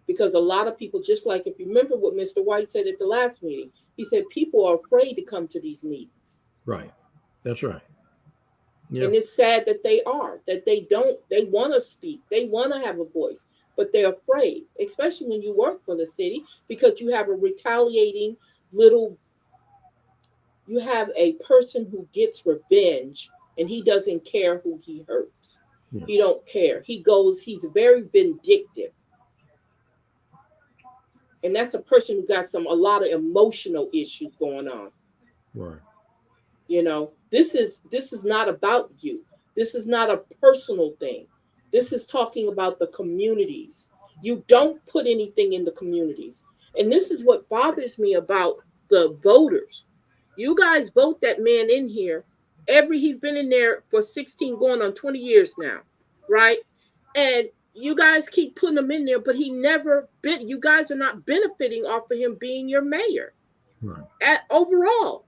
because a lot of people, just like if you remember what Mr. White said at the last meeting, he said people are afraid to come to these meetings. Right. That's right. Yeah. And it's sad that they are, that they want to speak, they want to have a voice, but they're afraid, especially when you work for the city, because you have a retaliating you have a person who gets revenge and he doesn't care who he hurts. Yeah. He don't care. He's very vindictive. And that's a person who got a lot of emotional issues going on. Right. You know, this is not about you. This is not a personal thing. This is talking about the communities. You don't put anything in the communities. And this is what bothers me about the voters. You guys vote that man in here. He's been in there for 16, going on 20 years now, right? And you guys keep putting him in there, but you guys are not benefiting off of him being your mayor. Right. Overall.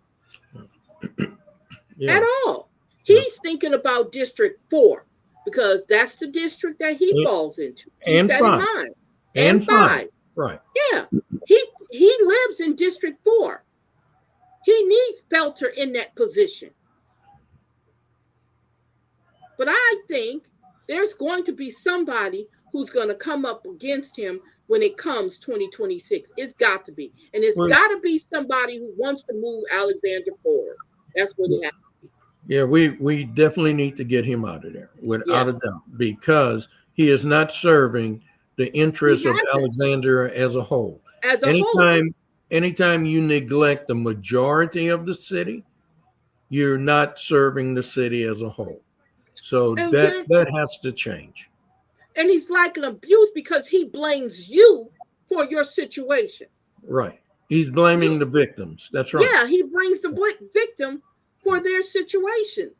Yeah. At all. He's thinking about District 4 because that's the district that he falls into. Keep that in mind. And 5. Right. Yeah. He lives in District 4. He needs Felter in that position. But I think there's going to be somebody who's going to come up against him when it comes 2026. It's got to be. And it's got to be somebody who wants to move Alexander forward. That's what it has to be. Yeah, we definitely need to get him out of there, without a doubt, because he is not serving the interests of Alexander as a whole. Anytime you neglect the majority of the city, you're not serving the city as a whole. So that has to change. And he's like an abuse because he blames you for your situation. Right. He's blaming the victims. That's right. Yeah, he blames the victim for their situation.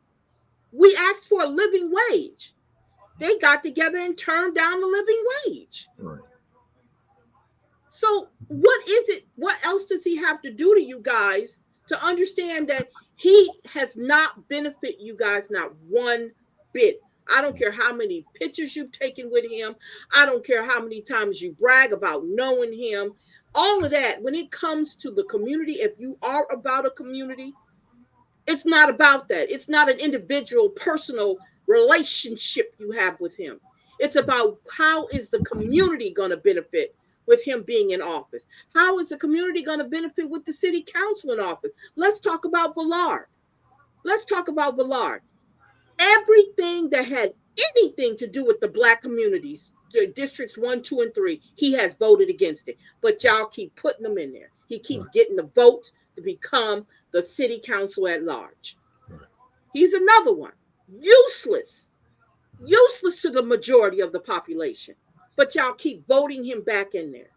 We asked for a living wage. They got together and turned down the living wage. Right. So what else does he have to do to you guys to understand that he has not benefited you guys not one bit? I don't care how many pictures you've taken with him. I don't care how many times you brag about knowing him. All of that, when it comes to the community, if you are about a community, it's not about that. It's not an individual, personal relationship you have with him. It's about how is the community going to benefit with him being in office? How is the community going to benefit with the city council in office? Let's talk about Villard. Everything that had anything to do with the Black communities, districts 1, 2, and 3, he has voted against it. But y'all keep putting them in there. He keeps getting the votes to become the city council at large. Right. He's another one. Useless to the majority of the population. But y'all keep voting him back in there.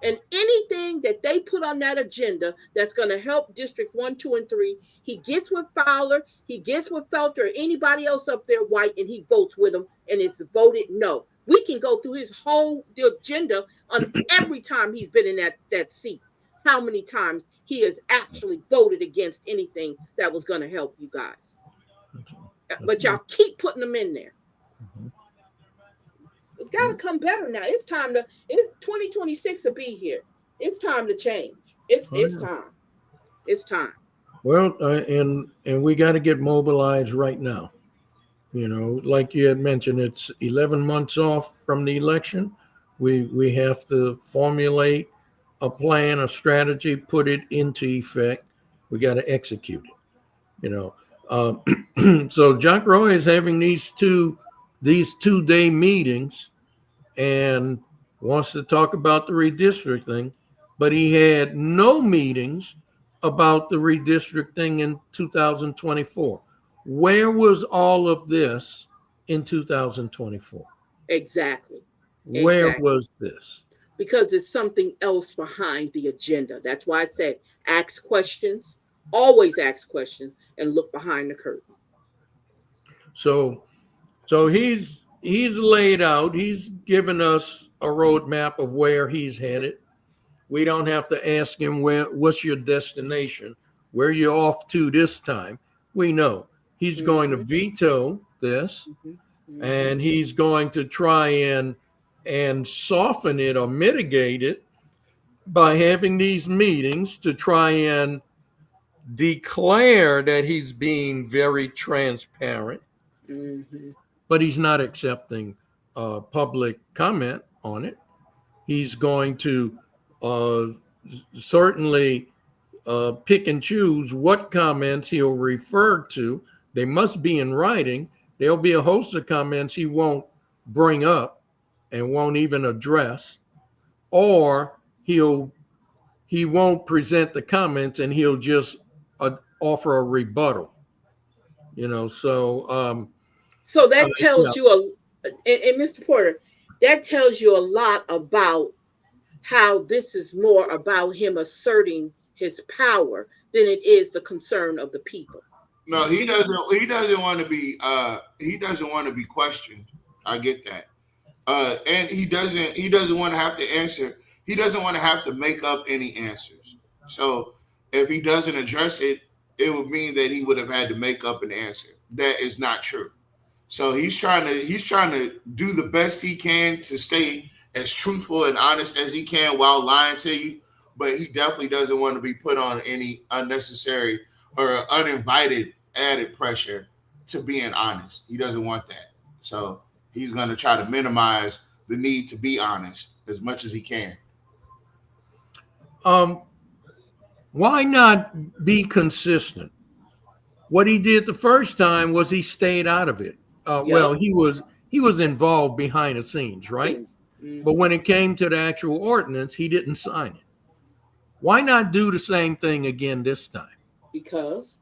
And anything that they put on that agenda that's going to help District 1, 2, and 3, he gets with Fowler, he gets with Felter, or anybody else up there white, and he votes with them, and it's voted no. We can go through his whole agenda on every time he's been in that seat, how many times he has actually voted against anything that was going to help you guys. But y'all keep putting them in there. It's got to come better now. It's 2026 will be here. It's time to change. It's time. It's time. Well, and we got to get mobilized right now. You know, like you had mentioned, it's 11 months off from the election. We have to formulate a plan, a strategy, put it into effect. We got to execute it. You know, so Jack Roy is having these 2-day meetings and wants to talk about the redistricting, but he had no meetings about the redistricting in 2024. Where was all of this in 2024? Exactly. Where was this? Because there's something else behind the agenda. That's why I said ask questions, always ask questions, and look behind the curtain. So he's laid out, he's given us a roadmap of where he's headed. We don't have to ask him what's your destination, where you're off to this time. We know he's going to veto this, and he's going to try and and soften it or mitigate it by having these meetings to try and declare that he's being very transparent, but he's not accepting public comment on it. He's going to certainly pick and choose what comments he'll refer to. They must be in writing. There'll be a host of comments he won't bring up and won't even address, or he won't present the comments and he'll just offer a rebuttal. So that tells you and Mr. Porter, that tells you a lot about how this is more about him asserting his power than it is the concern of the people. No, he doesn't want to be questioned. I get that. And he doesn't want to have to answer. He doesn't want to have to make up any answers. So if he doesn't address it, it would mean that he would have had to make up an answer. That is not true. So he's trying to do the best he can to stay as truthful and honest as he can while lying to you. But he definitely doesn't want to be put on any unnecessary or uninvited added pressure to being honest. He doesn't want that. So he's going to try to minimize the need to be honest as much as he can. Why not be consistent? What he did the first time was he stayed out of it. Well, he was involved behind the scenes, right? Mm-hmm. But when it came to the actual ordinance, he didn't sign it. Why not do the same thing again this time? Because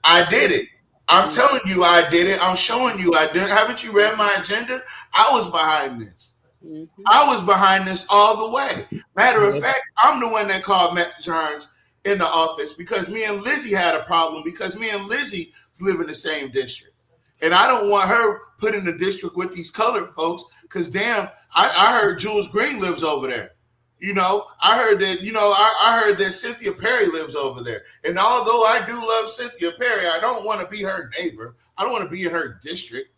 I did it. I'm telling you I did it. I'm showing you I did it. Haven't you read my agenda? I was behind this. Mm-hmm. I was behind this all the way. Matter of fact, I'm the one that called Matt Johns in the office because me and Lizzie had a problem because me and Lizzie live in the same district. And I don't want her put in the district with these colored folks because damn, I heard Jules Green lives over there. I heard that, I heard that Cynthia Perry lives over there. And although I do love Cynthia Perry, I don't want to be her neighbor. I don't want to be in her district.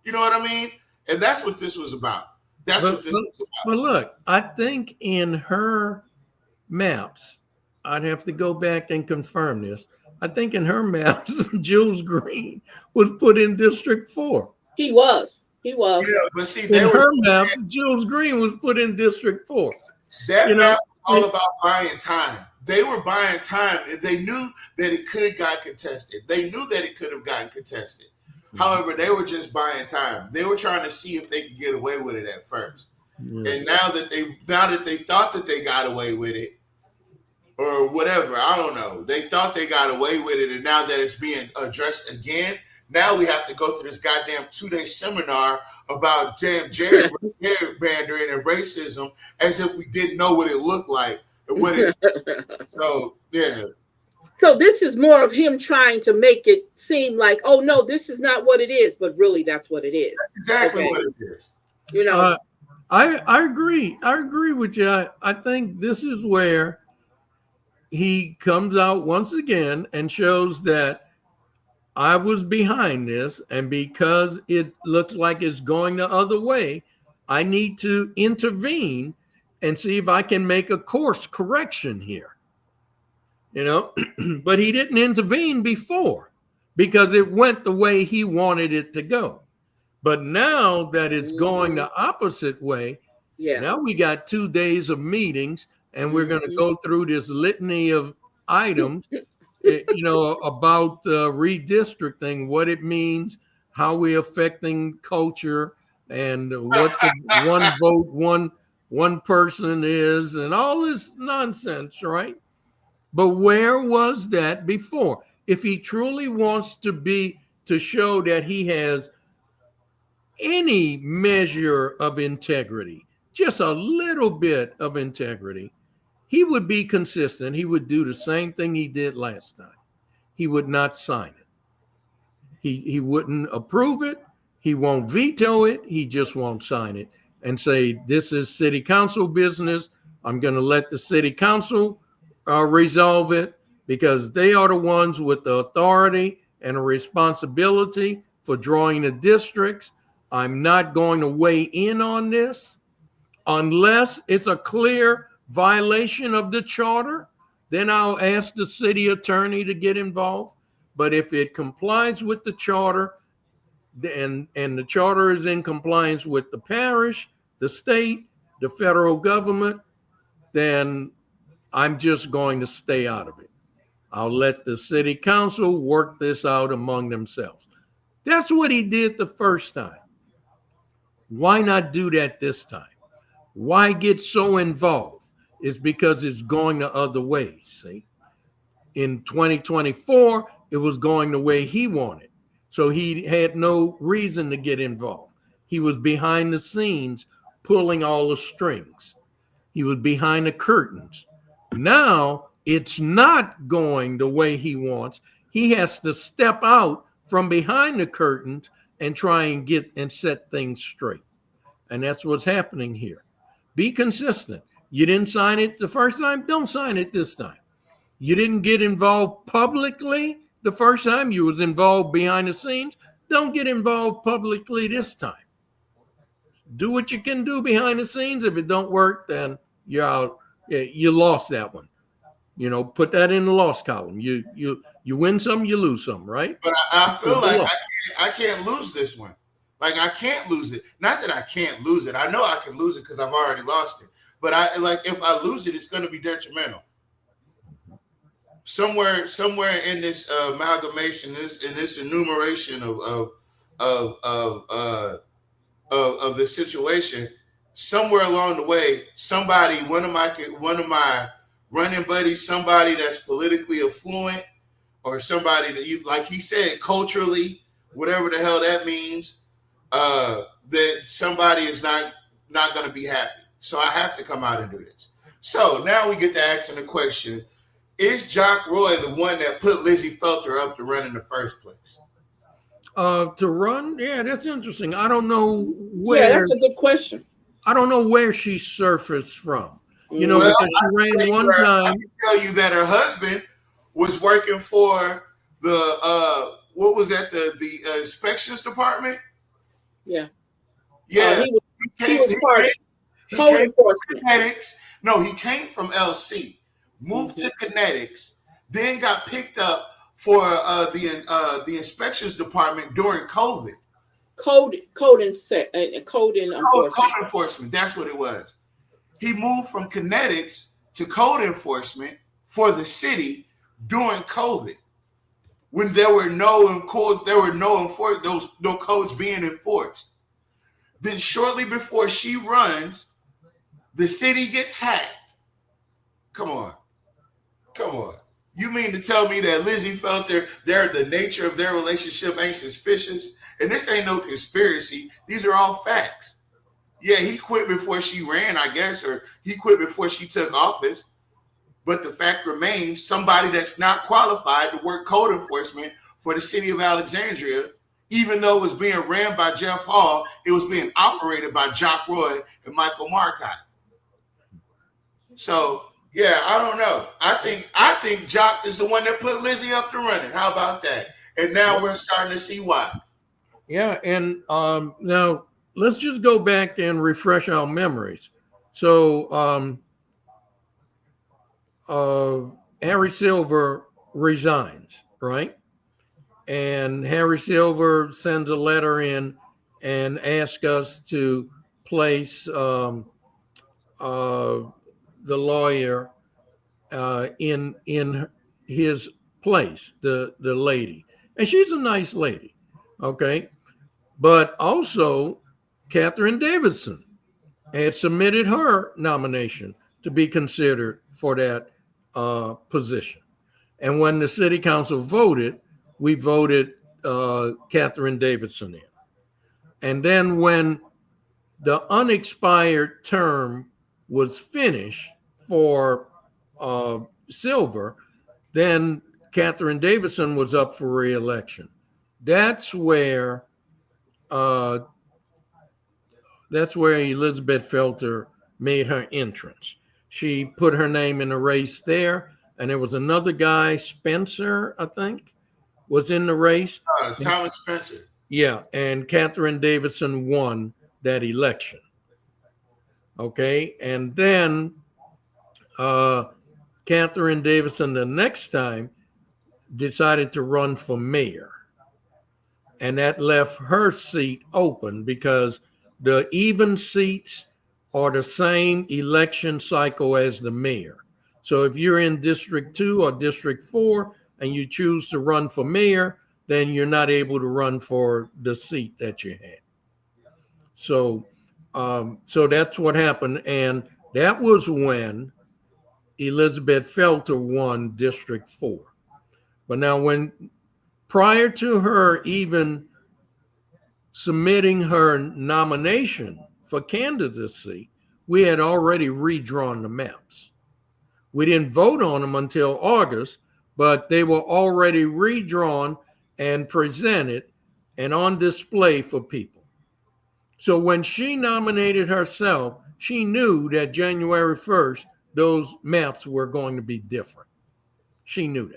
You know what I mean? And that's what this was about. But look, I think in her maps, I'd have to go back and confirm this. I think in her maps, Jules Green was put in District 4. He was. Yeah, but see, in her maps, Jules Green was put in District 4. That map was all about buying time. They were buying time. They knew that it could have got contested. They knew that it could have gotten contested. Mm-hmm. However, they were just buying time. They were trying to see if they could get away with it at first. Mm-hmm. And now that they thought that they got away with it, or whatever, I don't know. They thought they got away with it, and now that it's being addressed again, now we have to go through this goddamn 2-day seminar about damn gerrymandering and racism as if we didn't know what it looked like. So, yeah. So this is more of him trying to make it seem like, oh, no, this is not what it is, but really that's what it is. That's exactly what it is. I agree. I agree with you. I think this is where he comes out once again and shows that I was behind this, and because it looks like it's going the other way, I need to intervene and see if I can make a course correction here. But he didn't intervene before because it went the way he wanted it to go. But now that it's going the opposite way, now we got 2 days of meetings, and we're going to go through this litany of items about redistricting, what it means, how we're affecting culture, and what the one vote, one person is, and all this nonsense, right? But where was that before? If he truly wants to show that he has any measure of integrity, just a little bit of integrity, he would be consistent. He would do the same thing he did last time. He would not sign it. He wouldn't approve it. He won't veto it. He just won't sign it and say, this is city council business. I'm going to let the city council resolve it because they are the ones with the authority and a responsibility for drawing the districts. I'm not going to weigh in on this. unless it's a clear violation of the charter, then I'll ask the city attorney to get involved. But if it complies with the charter, and the charter is in compliance with the parish, the state, the federal government, then I'm just going to stay out of it. I'll let the city council work this out among themselves. That's what he did the first time. Why not do that this time? Why get so involved? It's because it's going the other way, see? In 2024, it was going the way he wanted. So he had no reason to get involved. He was behind the scenes pulling all the strings. He was behind the curtains. Now it's not going the way he wants. He has to step out from behind the curtains and try and get and set things straight. And that's what's happening here. Be consistent. You didn't sign it the first time, don't sign it this time. You didn't get involved publicly the first time, you was involved behind the scenes, don't get involved publicly this time. Do what you can do behind the scenes. If it don't work, then you're out. You lost that one. You know, put that in the loss column. You win some, you lose some, right? But I feel like I can't lose this one. Like I can't lose it. Not that I can't lose it. I know I can lose it because I've already lost it. But if I lose it, it's going to be detrimental. Somewhere in this amalgamation, in this enumeration of the situation, somewhere along the way, one of my running buddies, somebody that's politically affluent, or somebody that you, like he said, culturally, whatever the hell that means, that somebody is not going to be happy. So I have to come out and do this. So now we get to asking the question: is Jock Roy the one that put Lizzie Felter up to run in the first place? To run? Yeah, that's interesting. I don't know where. Yeah, that's a good question. I don't know where she surfaced from. You know, because she ran one time. I can tell you that her husband was working for the what was that? The inspections department. Yeah. Yeah. He was part of code enforcement. Kinetics. No, he came from LC, moved to Kinetics, then got picked up for the inspections department during COVID. Code enforcement. Code enforcement. That's what it was. He moved from Kinetics to code enforcement for the city during COVID, when there were no codes being enforced. Then shortly before she runs, the city gets hacked. Come on. You mean to tell me that Lizzie Felter, the nature of their relationship ain't suspicious? And this ain't no conspiracy. These are all facts. Yeah, he quit before she ran, I guess, or he quit before she took office. But the fact remains, somebody that's not qualified to work code enforcement for the city of Alexandria, even though it was being ran by Jeff Hall, it was being operated by Jock Roy and Michael Marcotte. So, yeah, I don't know. I think Jock is the one that put Lizzie up to running. How about that? And now we're starting to see why. Yeah, and now let's just go back and refresh our memories. So Harry Silver resigns, right? And Harry Silver sends a letter in and asks us to place the lawyer in his place, the lady. And she's a nice lady, okay? But also, Catherine Davidson had submitted her nomination to be considered for that position. And when the city council voted, we voted Catherine Davidson in. And then when the unexpired term was finished for Silver, then Catherine Davidson was up for re-election. That's where Elizabeth Felter made her entrance. She put her name in the race there, and there was another guy, Spencer, I think, was in the race. Thomas Spencer. Yeah, and Catherine Davidson won that election. Okay. And then Catherine Davidson the next time decided to run for mayor. And that left her seat open because the even seats are the same election cycle as the mayor. So if you're in District 2 or District 4 and you choose to run for mayor, then you're not able to run for the seat that you had. So, so that's what happened. And that was when Elizabeth Felter won District 4. But now prior to her even submitting her nomination for candidacy, we had already redrawn the maps. We didn't vote on them until August, but they were already redrawn and presented and on display for people. So when she nominated herself, she knew that January 1st, those maps were going to be different. She knew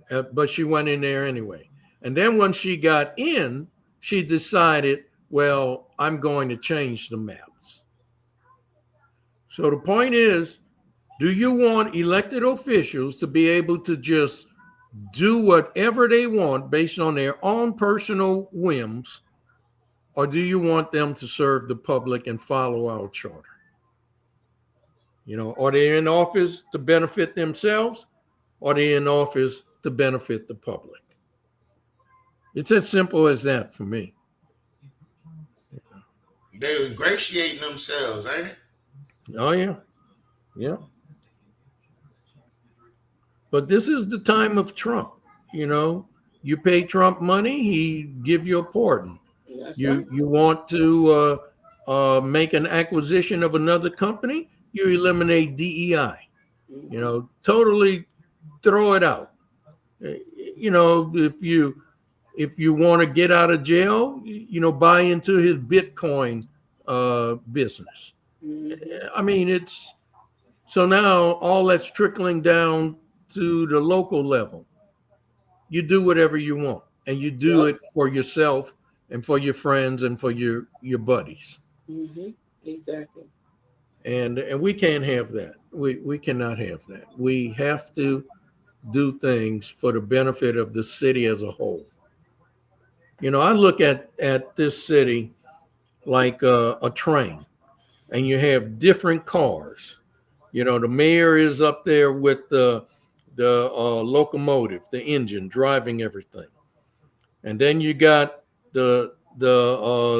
that. But she went in there anyway. And then when she got in, she decided, well, I'm going to change the maps. So the point is, do you want elected officials to be able to just do whatever they want based on their own personal whims, or do you want them to serve the public and follow our charter? You know, are they in office to benefit themselves, or are they in office to benefit the public? It's as simple as that for me. They're ingratiating themselves, ain't it? Oh, yeah. Yeah. But this is the time of Trump. You know, you pay Trump money, he give you a pardon. You want to make an acquisition of another company, you eliminate DEI. You know, totally throw it out. You know, if you want to get out of jail, you know, buy into his Bitcoin business. I mean, it's so now all that's trickling down to the local level. You do whatever you want, and you do it for yourself and for your friends and for your buddies. Exactly. And we can't have that. We cannot have that. We have to do things for the benefit of the city as a whole. You know, I look at this city like a train, and you have different cars. You know, the mayor is up there with the locomotive, the engine, driving everything. And then you got the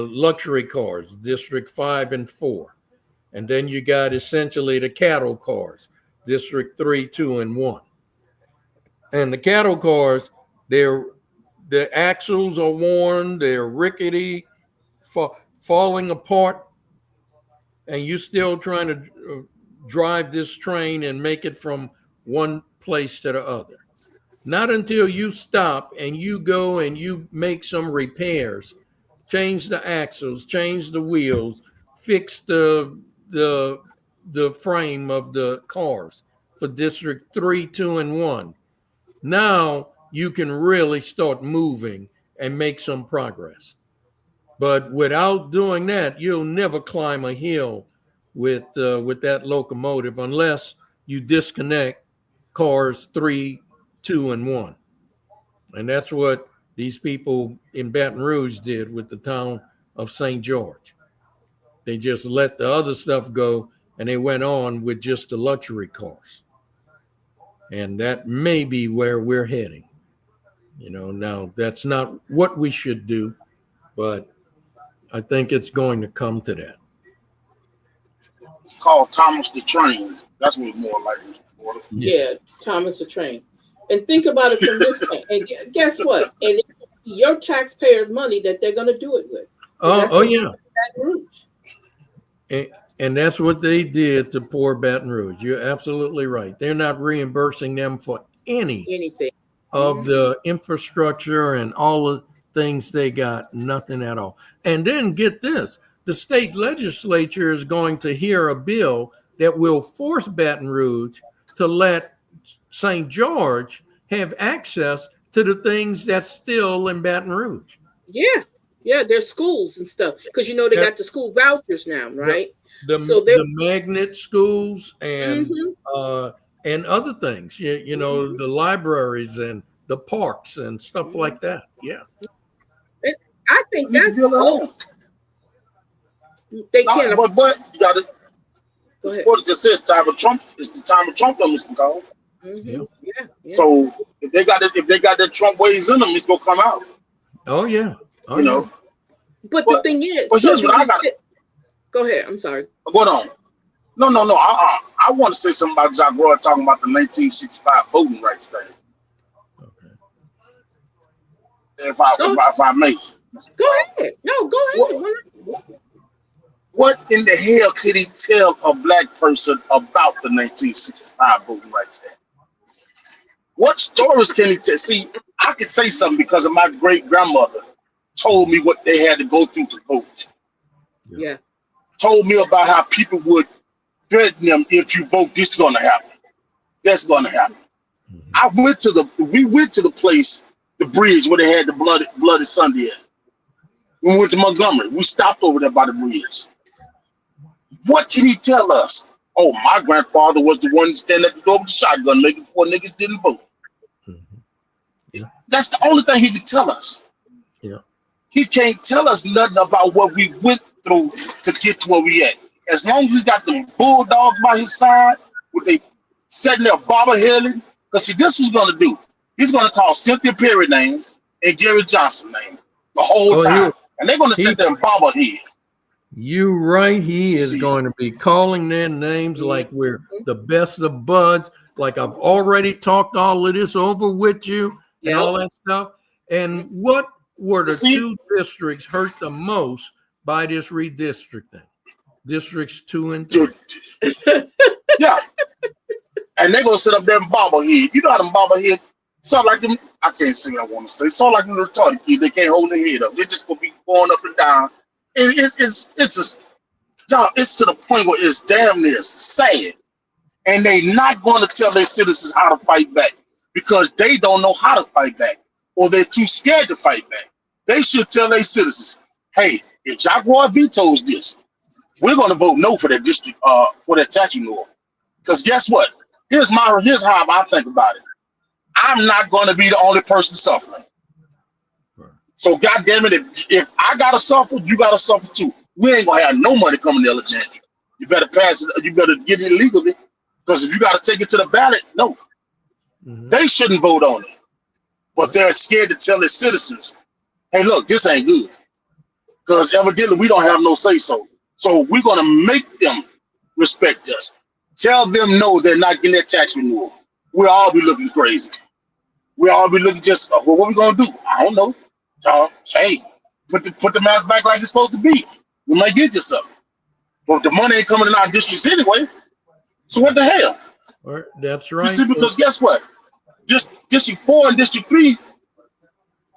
luxury cars, District 5 and 4. And then you got essentially the cattle cars, District 3, 2, and 1. And the cattle cars, the axles are worn, they're rickety, falling apart, and you're still trying to drive this train and make it from one place to the other. Not until you stop and you go and you make some repairs, change the axles, change the wheels, fix the frame of the cars for District 3, 2, and 1. Now you can really start moving and make some progress. But without doing that, you'll never climb a hill with that locomotive unless you disconnect cars 3, 2, and 1. And that's what these people in Baton Rouge did with the town of St. George. They just let the other stuff go and they went on with just the luxury cars. And that may be where we're heading. You know, now that's not what we should do, but I think it's going to come to that. It's called Thomas the Train. That's what it's more like. Yeah, Thomas the Train. And think about it from this way. And guess what? And it's your taxpayers' money that they're going to do it with. Yeah. Baton Rouge. And that's what they did to poor Baton Rouge. You're absolutely right. They're not reimbursing them for anything of the infrastructure and all the things they got, nothing at all. And then get this, the state legislature is going to hear a bill that will force Baton Rouge to let St. George have access to the things that's still in Baton Rouge. Yeah. Yeah, there's schools and stuff because you know they Yeah. got the school vouchers now, right? The So they're magnet schools Mhm. and other things. You know, the libraries and the parks and stuff like that. Yeah. I think You can that's build at cool. home. They Now, can't. but you got to. Go It's ahead. what it just says. Time of Trump. It's the time of Trump, Mr. Cole. Yeah. Yeah. So if they got that Trump ways in them, it's gonna come out. Oh yeah. Oh You yeah. know. But the But thing is, but so here's what I got. Go ahead. I'm sorry. What on? No. I want to say something about Jack Roy talking about the 1965 voting rights thing. Okay. If I may. Go ahead. No, go ahead. What in the hell could he tell a black person about the 1965 voting rights act? What stories can he tell? See, I could say something because of my great grandmother told me what they had to go through to vote. Yeah. Told me about how people would threaten them, if you vote, this is gonna happen. That's gonna happen. Mm-hmm. We went to the place, the bridge where they had the bloody Sunday at. We went to Montgomery. We stopped over there by the bridge. What can he tell us? Oh, my grandfather was the one standing at the door with the shotgun, making sure niggas didn't vote. Mm-hmm. Yeah. That's the only thing he can tell us. Yeah. He can't tell us nothing about what we went through to get to where we at. As long as he's got them bulldogs by his side, with they sitting there bobbleheading, because see, this was gonna do. He's gonna call Cynthia Perry name and Gary Johnson name the whole time, and they're gonna sit there and bobblehead. You right. He is See. going to be calling their names like we're the best of buds. Like I've already talked all of this over with you and all that stuff. And what were the two districts hurt the most by this redistricting? Districts 2 and 3. Yeah. And they're gonna sit up there and bobblehead. You know how them bobblehead sound like them. I can't say what I want to say. Sound like them retarded kids. They can't hold their head up. They're just gonna be going up and down. It's to the point where it's damn near sad. And they not going to tell their citizens how to fight back because they don't know how to fight back or they're too scared to fight back. They should tell their citizens, hey, if Jack Roy vetoes this, we're going to vote no for that district, for that tax renewal. Because guess what? Here's how I think about it. I'm not going to be the only person suffering. So goddamn it, if I gotta suffer, you gotta suffer too. We ain't gonna have no money coming to Alexandria. You better pass it. You better get it illegally, because if you gotta take it to the ballot, no, they shouldn't vote on it. But they're scared to tell their citizens, "Hey, look, this ain't good," because evidently we don't have no say so. So we're gonna make them respect us. Tell them no, they're not getting their tax renewal. We'll all be looking crazy. We'll all be looking just, well, what we gonna do? I don't know. Hey, put the mask back like it's supposed to be. We might get you something. But the money ain't coming in our districts anyway. So what the hell? That's right. You see, because guess what? Just District 4 and District 3,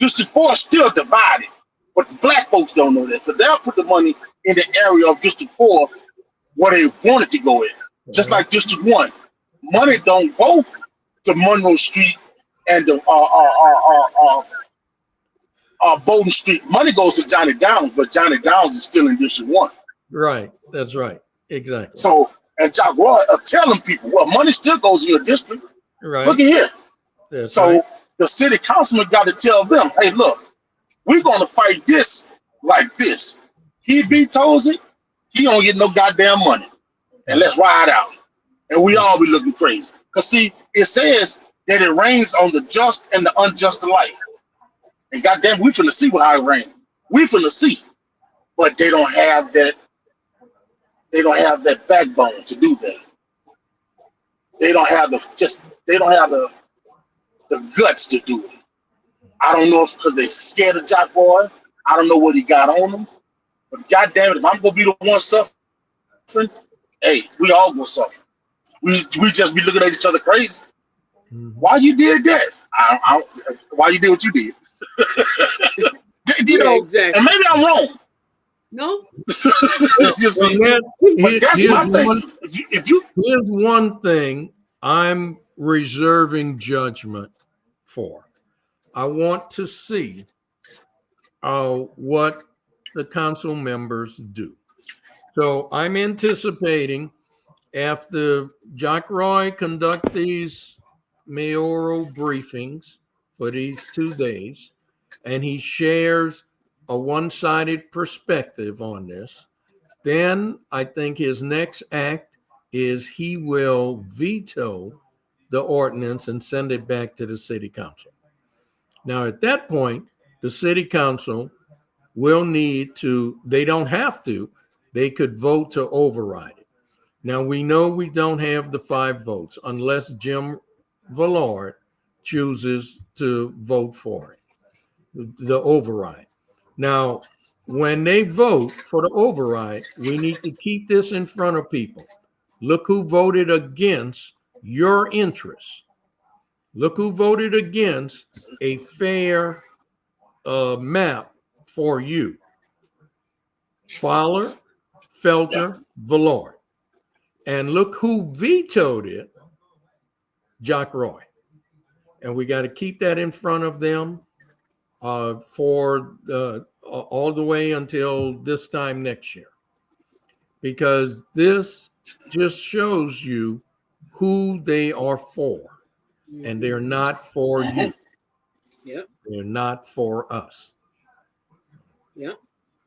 District 4 is still divided. But the black folks don't know that. Because they'll put the money in the area of District 4 where they want it to go in. Just like District 1. Money don't go to Monroe Street and the Bowden Street. Money goes to Johnny Downs, but Johnny Downs is still in District 1. Right. That's right. Exactly. So, and Jack Roy are telling people, well, money still goes in your district. Right. Look at here. That's so right. The city councilman got to tell them, hey, look, we're going to fight this like this. He vetoes it, he don't get no goddamn money. And let's ride out. And we all be looking crazy. Because see, it says that it rains on the just and the unjust alike. And goddamn, we finna see how it rains. We finna see. But they don't have that. They don't have that backbone to do that. They don't have the guts to do it. I don't know if because they scared of Jack Roy. I don't know what he got on them. But goddamn it, if I'm gonna be the one suffering, hey, we all gonna suffer. We just be looking at each other crazy. Why you did that? Why you did what you did? You know, exactly. And maybe I'm wrong. No. Just but that's my thing. Here's one thing I'm reserving judgment for. I want to see what the council members do. So I'm anticipating after Jack Roy conduct these mayoral briefings for these 2 days, and he shares a one-sided perspective on this, then I think his next act is he will veto the ordinance and send it back to the city council. Now, at that point, the city council will need to, they don't have to, they could vote to override it. Now, we know we don't have the 5 votes unless Jim Villard chooses to vote for it, the override. Now, when they vote for the override, we need to keep this in front of people. Look who voted against your interests. Look who voted against a fair map for you. Fowler, Felter, Villard. And look who vetoed it, Jack Roy. And we got to keep that in front of them for all the way until this time next year. Because this just shows you who they are for. And they're not for you. Yep. They're not for us. Yep.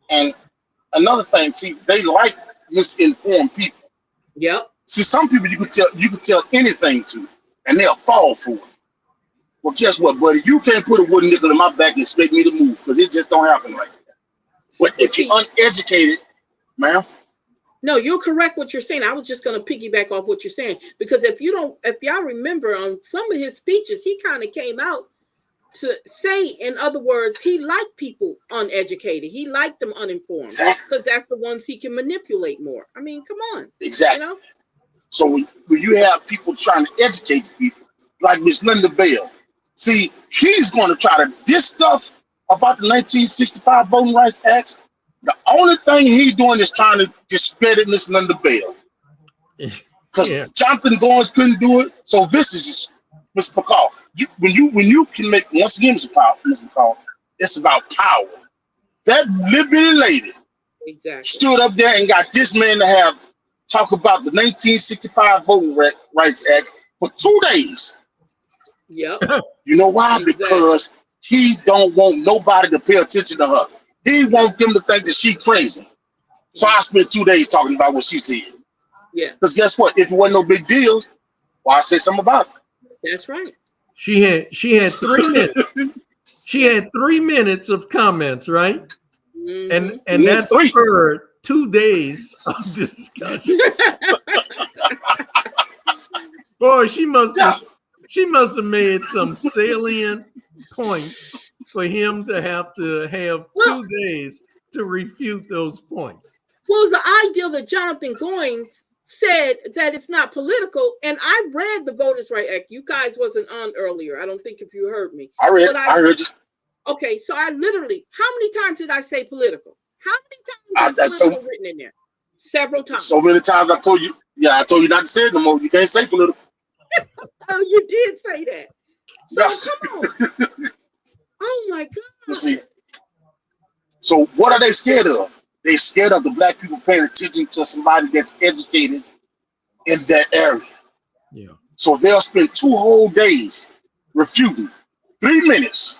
And another thing, see, they like misinformed people. Yep. See, some people you could tell anything to, and they'll fall for it. Well, guess what, buddy? You can't put a wooden nickel in my back and expect me to move because it just don't happen like that. But if you're uneducated, ma'am. No, you're correct what you're saying. I was just going to piggyback off what you're saying, because if y'all remember on some of his speeches, he kind of came out to say, in other words, he liked people uneducated. He liked them uninformed because that's the ones he can manipulate more. I mean, come on. Exactly. You know? So when you have people trying to educate the people, like Miss Linda Bell, see, he's going to try to diss stuff about the 1965 Voting Rights Act. The only thing he's doing is trying to discredit Miss Linda Bell. Because Jonathan Goins couldn't do it. So this is just, Mr. McCall, when you can make, once again, Mr. McCall, it's about power. That little bitty lady stood up there and got this man to talk about the 1965 Voting Rights Act for 2 days. Yep. You know why? Because he don't want nobody to pay attention to her. He wants them to think that she's crazy. So I spent 2 days talking about what she said. Yeah. Because guess what? If it wasn't no big deal, why I say something about it? That's right. She had 3 minutes. She had 3 minutes of comments, right? Mm-hmm. And that's for 2 days of discussion. Boy, she must have made some salient points for him to have 2 days to refute those points. Well, the ideal that Jonathan Goins said that it's not political, and I read the Voters' Rights Act. You guys wasn't on earlier. I don't think if you heard me. I heard you. Okay, so I literally, how many times did I say political? How many times is political written in there? Several times. So many times I told you not to say it no more. You can't say political. Oh, you did say that. So come on. Oh my God. You see. So what are they scared of? They're scared of the black people paying attention to somebody that's educated in that area. Yeah. So they'll spend 2 whole days refuting 3 minutes.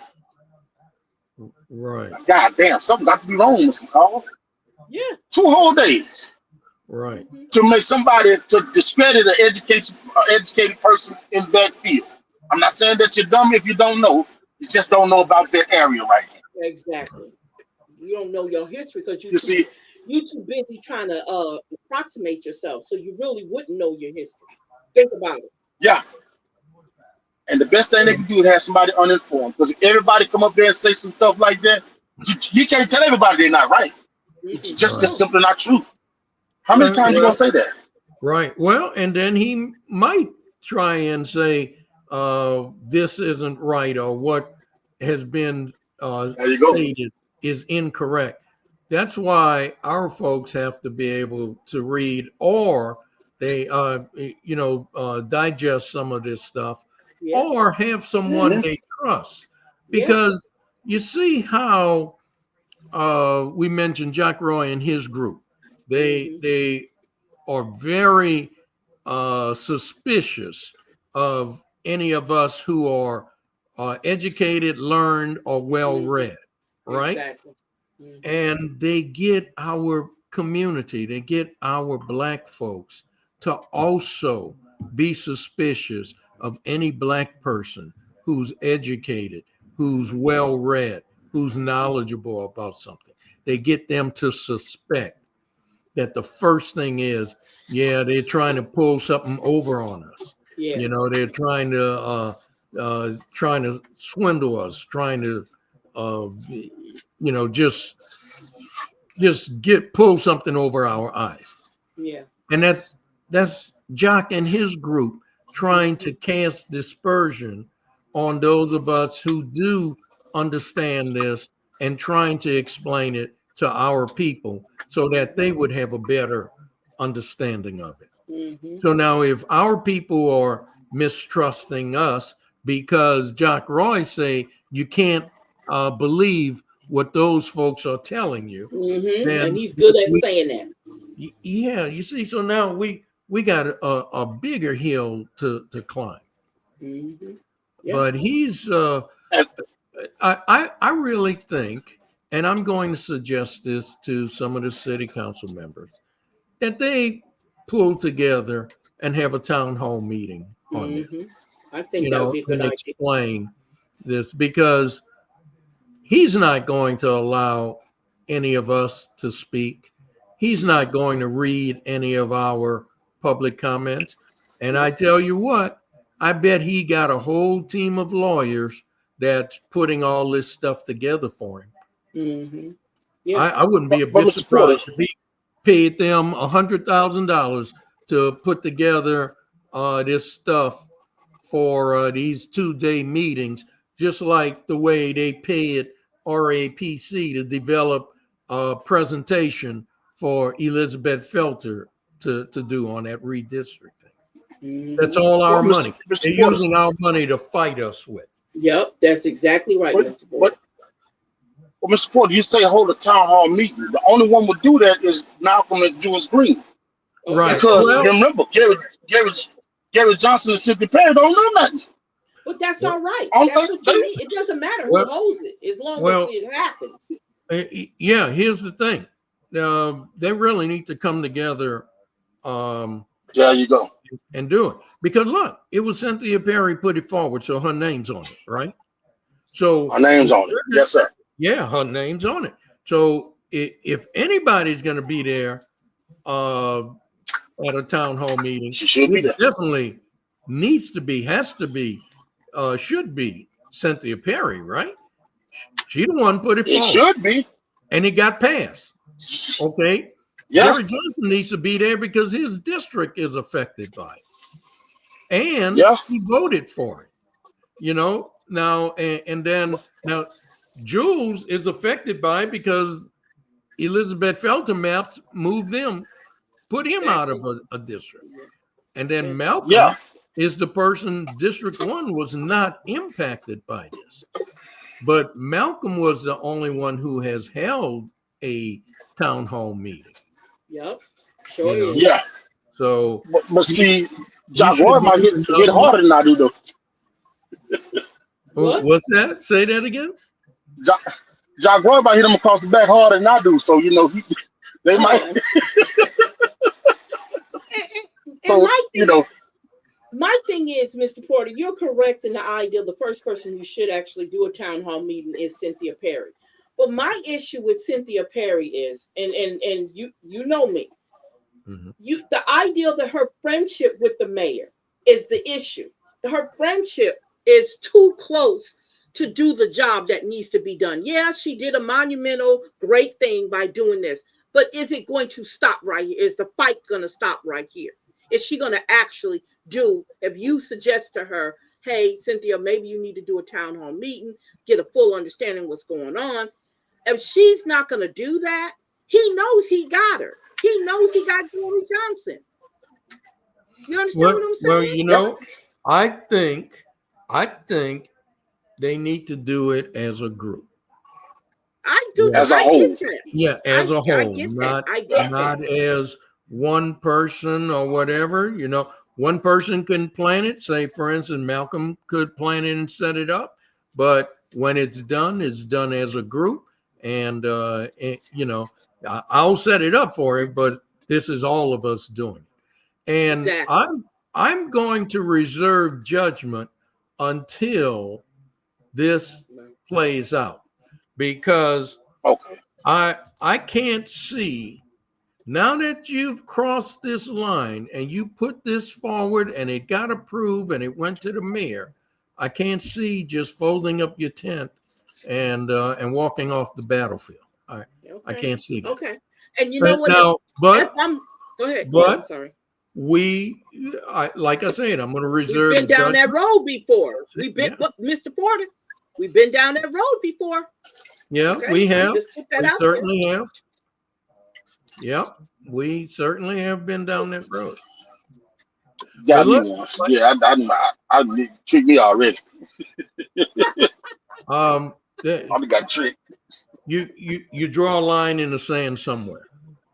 Right. God damn, something got to be wrong, Mr. McCall. Yeah. 2 whole days. Right. To make somebody to discredit an educated person in that field. I'm not saying that you're dumb if you don't know. You just don't know about that area right now. Exactly. You don't know your history because you're too busy trying to approximate yourself, so you really wouldn't know your history. Think about it. Yeah. And the best thing they can do is have somebody uninformed. Because if everybody come up there and say some stuff like that, you can't tell everybody they're not right. It's just as simply not true. How many times you gonna say that? Right. Well, and then he might try and say this isn't right, or what has been stated is incorrect. That's why our folks have to be able to read, or they digest some of this stuff, or have someone they trust. Because you see how we mentioned Jack Roy and his group. Mhm. They are very suspicious of any of us who are educated, learned, or well read, right? Exactly. Mhm. And they get our community, they get our black folks to also be suspicious of any black person who's educated, who's well read, who's knowledgeable about something. They get them to suspect that the first thing is, yeah, they're trying to pull something over on us. Yeah. You know, they're trying to swindle us, trying to, you know, just pull something over our eyes. Yeah. And that's Jock and his group trying to cast dispersion on those of us who do understand this and trying to explain it to our people so that they would have a better understanding of it. Mhm. So now if our people are mistrusting us because Jock Roy say you can't believe what those folks are telling you, Mhm. And then he's good at we, saying that. yeah, you see, so now we got a bigger hill to climb. Mhm. Yeah. But he's I really think, and I'm going to suggest this to some of the city council members, that they pull together and have a town hall meeting on this, Mhm. I think that would be a good and idea. explain this, because he's not going to allow any of us to speak. He's not going to read any of our public comments. And I tell you what, I bet he got a whole team of lawyers that's putting all this stuff together for him. Mhm. Yeah. I wouldn't be a But bit Mr. Porter, surprised if he paid them $100,000 to put together this stuff for these 2-day meetings, just like the way they paid RAPC to develop a presentation for Elizabeth Felter to do on that redistricting. That's Mhm. all our money. They're Mr. Porter, using our money to fight us with. Yep. That's exactly right, but, Mr. Porter. but Mr. Porter, you say hold a town hall meeting. The only one would do that is Malcolm and Julius Green. Okay. Right. Because Well, remember, Gary Johnson and Cynthia Perry don't know nothing. But that's Well, all right. All That's they- what you need. It doesn't matter who Well- holds it, as long well- as it happens. yeah, here's the thing. They really need to come together There you go. and do it. Because look, it was Cynthia Perry put it forward, so her name's on it, right? So My name's on it. Yes, sir. yeah, her name's on it. So if anybody's going to be there at a town hall meeting, She should be it there. definitely needs to be, has to be, should be Cynthia Perry, right? She the one put it It forward, should be. and it got passed. Okay, Yeah. Gary Johnson needs to be there because his district is affected by it, and Yeah. he voted for it. You know, now and then now Jules is affected by it because Elizabeth Felton maps moved them, put him out of a district. And then Malcolm Yeah. is the person, District 1 was not impacted by this. But Malcolm was the only one who has held a town hall meeting. Yep. You know, Sure is. Yeah. So But see, Jack should Roy be might using hit other harder than I do, though. What? what's that? Say that again? Jack Roy might hit him across the back harder than I do. So, you know, they might. And So, you know, my thing is, Mr. Porter, you're correct in the idea the first person who should actually do a town hall meeting is Cynthia Perry. But my issue with Cynthia Perry is, and you know me, Mhm. the idea that her friendship with the mayor is the issue. Her friendship is too close to do the job that needs to be done. Yeah, she did a monumental great thing by doing this, but is it going to stop right here? Is the fight going to stop right here? Is she going to actually do, if you suggest to her, hey, Cynthia, maybe you need to do a town hall meeting, get a full understanding of what's going on. If she's not going to do that, he knows he got her. He knows he got Gary Johnson. You understand what I'm saying? Well, you know, I think they need to do it as a group. I do. as a I whole. get that. Yeah, as a I whole, get that. not I get not that. as one person or whatever. One person can plan it. Say, for instance, Malcolm could plan it and set it up, but when it's done as a group. And I'll set it up for him, but this is all of us doing it. And Exactly. I'm going to reserve judgment until this plays out, because Okay. I can't see, now that you've crossed this line and you put this forward and it got approved and it went to the mayor, I can't see just folding up your tent and walking off the battlefield. I can't see that. Okay. And you know what? Now, Go ahead. but I'm sorry. like I said, I'm going to We've reserve. been down that road before. Yeah. Mr. Porter, we've been down that road before. Yeah, Okay? we have. Just put that We out there. certainly have. Yeah, we certainly have been down that road. Got But me once. Yeah, I tricked me already. I got tricked. You draw a line in the sand somewhere.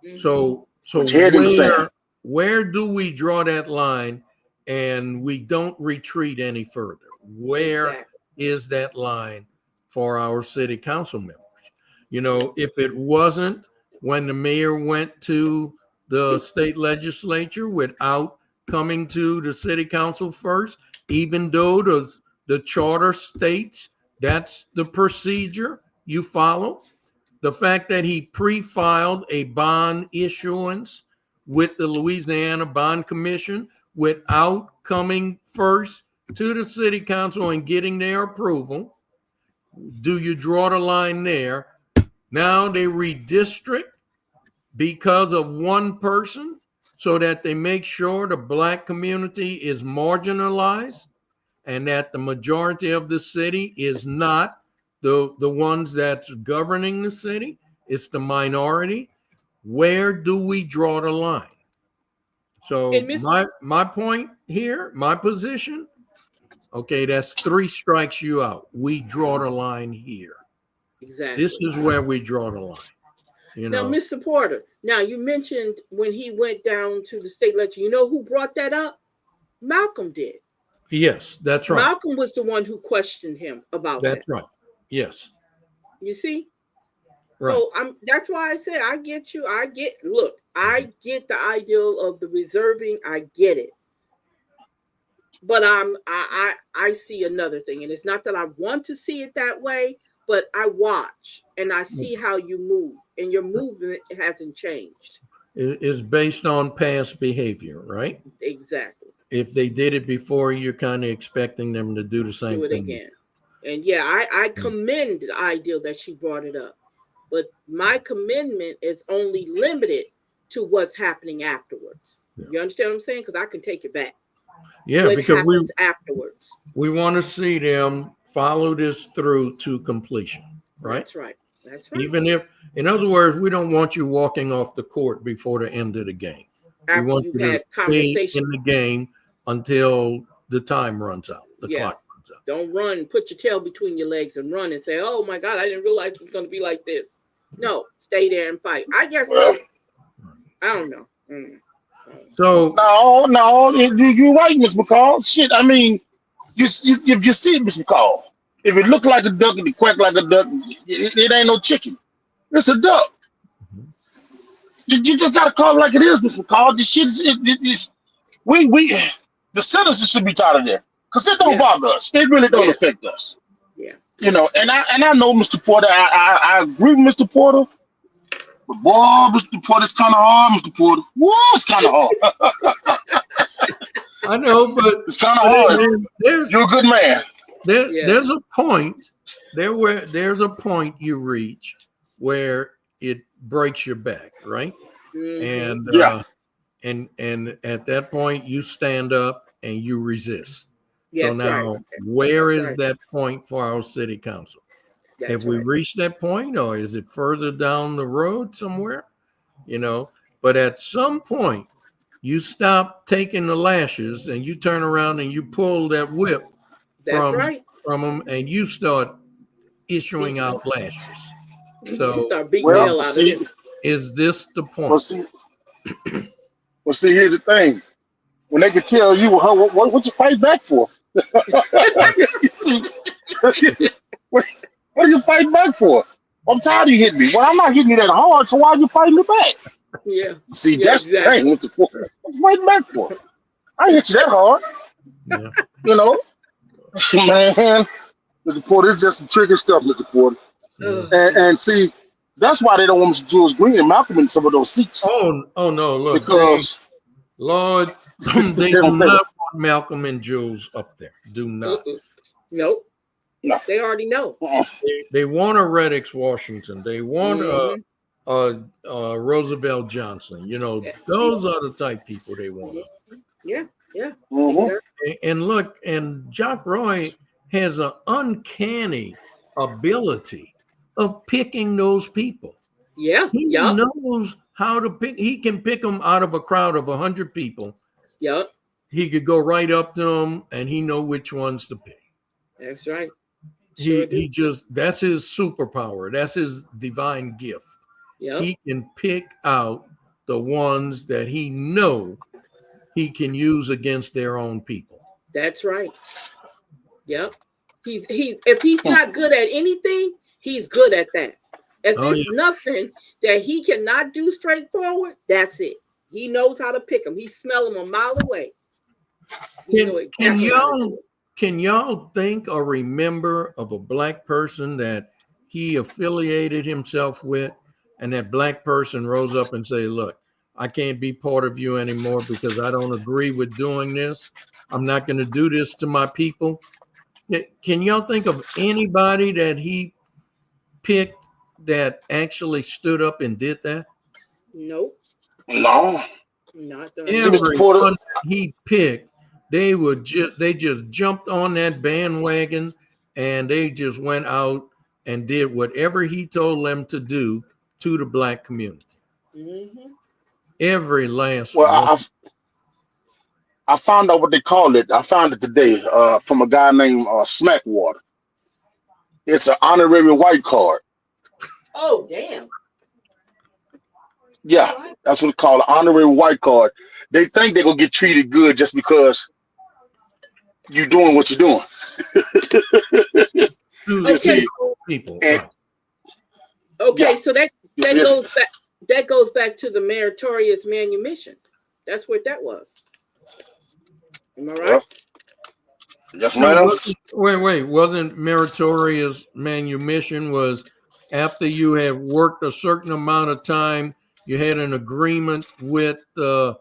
Mhm. So Put your head in the sand. where do we draw that line and we don't retreat any further? Where Exactly. is that line for our city council members? If it wasn't when the mayor went to the state legislature without coming to the city council first, even though the charter states that's the procedure you follow, the fact that he pre-filed a bond issuance with the Louisiana Bond Commission without coming first to the city council and getting their approval, do you draw the line there? Now they redistrict because of one person so that they make sure the Black community is marginalized and that the majority of the city is not the ones that's governing the city. It's the minority. Where do we draw the line? So my point here, my position, okay, that's 3 strikes you out. We draw the line here. Exactly. This is where we draw the line. Now, Mr. Porter, now you mentioned when he went down to the state legislature, you know who brought that up? Malcolm did. Yes, that's right. Malcolm was the one who questioned him about that. That's right. Yes. You see? Right. So that's why I said I get you. I get the ideal of the reserving. I get it. But I see another thing, and it's not that I want to see it that way, but I watch and I see how you move, and your movement hasn't changed. It is based on past behavior, right? Exactly. If they did it before, you're kind of expecting them to do the same thing. Again. And yeah, I commend the ideal that she brought it up. But my commendment is only limited to what's happening afterwards. Yeah. You understand what I'm saying? Because I can take it back. Yeah, what because happens afterwards. We want to see them follow this through to completion, right? That's right. That's right. Even if, in other words, we don't want you walking off the court before the end of the game. After we want you've you to had stay conversation in the game until the time runs out. The clock runs out. Don't run, put your tail between your legs and run and say, "Oh my God, I didn't realize it was going to be like this." No, stay there and fight. I guess I don't know. So no, you're right, Miss McCall. Shit, I mean, you see it, Miss McCall. If it look like a duck and it quack like a duck, it ain't no chicken. It's a duck. You just gotta call it like it is, Miss McCall. This shit is the citizens should be tired of that because it don't bother us. It really don't affect us. Yeah. You know, and I know Mr. Porter. I agree with Mr. Porter. But boy, Mr. Porter's kind of hard, Mr. Porter. Whoa, it's kind of hard. I know, but it's kind of hard. You're a good man. There's a point there's a point you reach where it breaks your back, right? Mm-hmm. And at that point you stand up and you resist. Yes, so now where is that point for our city council? Have we reached that point, or is it further down the road somewhere? You know, but at some point you stop taking the lashes and you turn around and you pull that whip from them and you start issuing out lashes. So Start beating the hell out of him. is this the point? Well, see, here's the thing. When they can tell you, what you fight back for? You see, what are you fighting back for? I'm tired of you hitting me. Well, I'm not hitting you that hard, so why are you fighting me back? Yeah. See, Yeah, that's exactly. the thing. What you fighting back for? I ain't hit you that hard. Yeah. You know? Man, Mr. Porter, it's just some tricky stuff, Mr. Porter. Ugh. And see, that's why they don't want Mr. Jules Green and Malcolm in some of those seats. Oh no, look, Because Lord, they do not want Malcolm and Jules up there. Do not. Nope. No. They already know. They want a Reddix Washington. They want Roosevelt Johnson. You know, those are the type people they want. Yeah. And look, and Jock Roy has an uncanny ability of picking those people. Yeah. He knows how to pick. He can pick them out of a crowd of 100 people. Yep. He could go right up to them, and he know which ones to pick. That's right. He just, that's his superpower. That's his divine gift. Yep. He can pick out the ones that he know he can use against their own people. That's right. Yep. If he's not good at anything, he's good at that. If there's nothing that he cannot do straightforward, that's it. He knows how to pick them. He smell them a mile away. Can y'all think or remember of a black person that he affiliated himself with, and that black person rose up and say, look, I can't be part of you anymore because I don't agree with doing this. I'm not going to do this to my people. Can y'all think of anybody that he picked that actually stood up and did that? Nope. No. Not Everyone he picked, they just jumped on that bandwagon, and they just went out and did whatever he told them to do to the black community. Mm-hmm. Every last one. I found out what they call it. I found it today from a guy named Smackwater. It's an honorary white card. Oh, damn. Yeah, that's what it's called, an honorary white card. They think they're going to get treated good just because you're doing what you're doing. Okay. People. Okay, so that goes back to the meritorious manumission. That's what that was. Am I right? Yes, ma'am. Wait. Wasn't meritorious manumission was after you have worked a certain amount of time, you had an agreement with the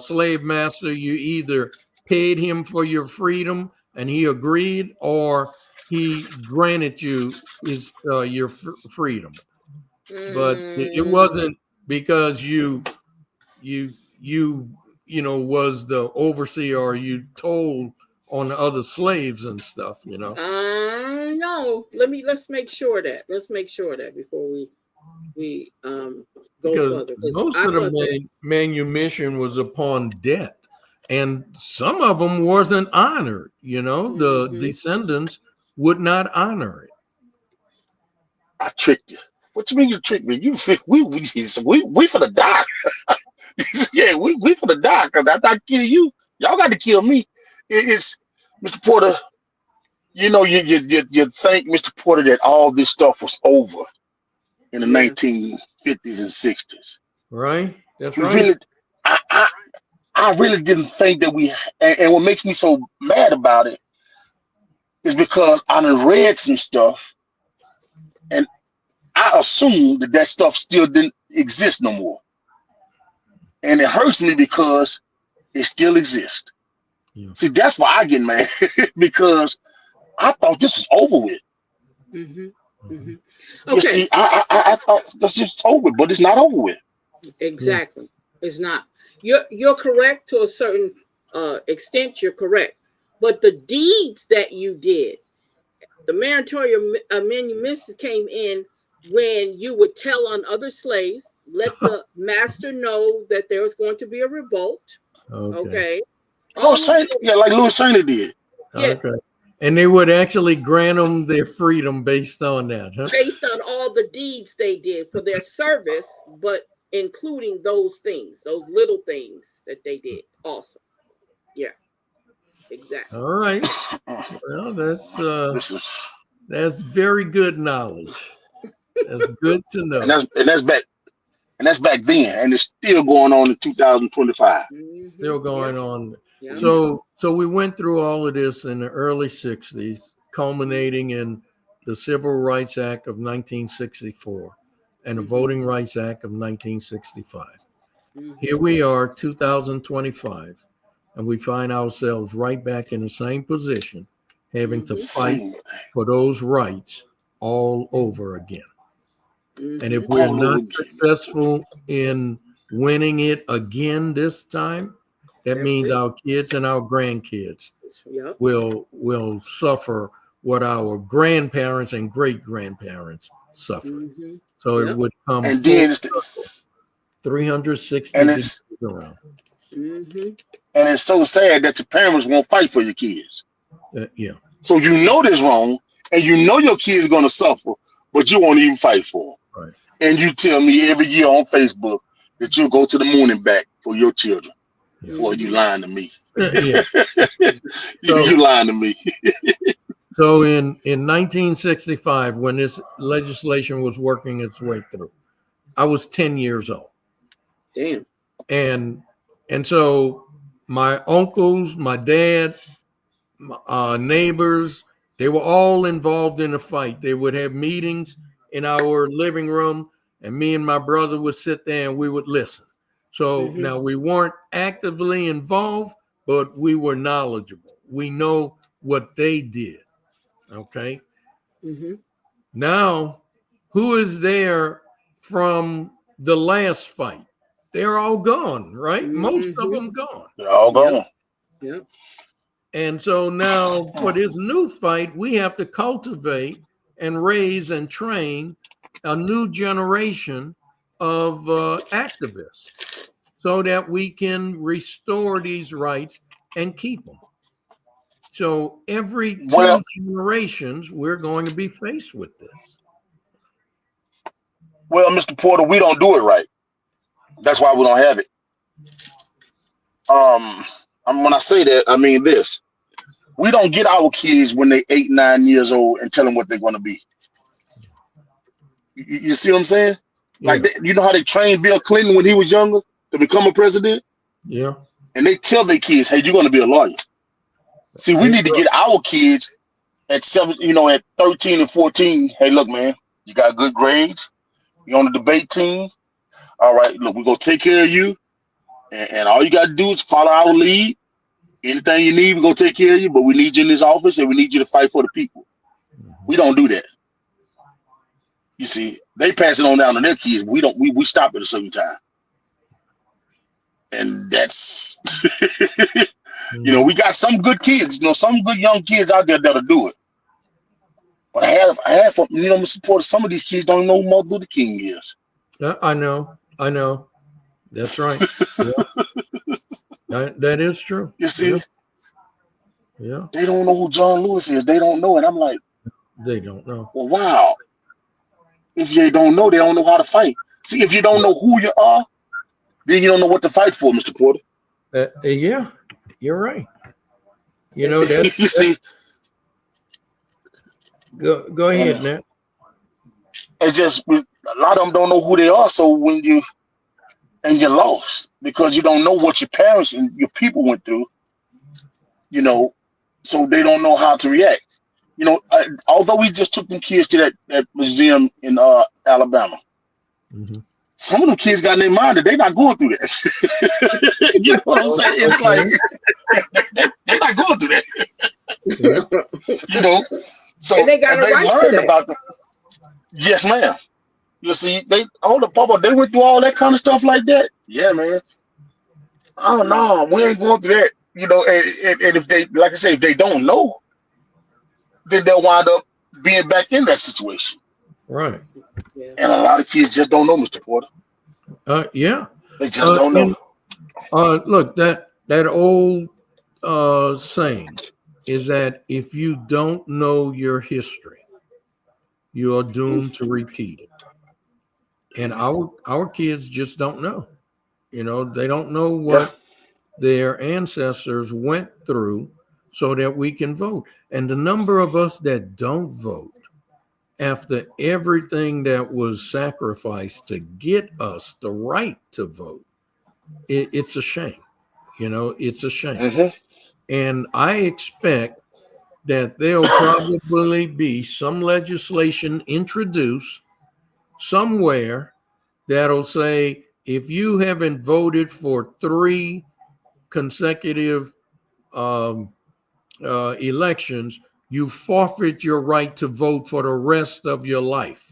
slave master. You either paid him for your freedom and he agreed, or he granted you your freedom. But it wasn't because you was the overseer, or you told on the other slaves and stuff, No. Let's make sure that. Let's make sure that before we go further. Most of the manumission was upon debt, and some of them wasn't honored. The descendants would not honor it. I tricked you. What you mean you tricked me? We for the die. Yeah, we for the die, because after I kill you, y'all got to kill me. It's Mr. Porter. You think, Mr. Porter, that all this stuff was over in the 1950s and 60s. Right. That's right. I really didn't think that and what makes me so mad about it is because I done read some stuff, and I assumed that stuff still didn't exist no more. And it hurts me because it still exists. Yeah. See, that's why I get mad, because I thought this was over with. Mm-hmm. Mm-hmm. Okay. You see, I thought this is over, but it's not over with. Exactly. It's not. You're correct to a certain extent. You're correct, but the deeds that you did, the meritorious manumission came in when you would tell on other slaves, let the master know that there was going to be a revolt. Okay. Like Louis Saint did. Yeah. Okay. And they would actually grant them their freedom based on that, huh? Based on all the deeds they did for their service, but including those things, those little things that they did. Awesome. Yeah, exactly. All right. Well, This is, that's very good knowledge. That's good to know. and that's back then, and it's still going on in 2025. Still going on. Yeah. So we went through all of this in the early 60s, culminating in the Civil Rights Act of 1964 and the Voting Rights Act of 1965. Here we are, 2025, and we find ourselves right back in the same position, having to fight for those rights all over again. And if we're not successful in winning it again this time, that means our kids and our grandkids will suffer what our grandparents and great grandparents suffered. So it would come and then 360 and degrees around. And it's so sad that your parents won't fight for your kids. Yeah. So you know this wrong, and you know your kids gonna suffer, but you won't even fight for them. Right. And you tell me every year on Facebook that you'll go to the moon and back for your children. Boy, you lying to me. Yeah. You lying to me. So in 1965, when this legislation was working its way through, I was 10 years old. Damn. And so my uncles, my dad, neighbors, they were all involved in the fight. They would have meetings in our living room, and me and my brother would sit there and we would listen. So now we weren't actively involved, but we were knowledgeable. We know what they did. Okay. Now, who is there from the last fight? They're all gone, right? Most of them gone. They're all gone. Yep. And so now for this new fight, we have to cultivate and raise and train a new generation of activists so that we can restore these rights and keep them. So every two generations, we're going to be faced with this. Well, Mr. Porter, we don't do it right. That's why we don't have it. When I say that, I mean this. We don't get our kids when they're 8, 9 years old and tell them what they're going to be. You see what I'm saying? Like, you know how they trained Bill Clinton when he was younger to become a president? Yeah. And they tell their kids, hey, you're going to be a lawyer. See, we need to get our kids at 13 and 14. Hey, look, man, you got good grades. You're on the debate team. All right, look, we're going to take care of you. And all you got to do is follow our lead. Anything you need, we're going to take care of you. But we need you in this office, and we need you to fight for the people. We don't do that. You see, they pass it on down to their kids. We don't. We stop at a certain time. And that's, we got some good kids, some good young kids out there that'll do it. But I have, Mr. Porter, some of these kids don't know who Martin Luther King is. I know. That's right. That is true. You see? Yeah. They don't know who John Lewis is. They don't know it. I'm like, they don't know. Well, wow. If they don't know, they don't know how to fight. See, if you don't know who you are, then you don't know what to fight for, Mr. Porter. Yeah, you're right. That. You see. Go ahead, Nat. It's just a lot of them don't know who they are. So when you're lost because you don't know what your parents and your people went through, so they don't know how to react. Although we just took them kids to that museum in Alabama, some of them kids got in their mind that they're not going through that. You know what I'm saying? It's like they're not going through that. So and they learned about them. Yes, ma'am. You see, they went through all that kind of stuff like that. Yeah, man. Oh no, we ain't going through that. And if they, like I say, if they don't know, then they'll wind up being back in that situation. Right. And a lot of kids just don't know, Mr. Porter. Yeah. They just don't know. Look, that old saying, is that if you don't know your history, you are doomed to repeat it. And our kids just don't know. You know, they don't know what their ancestors went through so that we can vote. And the number of us that don't vote after everything that was sacrificed to get us the right to vote, it's a shame. You know, it's a shame. Mm-hmm. And I expect that there'll probably be some legislation introduced somewhere that'll say, if you haven't voted for 3 consecutive elections, you forfeit your right to vote for the rest of your life.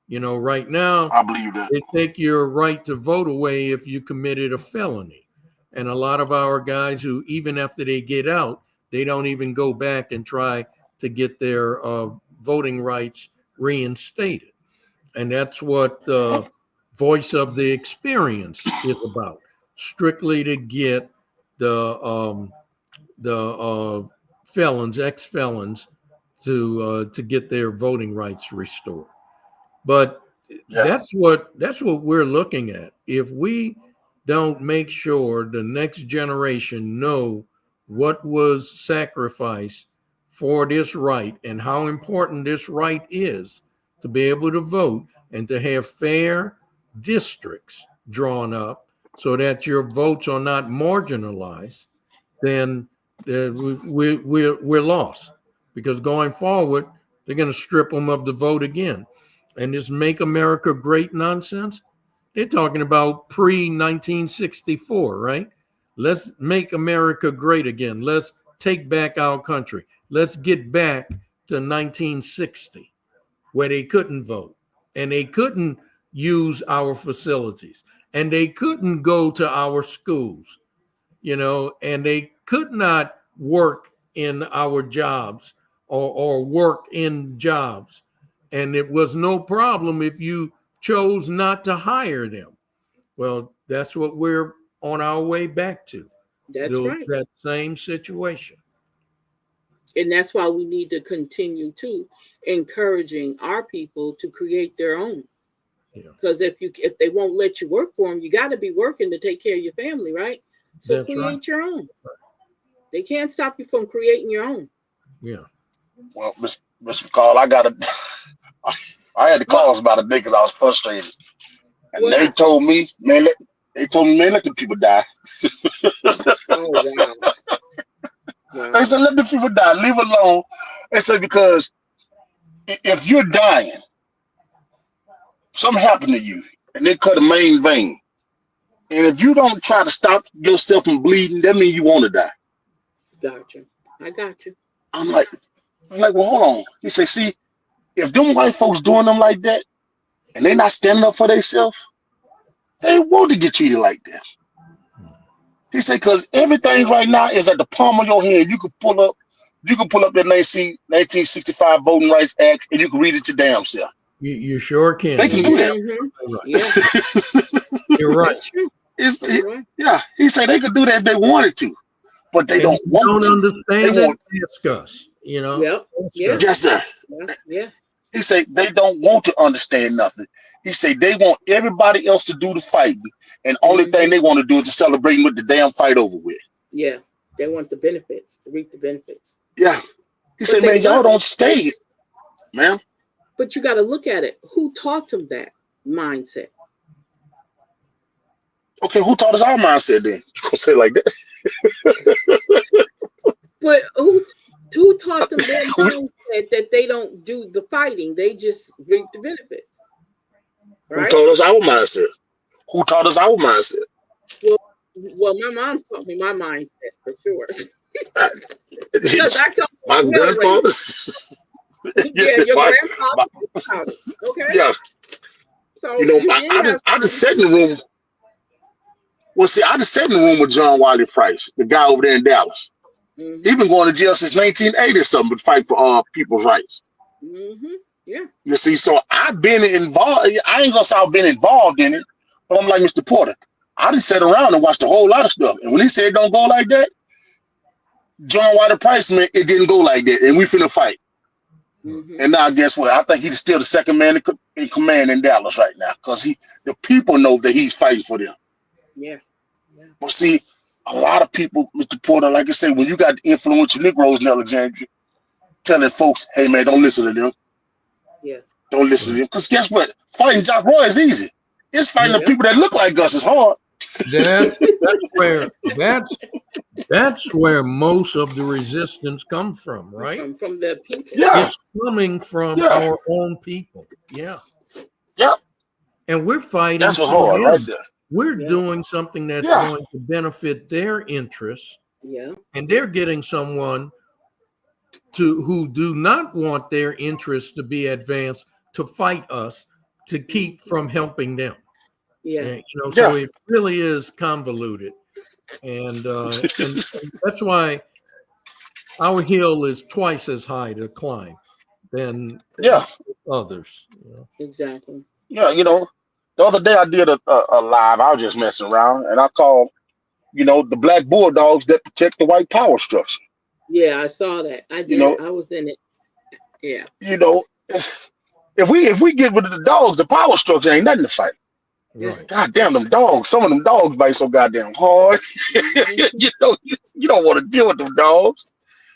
You know, right now, I believe that. they take your right to vote away if you committed a felony. And a lot of our guys who, even after they get out, they don't even go back and try to get their voting rights reinstated. And that's what Voice of the Experience is about, strictly to get the felons, ex-felons, to get their voting rights restored. But that's what we're looking at. If we don't make sure the next generation know what was sacrificed for this right and how important this right is to be able to vote and to have fair districts drawn up so that your votes are not marginalized, then we're lost. Because going forward, they're going to strip them of the vote again. And this Make America Great nonsense, they're talking about pre-1964, right? Let's make America great again. Let's take back our country. Let's get back to 1960, where they couldn't vote and they couldn't use our facilities and they couldn't go to our schools, you know, and they could not work in our jobs or work in jobs. And it was no problem if you chose not to hire them. Well, that's what we're on our way back to. That's right. That same situation. And that's why we need to continue to encouraging our people to create their own. Because if they won't let you work for them, you got to be working to take care of your family, right? So That's create right. your own. They can't stop you from creating your own. Yeah. Well, Mr. Carl, I had to call us about a day because I was frustrated. And they told me, man, let the people die. Oh, wow. They said, let the people die, leave alone. They said, because if you're dying, something happened to you, and they cut a main vein. And if you don't try to stop yourself from bleeding, that means you want to die. Gotcha. I got you. I'm like, well, hold on. He said, see, if them white folks doing them like that, and they not standing up for themselves, they want to get treated like that. He said, because everything right now is at the palm of your hand. You can pull up that 1965 Voting Rights Act, and you can read it your damn self. You sure can. They can do that. Mm-hmm. Right. Yeah. You're right. Right. Yeah, he said they could do that if they wanted to, but they don't want to. Understand they it, want. Discuss. You know. Yep. Yeah. Yes, sir. Yeah. He said they don't want to understand nothing. He said they want everybody else to do the fighting, and only thing they want to do is to celebrate with the damn fight over with. Yeah. They want the benefits, to reap the benefits. Yeah. He said, man, y'all don't stay, man. But you got to look at it. Who taught them that mindset? Okay, who taught us our mindset then? You gonna say it like that? But who taught them their mindset that they don't do the fighting? They just reap the benefits. Right? Who taught us our mindset? Who taught us our mindset? Well, my mom taught me my mindset for sure. My grandfather. Yeah, your grandfather. Okay. Yeah. So you know, I just sat in the room. Well, see, I just sat in the room with John Wiley Price, the guy over there in Dallas. Mm-hmm. He's been going to jail since 1980 or something to fight for people's rights. Mm-hmm. Yeah. You see, so I've been involved. I ain't gonna say I've been involved in it, but I'm like Mr. Porter. I just sat around and watched a whole lot of stuff. And when he said don't go like that, John White Price, man, it didn't go like that, and we finna fight. Mhm. And now, guess what? I think he's still the second man in command in Dallas right now, because the people know that he's fighting for them. Yeah. But see, a lot of people, Mr. Porter, like I said, when you got influential Negroes in Alexandria telling folks, hey man, don't listen to them. Yeah. Don't listen to them. Because guess what? Fighting Jock Roy is easy. It's fighting the Yeah. people that look like us is hard. That's where most of the resistance comes from, right? From the people. Yeah. It's coming from Yeah. our own people. Yeah. Yeah. And we're fighting That's what's for hard them. right there. We're Yeah. doing something that's Yeah. going to benefit their interests, Yeah. and they're getting someone who do not want their interests to be advanced to fight us to keep from helping them. Yeah. And, so it really is convoluted, and that's why our hill is twice as high to climb than Yeah. others. Exactly. Yeah, the other day I did a live. I was just messing around, and I called, the black bulldogs that protect the white power structure. Yeah, I saw that. I did. I was in it. Yeah. If we get rid of the dogs, the power structure ain't nothing to fight. Right. God damn them dogs. Some of them dogs bite so goddamn hard. You don't want to deal with them dogs.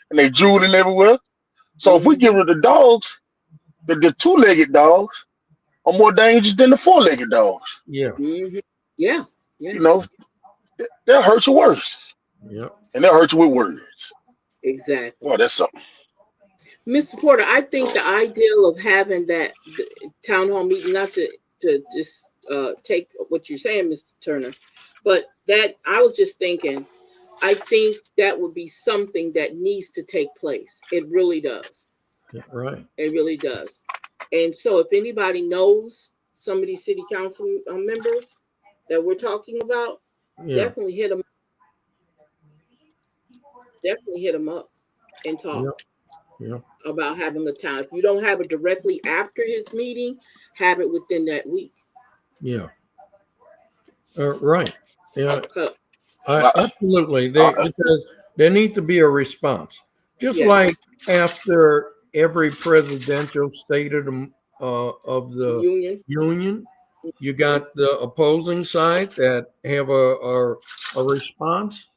And they drooling everywhere. So if we get rid of the dogs, the two-legged dogs are more dangerous than the four-legged dogs. Yeah. Mm-hmm. Yeah. They'll hurt you worse. Yeah. And they'll hurt you with words. Exactly. Well, that's something. Mr. Porter, I think the ideal of having that town hall meeting, not to just take what you're saying, Mr. Turner, but that I was just thinking, I think that would be something that needs to take place. It really does. Right. It really does. And so if anybody knows some of these city council members that we're talking about, definitely hit them. Definitely hit them up and talk about having the town. If you don't have it directly after his meeting, have it within that week. Yeah. Right. Yeah. Okay. Absolutely. Because there needs to be a response. Just like after every presidential state of the union, you got the opposing side that have a response.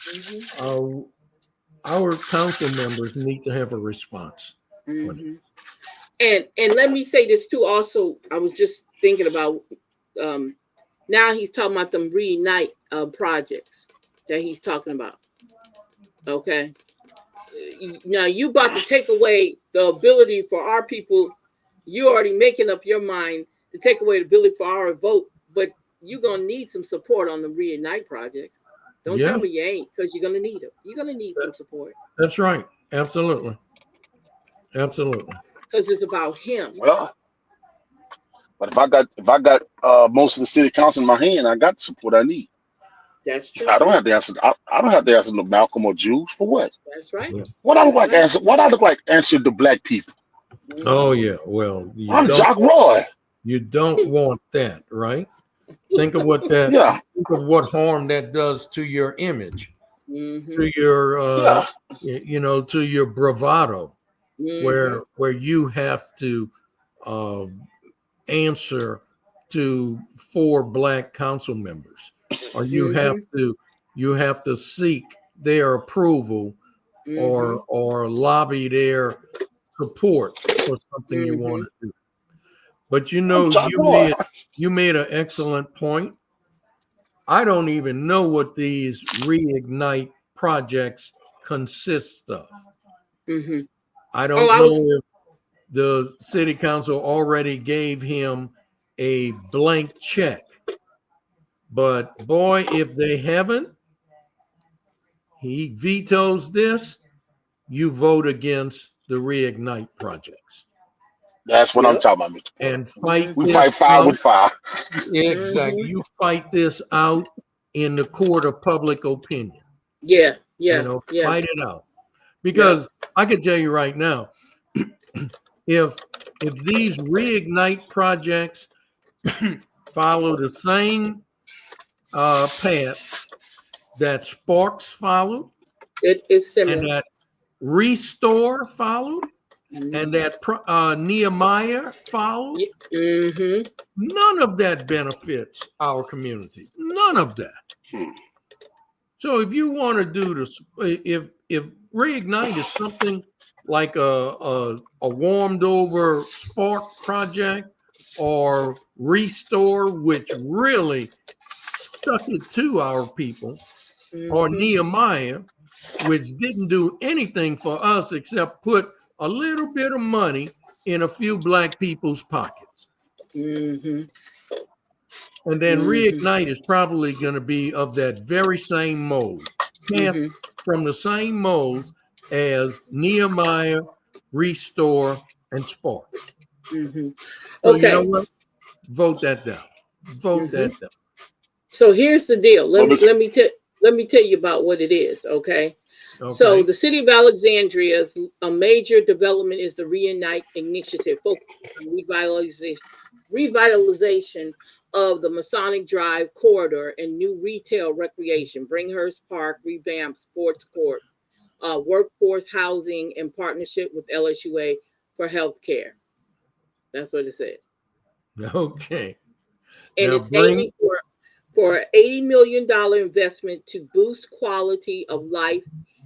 Mm-hmm. Our council members need to have a response. Mm-hmm. And let me say this too. Also, I was just thinking about now he's talking about them Reunite projects that he's talking about. Okay. Now you about to take away the ability for our people. You already making up your mind to take away the ability for our vote, but you're gonna need some support on the Reunite projects. Don't tell me you ain't, because you're gonna need it. You're gonna need some support. That's right. Absolutely. Absolutely. Because it's about him. Well, but if I got most of the city council in my hand, I got the support I need. That's true. I don't have to answer. I don't have to answer no Malcolm or Jews for what. That's right. What I look like answer? What I look like answer to black people? Oh yeah. Well, I'm Jock Roy. You don't want that, right? Think of what that. Yeah. Think of what harm that does to your image, to your, to your bravado, where you have to answer to 4 black council members, or you have to seek their approval or lobby their support for something you want to do. But you made an excellent point. I don't even know what these Reignite projects consist of. Mm-hmm. I don't know if the city council already gave him a blank check. But boy, if they haven't, he vetoes this, you vote against the Reignite projects. That's what I'm talking about, Mr. And fight. We fight fire with fire. Exactly. You fight this out in the court of public opinion. Yeah. Fight it out. Because I can tell you right now, if these Reignite projects follow the same path that Sparks followed, It's and similar. that Restore followed, and that Nehemiah followed. Mm-hmm. None of that benefits our community. None of that. So if you want to do this, if Reignite is something like a warmed over spark project, or Restore, which really stuck it to our people, or Nehemiah, which didn't do anything for us except put a little bit of money in a few black people's pockets. Mm-hmm. And then Reignite is probably going to be of that very same mold, cast from the same molds as Nehemiah, Restore, and Spark. Mm-hmm. So Okay. you know what? Vote that down. Vote that down. So here's the deal. Let me tell you about what it is. Okay. So the city of Alexandria's a major development is the Reignite Initiative, focused on revitalization of the Masonic Drive corridor and new retail recreation, Bringhurst Park, revamped sports court, workforce housing, in partnership with LSUA for healthcare. That's what it said. Okay. And Now it's aiming for an $80 million investment to boost quality of life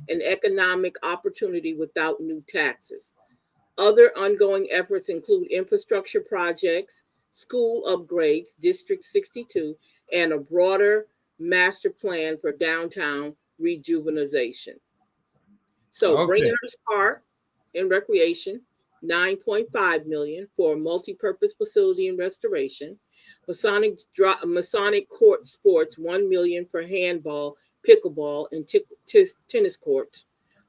and economic opportunity without new taxes. Other ongoing efforts include infrastructure projects, school upgrades, District 62, and a broader master plan for downtown rejuvenation. So Bringhurst Park and Recreation, $9.5 million for multi-purpose facility and restoration. Masonic Court Sports, $1 million for handball, pickleball, and tennis courts.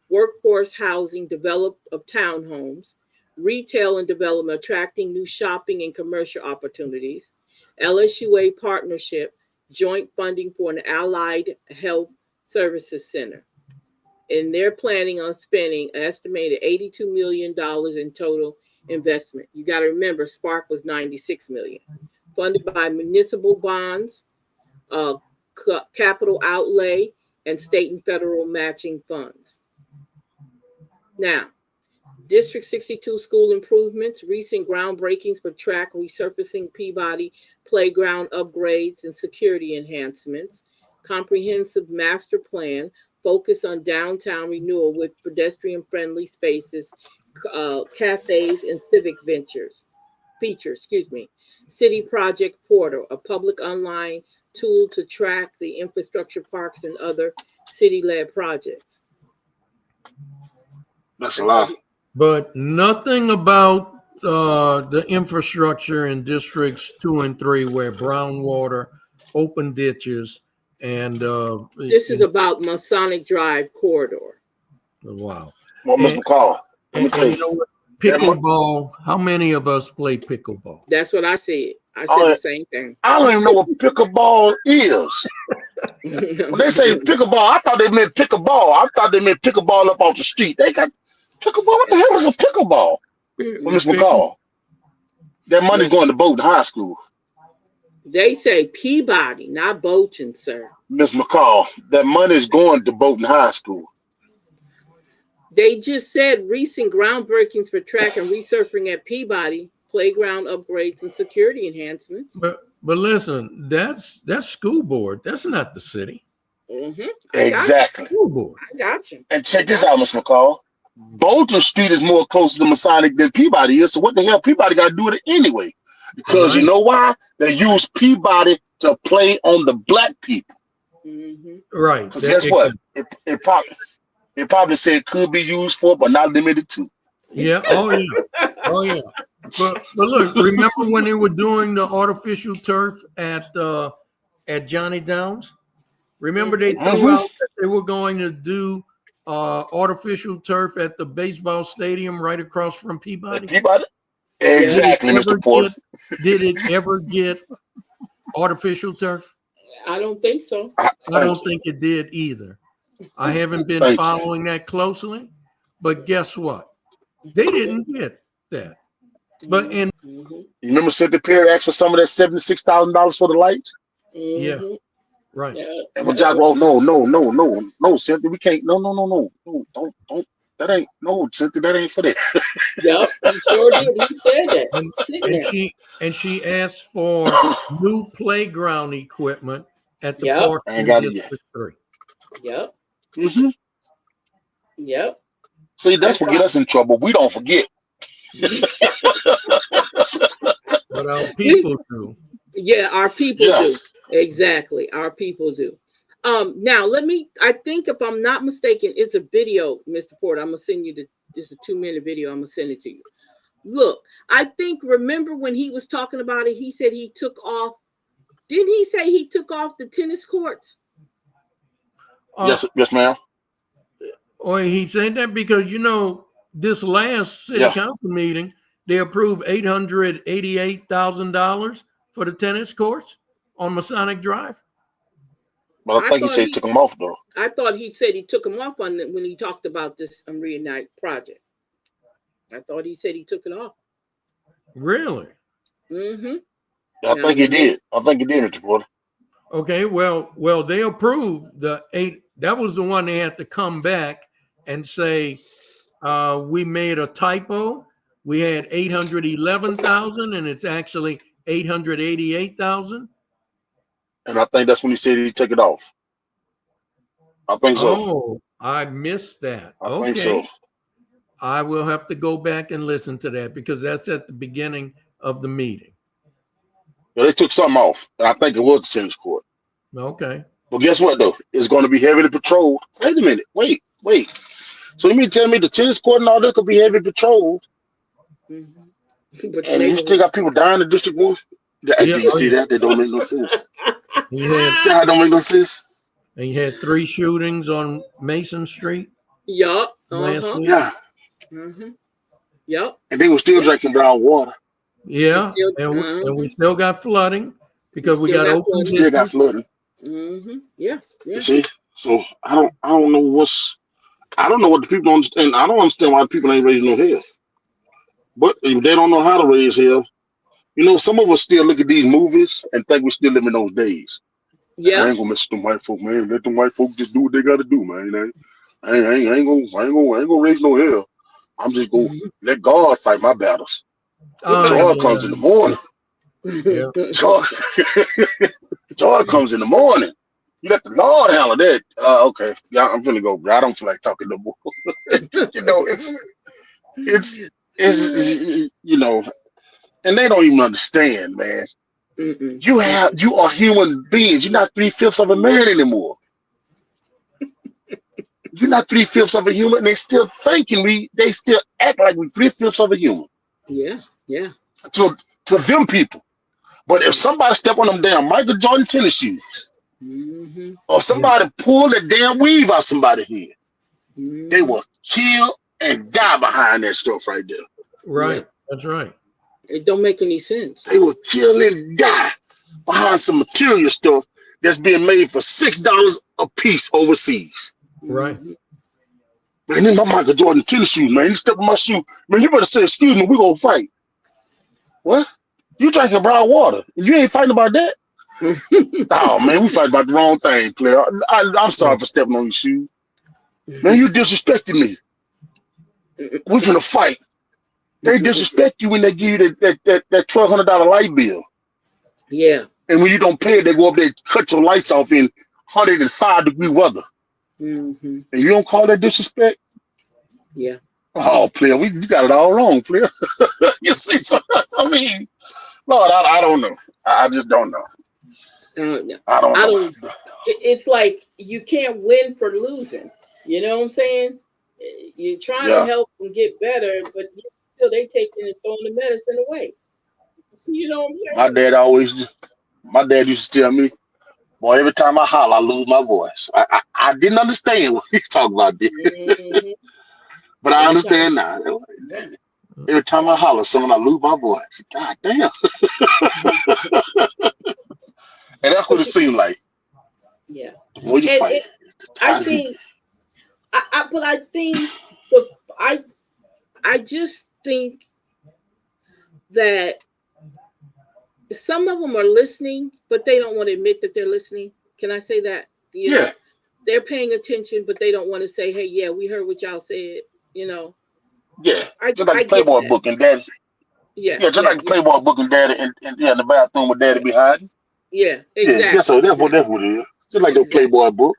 Workforce housing, develop of townhomes. Retail and development, attracting new shopping and commercial opportunities. LSUA partnership, joint funding for an allied health services center. And they're planning on spending an estimated $82 million in total investment. You got to remember, Spark was $96 million. Funded by municipal bonds, capital outlay, and state and federal matching funds. Now, District 62 school improvements, recent groundbreakings for track resurfacing, Peabody playground upgrades, and security enhancements. Comprehensive master plan, focus on downtown renewal with pedestrian-friendly spaces, cafes, and civic features. City Project Portal, a public online tool to track the infrastructure, parks, and other city-led projects. That's a lot. But nothing about the infrastructure in districts 2 and 3, where brown water, open ditches, and this is about Masonic Drive corridor. Wow. Well, Mr. McCall, let me tell you know what? Pickleball. How many of us play pickleball? That's what I said. I said the same thing. I don't even know what pickleball is. When they say pickleball, I thought they meant pickleball. I thought they meant pickleball up off the street. They got pickleball. What the hell is a pickleball? Well, Mr. McCall, that money's going to Bowdoin High School. They say Peabody, not Bowdoin, sir. Ms. McCall, that money is going to Bowdoin High School. They just said recent groundbreakings for track and resurfacing at Peabody, playground upgrades, and security enhancements. But listen, that's school board. That's not the city. Exactly. School board. I got you. And check this out, Mr. McCall. Bowdoin Street is more close to Masonic than Peabody is. So what the hell Peabody got to do with it anyway? Because you know why? They use Peabody to play on the black people. Right. Because guess what? It probably said could be used for, but not limited to. Yeah. Oh yeah. Oh yeah. But look, remember when they were doing the artificial turf at Johnny Downs? Remember they threw out that they were going to do artificial turf at the baseball stadium right across from Peabody? Peabody? Exactly, Mr. Porter. Did it ever get artificial turf? I don't think so. I don't think it did either. I haven't been following that closely, but guess what? They didn't get that. But you remember Cynthia Perry asked for some of that $76,000 for the lights? Yeah. Right. Yeah. And when Jock wrote, no, Cynthia, we can't. No, don't. That ain't no, Cynthia. That ain't for that. Yep. He sure did. He said that. And, Sitting there. she asked for new playground equipment at the Yep. park I ain't in got it yet. District 3. Yep. Mm-hmm. Yep. See, that's what get us in trouble. We don't forget. But our people do. Yeah, our people Yeah. do. Exactly. Our people do. Now I think if I'm not mistaken, it's a video, Mr. Porter. I'm gonna send you this is a 2-minute video. I'm gonna send it to you. Look, I think remember when he was talking about it, he said he took off. Didn't he say he took off the tennis courts? Yes, ma'am. Or he said that because this last city Yeah. council meeting, they approved $888,000 for the tennis courts on Masonic Drive. But I think he said he took them off though. I thought he said he took them off when he talked about this Reignite project. I thought he said he took it off. Really? Mm-hmm. I think he did. I think he did, Mr. Porter. Okay, well, they approved the 8. That was the one they had to come back and say, we made a typo. We had 811,000 and it's actually 888,000. And I think that's when he said he took it off. I think so. Oh, I missed that. I Okay. think so. I will have to go back and listen to that because that's at the beginning of the meeting. Yeah, they took something off. And I think it was the tennis court. Okay. But guess what though? It's going to be heavily patrolled. Wait a minute. Wait. So you mean to tell me the tennis court and all that could be heavily patrolled? Mm-hmm. But And you still got people dying in District 1? Do you see that? That don't make no sense. See how it don't make no sense? And you had 3 shootings on Mason Street. Yup. Last week. Yeah. Mm-hmm. Yup. And they were still drinking brown water. Yeah. And we still got flooding because we got open. Still got flooding. Mm-hmm. Yeah. You see? So I don't know what the people don't understand. I don't understand why the people ain't raising no hell. But if they don't know how to raise hell, some of us still look at these movies and think we still live in those days. Yeah. I ain't gonna mess with them white folk, man. Let them white folk just do what they gotta do, man. I ain't gonna raise no hell. I'm just gonna let God fight my battles. Joy comes in the morning. Yeah. Joy comes in the morning. You let the Lord handle that. Okay. Yeah, I'm finna go, bro. I don't feel like talking no more. It's and they don't even understand, man. Mm-mm. You are human beings. You're not 3/5 of a man anymore. You're not 3/5 of a human. They still thinking they still act like we 3/5 of a human. Yeah. Yeah. To them people. But if somebody step on them damn Michael Jordan tennis shoes, mm-hmm. or somebody pull the damn weave out somebody's head, Mm-hmm. they will kill and die behind that stuff right there. Right. Yeah. That's right. It don't make any sense. They will kill and die behind some material stuff that's being made for $6 a piece overseas. Right. Mm-hmm. Man, these my Michael Jordan tennis shoes, man. You step in my shoe, man. You better say, "Excuse me, we're gonna fight." What? You drinking brown water? You ain't fighting about that? Oh man, we fighting about the wrong thing, player. I'm sorry for stepping on your shoe. Man, you disrespecting me. We finna fight. They disrespect you when they give you that $1,200 light bill. Yeah. And when you don't pay it, they go up there and cut your lights off in 105-degree weather. Mm-hmm. And you don't call that disrespect? Yeah. Oh, player, you got it all wrong, player. You see, so, I mean, Lord, I don't know. I just don't know. I don't know. It's like you can't win for losing. You know what I'm saying? You're trying to help them get better, but still they taking and throwing the medicine away. You know what I'm saying? My dad used to tell me, boy, every time I holler, I lose my voice. I didn't understand what he's talking about this. Mm-hmm. But I understand now. Every time I holler, someone, I lose my voice. God damn. And that's what it seemed like. Yeah. The more you fight. I just think that some of them are listening, but they don't want to admit that they're listening. Can I say that? Yeah. They're paying attention, but they don't want to say, "Hey, yeah, we heard what y'all said." You know, Yeah. Just like I the get Playboy that. book and daddy. Yeah, Yeah, just like the Playboy book and daddy and yeah, in the bathroom with daddy behind. yeah, Yeah, that's exactly. what that's what it is. Just like the Exactly. Playboy book.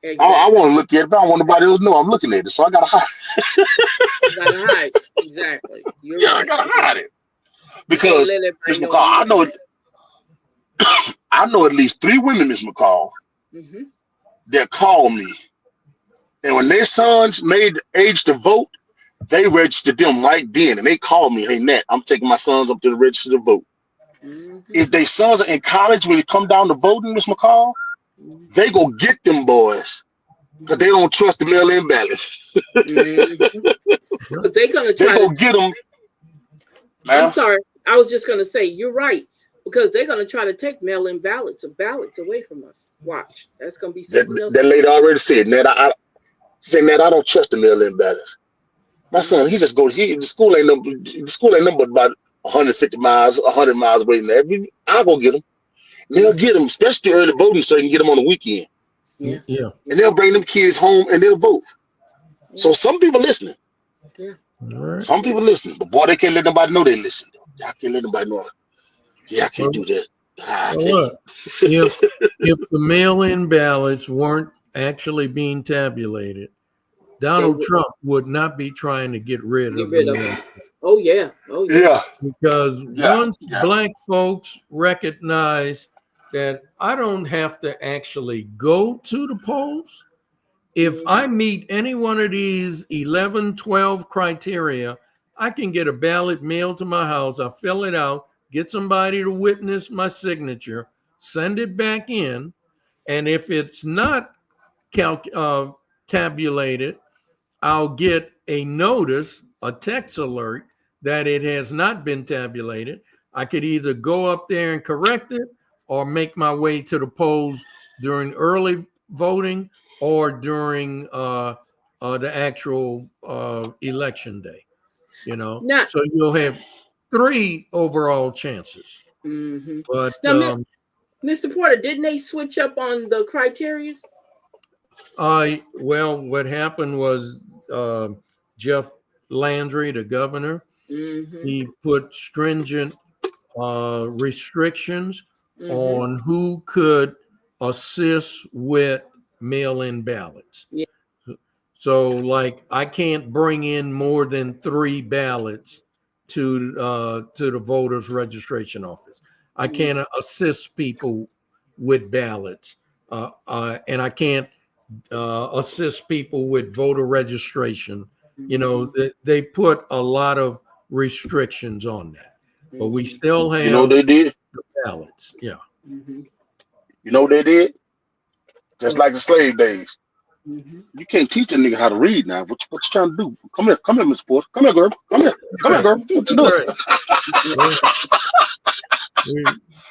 I Exactly. want to look at it, but I don't want nobody else to know I'm looking at it. So I gotta hide. You gotta hide. Exactly. You're Yeah, I right. gotta hide it. You can't Because let Miss everybody know McCall, I'm looking at it. I know at least 3 women, Miss McCall, Mm-hmm. that call me. And when their sons made the age to vote, they registered them right then. And they called me, hey Nat, I'm taking my sons up to the register to vote. Mm-hmm. If their sons are in college when it come down to voting, Miss McCall, Mm-hmm. they go get them boys. Because they don't trust the mail-in ballots. Mm-hmm. But they're gonna They try go to. get them. I'm Man, sorry. I was just gonna say you're right because they're gonna try to take mail-in ballots away from us. Watch. That's gonna be something else. that lady already said, Nat, I I don't trust the mail-in ballots. My son, he just goes. The school ain't number about 150 miles, 100 miles away from there. I'll go get them. They'll get them, especially early voting, so you can get them on the weekend. Yeah. Yeah. And they'll bring them kids home and they'll vote. So some people listening. Yeah. All right. Some people listening. But boy, they can't let nobody know they listen. I can't let nobody know. Yeah, I can't do that. I Well, can't. look, if the mail-in ballots weren't actually being tabulated, Donald Trump would not be trying to get rid of the mail. Oh yeah. Oh yeah. Yeah. Because Yeah. once black folks recognize that I don't have to actually go to the polls, if I meet any one of these 11, 12 criteria, I can get a ballot mailed to my house. I fill it out, get somebody to witness my signature, send it back in. And if it's not tabulated, I'll get a notice, a text alert that it has not been tabulated. I could either go up there and correct it or make my way to the polls during early voting or during the actual election day, Not. so you'll have 3 overall chances. Mm-hmm. But Now, Mr. Porter, didn't they switch up on the criteria? well, what happened was Jeff Landry, the governor, he put stringent restrictions on who could assist with mail-in ballots. Yeah. So, like, I can't bring in more than 3 ballots to the voters' registration office. I can't assist people with ballots, and I can't assist people with voter registration. They put a lot of restrictions on that, but we still have You know what they did? ballots. Yeah. You know what they did? Just like the slave days. You can't teach a nigga how to read now. What you trying to do? Come here, Mr. Porter. Come here, girl. Come here, girl. What you doing?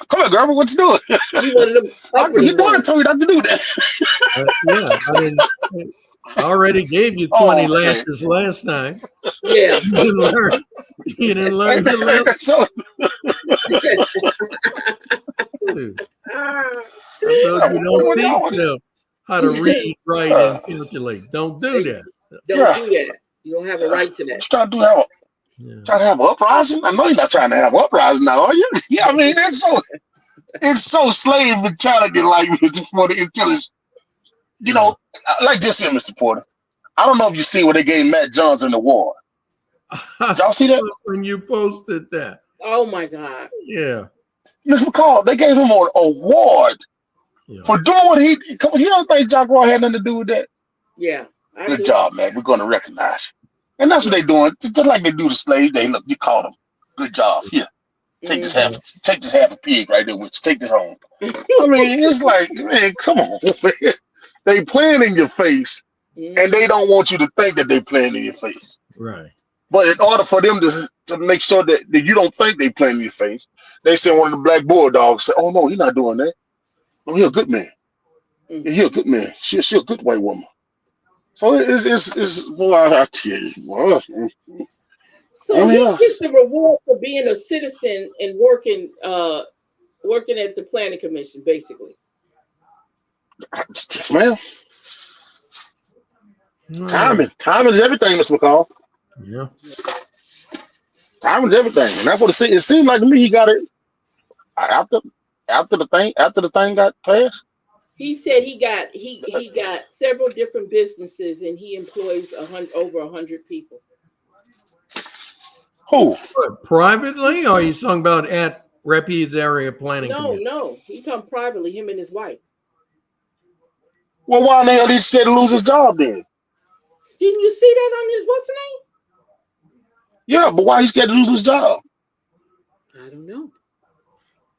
Come here, girl. What you doing? Your daughter told you not to do that. I already gave you 20 lashes last time. Yeah. You didn't learn the lesson. So, I thought you don't teach them how to read, write, and calculate. Don't do that. Don't do that. You don't have a right to that. What you trying to do? Trying to have an uprising? I know you're not trying to have an uprising now, are you? Yeah, I mean, it's so slave mentality, like for the intelligence. Like this here, Mr. Porter. I don't know if you see where they gave Matt Johnson the award. Did y'all see that? When you posted that. Oh my God. Yeah. Mr. McCall, they gave him an award for doing what he. You don't think Jack Roy had nothing to do with that? Yeah. Good job, man. We're going to recognize you. And that's what they're doing. Just like they do the slave. They look, you caught them. Good job. Here. Take this half a pig right there. Take this home. I mean, it's like, man, come on. Man. They playing in your face, and they don't want you to think that they playing in your face. Right. But in order for them to make sure that you don't think they playing in your face, they send one of the black bulldogs. Say, "Oh no, you're not doing that. No, he's a good man. He's a good man. She's a good white woman." So it's boy, I tell you, boy. So he gets the reward for being a citizen and working at the planning commission, basically. Yes, ma'am. All right. Timing is everything, Mr. McCall. Yeah. Timing is everything, and that's what it seemed like to me. He got it after the thing got passed. He said he got several different businesses and he employs over 100 people. Who? What, privately, or you talking about at Rapides Area Planning Commission? No, he talking privately, him and his wife. Well, why in the hell he scared to lose his job then? Didn't you see that on his what's the Yeah, but why he scared to lose his job? name? I don't know.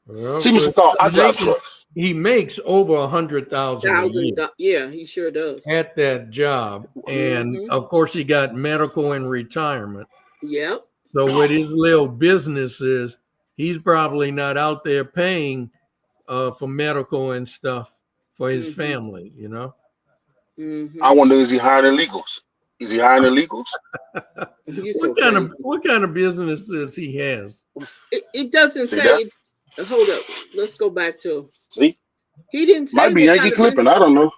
Well, See, Mr. McCall, I drive trucks. he makes over 100,000 a year Yeah, he sure does. at that job, and of course he got medical and retirement. Yep. So with his little businesses, he's probably not out there paying for medical and stuff for his family, you know. I wonder, is he hiring illegals? Is he hiring illegals? What kind of businesses he has? It doesn't See say. that? Hold up. Let's go back to. See, He didn't say. might be what Yankee kind of clipping. business- I don't know.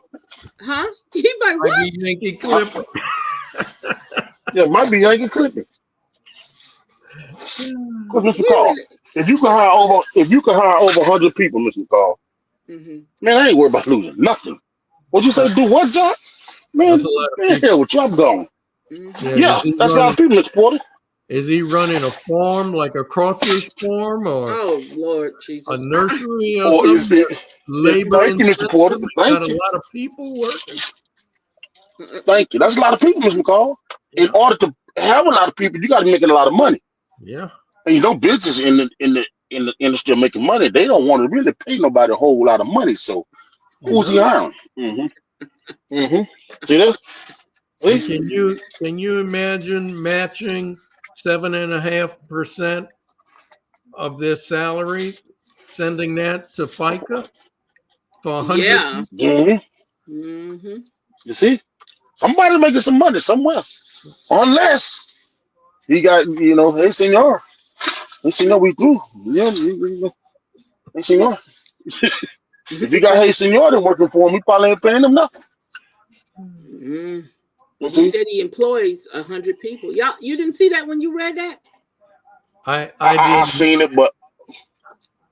Huh? He like what? Might be Yankee Clipper. Yeah, might be Yankee clipping. Because Mr. Wait a McCall, minute. if you can hire over 100 people, Mr. McCall, man, I ain't worried about losing nothing. What you say? Do what job? Man, That's a lot of people. hell, what job going? Yeah, is he that's a lot of people, Mr. Porter. Is he running a farm, like a crawfish farm, or Oh Lord Jesus. a nursery, Or or is something? it? Labor Thank you, Mr. Porter. intensive? Thank Got you. a lot of people working. Thank you. That's a lot of people, Mr. McCall. In order to have a lot of people, you got to make a lot of money. Yeah. And you know, business in the industry of making money, they don't want to really pay nobody a whole lot of money. So who's he hiring? See that? And See? can you imagine matching 7.5% of their salary, sending that to FICA for 100 Yeah. people? You see, somebody's making some money somewhere, unless he got, hey senor, we through. Yeah, hey senor. If he got hey senor then working for him, he probably ain't paying him nothing. He said he employs 100 people. Y'all, you didn't see that when you read that? I seen it, but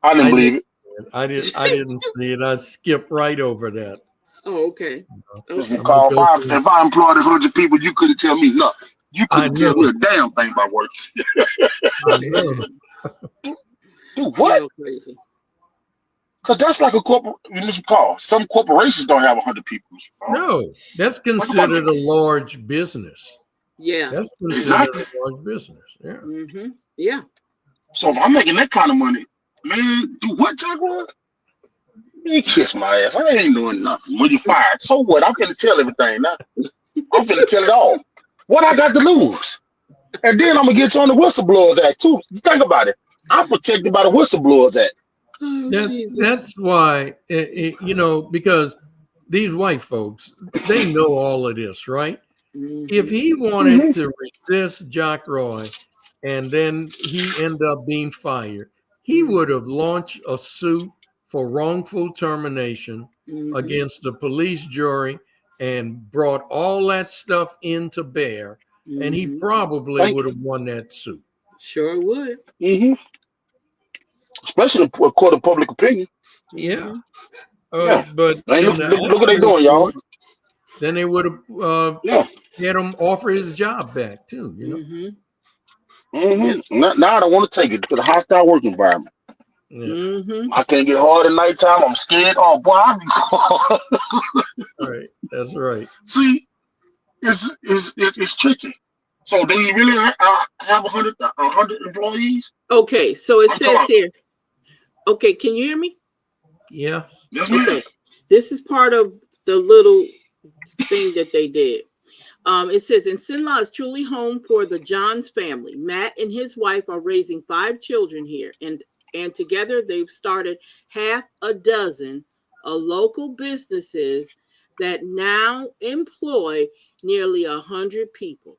I didn't believe it. I didn't see it. I skipped right over that. Oh, okay. Mr. McCall, if I employed 100 people, you couldn't tell me nothing. You couldn't tell me a damn thing about work. I know. Do what? Crazy. Because that's like a corporate, Mr. McCall. Some corporations don't have 100 people. No, that's considered a large business. Yeah. That's considered a large business. Yeah. Yeah. So if I'm making that kind of money, man, do what, Jaguar? Man, kiss my ass. I ain't doing nothing. When you fired, so what? I'm finna tell everything now. I'm finna tell it all. What I got to lose? And then I'm gonna get you on the Whistleblowers Act too. Think about it. I'm protected by the Whistleblowers Act. That's why, because these white folks, they know all of this, right? If he wanted to resist Jack Roy and then he ended up being fired, he would have launched a suit for wrongful termination against the police jury and brought all that stuff into bear, and he probably would have won that suit. Sure would. Especially in a court of public opinion. Yeah. Yeah. But hey, look what they're doing, y'all. Then they would have had him offer his job back too, Now I don't want to take it to the hostile work environment. I can't get hard at nighttime. I'm scared. Oh boy, Right. That's right. See, it's tricky. So do you really have 100 employees? Okay, so it says here. Okay, can you hear me? Yeah. Yes, ma'am. This is part of the little thing that they did. It says, in Cenla is truly home for the Johns family. Matt and his wife are raising 5 children here, and together they've started half a dozen of local businesses that now employ nearly 100 people.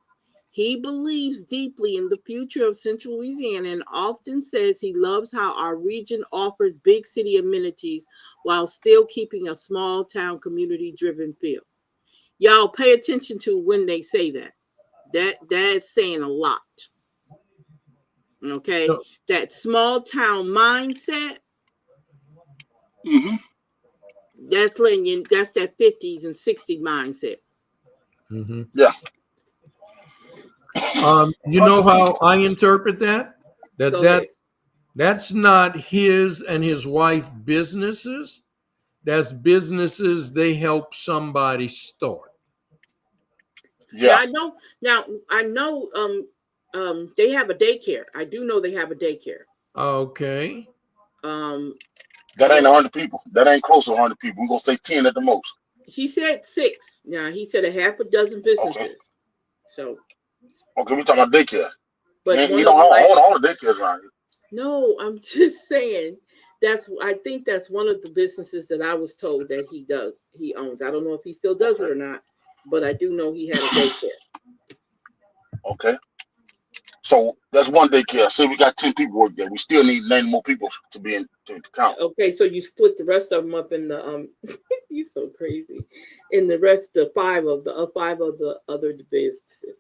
He believes deeply in the future of Central Louisiana and often says he loves how our region offers big city amenities while still keeping a small town community driven feel. Y'all pay attention to when they say that. That's saying a lot. Okay, So- that small town mindset. Mm-hmm. That's letting you. That's that 50s and 60s mindset. Mhm. Yeah. You know how I interpret that? Go ahead. That's not his and his wife businesses. That's businesses they help somebody start. Yeah, Yeah. I know. Now I know. They have a daycare. I do know they have a daycare. Okay. Um, That ain't yeah. 100 people. That ain't close to 100 people. We're gonna say 10 at the most. He said 6. Now he said a half a dozen Okay. businesses. So, Okay, we talking about daycare. but He one don't of them might. own all the daycares around here. No, I'm just saying. I think that's one of the businesses that I was told that he owns. I don't know if he still does it or not, but I do know he had a daycare. Okay. So that's one daycare. Say we got 10 people work there. We still need 90 more people to be in to count. Okay, so you split the rest of them up in the you're so crazy. In the rest, the five of the other businesses.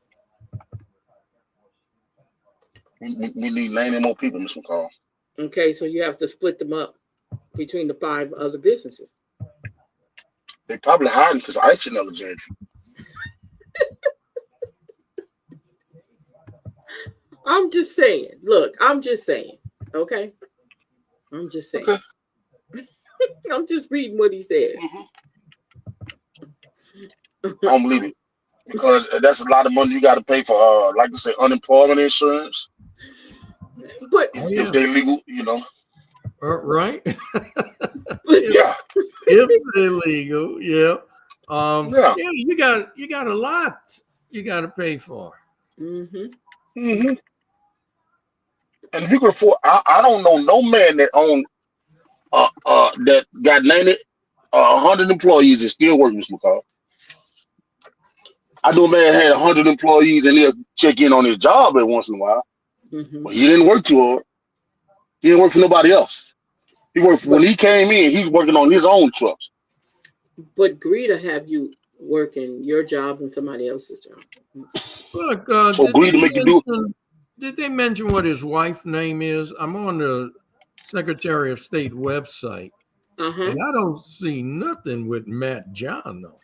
We need 90 more people, Mr. McCall. Okay, so you have to split them up between the 5 other businesses. They probably hiding because ice in Alexandria. I'm just saying. Look, I'm just saying. Okay, I'm just saying. Okay. I'm just reading what he said. I don't believe it. Because that's a lot of money you got to pay for, like you say, unemployment insurance. But If they legal, Right. Yeah. If they're legal, yeah. Yeah. Yeah, you got a lot you got to pay for. Mm-hmm. Mm-hmm. And if you could afford, I don't know no man that owned that got 100 employees and still working, Mr. McCall. I know a man had 100 employees and he'll check in on his job every once in a while. Mm-hmm. But he didn't work too hard. He didn't work for nobody else. He worked when he came in. He's working on his own trucks. But Greta have you working your job and somebody else's job. Look, So agree to make you do it. Did they mention what his wife's name is? I'm on the Secretary of State website, and I don't see nothing with Matt John though.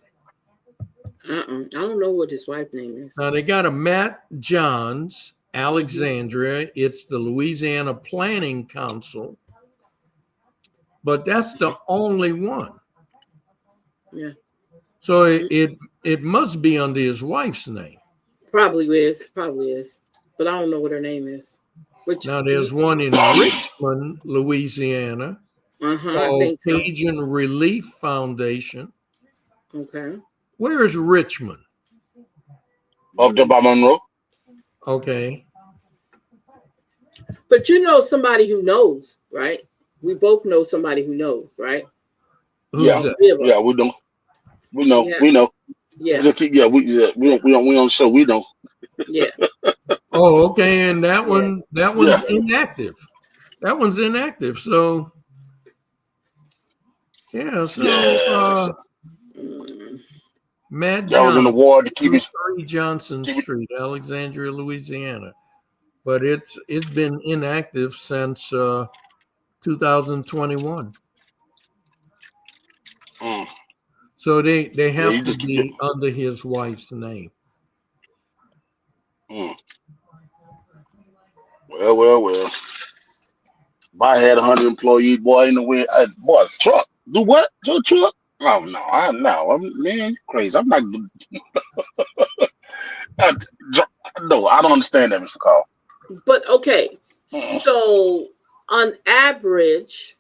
I don't know what his wife's name is. Now they got a Matt Johns, Alexandria. It's the Louisiana Planning Council, but that's the only one. Yeah. So it must be under his wife's name. Probably is, but I don't know what her name is. Now there's one in Richmond, Louisiana, called Cajun Relief Foundation. Okay. Where is Richmond? Up there by Monroe. Okay. But you know somebody who knows, right? We both know somebody who knows, right? Who's that? Yeah, we know. We know. Yeah. We know. Yeah. We on show. We know. Yeah. Oh, okay. And that one's inactive. That one's inactive. So yeah. So Matt That was in the war to keep it. 3 Johnson Street, Alexandria, Louisiana. But it's been inactive since 2021. So they have to be under his wife's name. Well. If I had 100 employees, boy, in the way, boy, truck. Do what? Do a truck? Oh no, I'm crazy. I'm not. No, I don't understand that, Mr. Carl. But okay, so on average,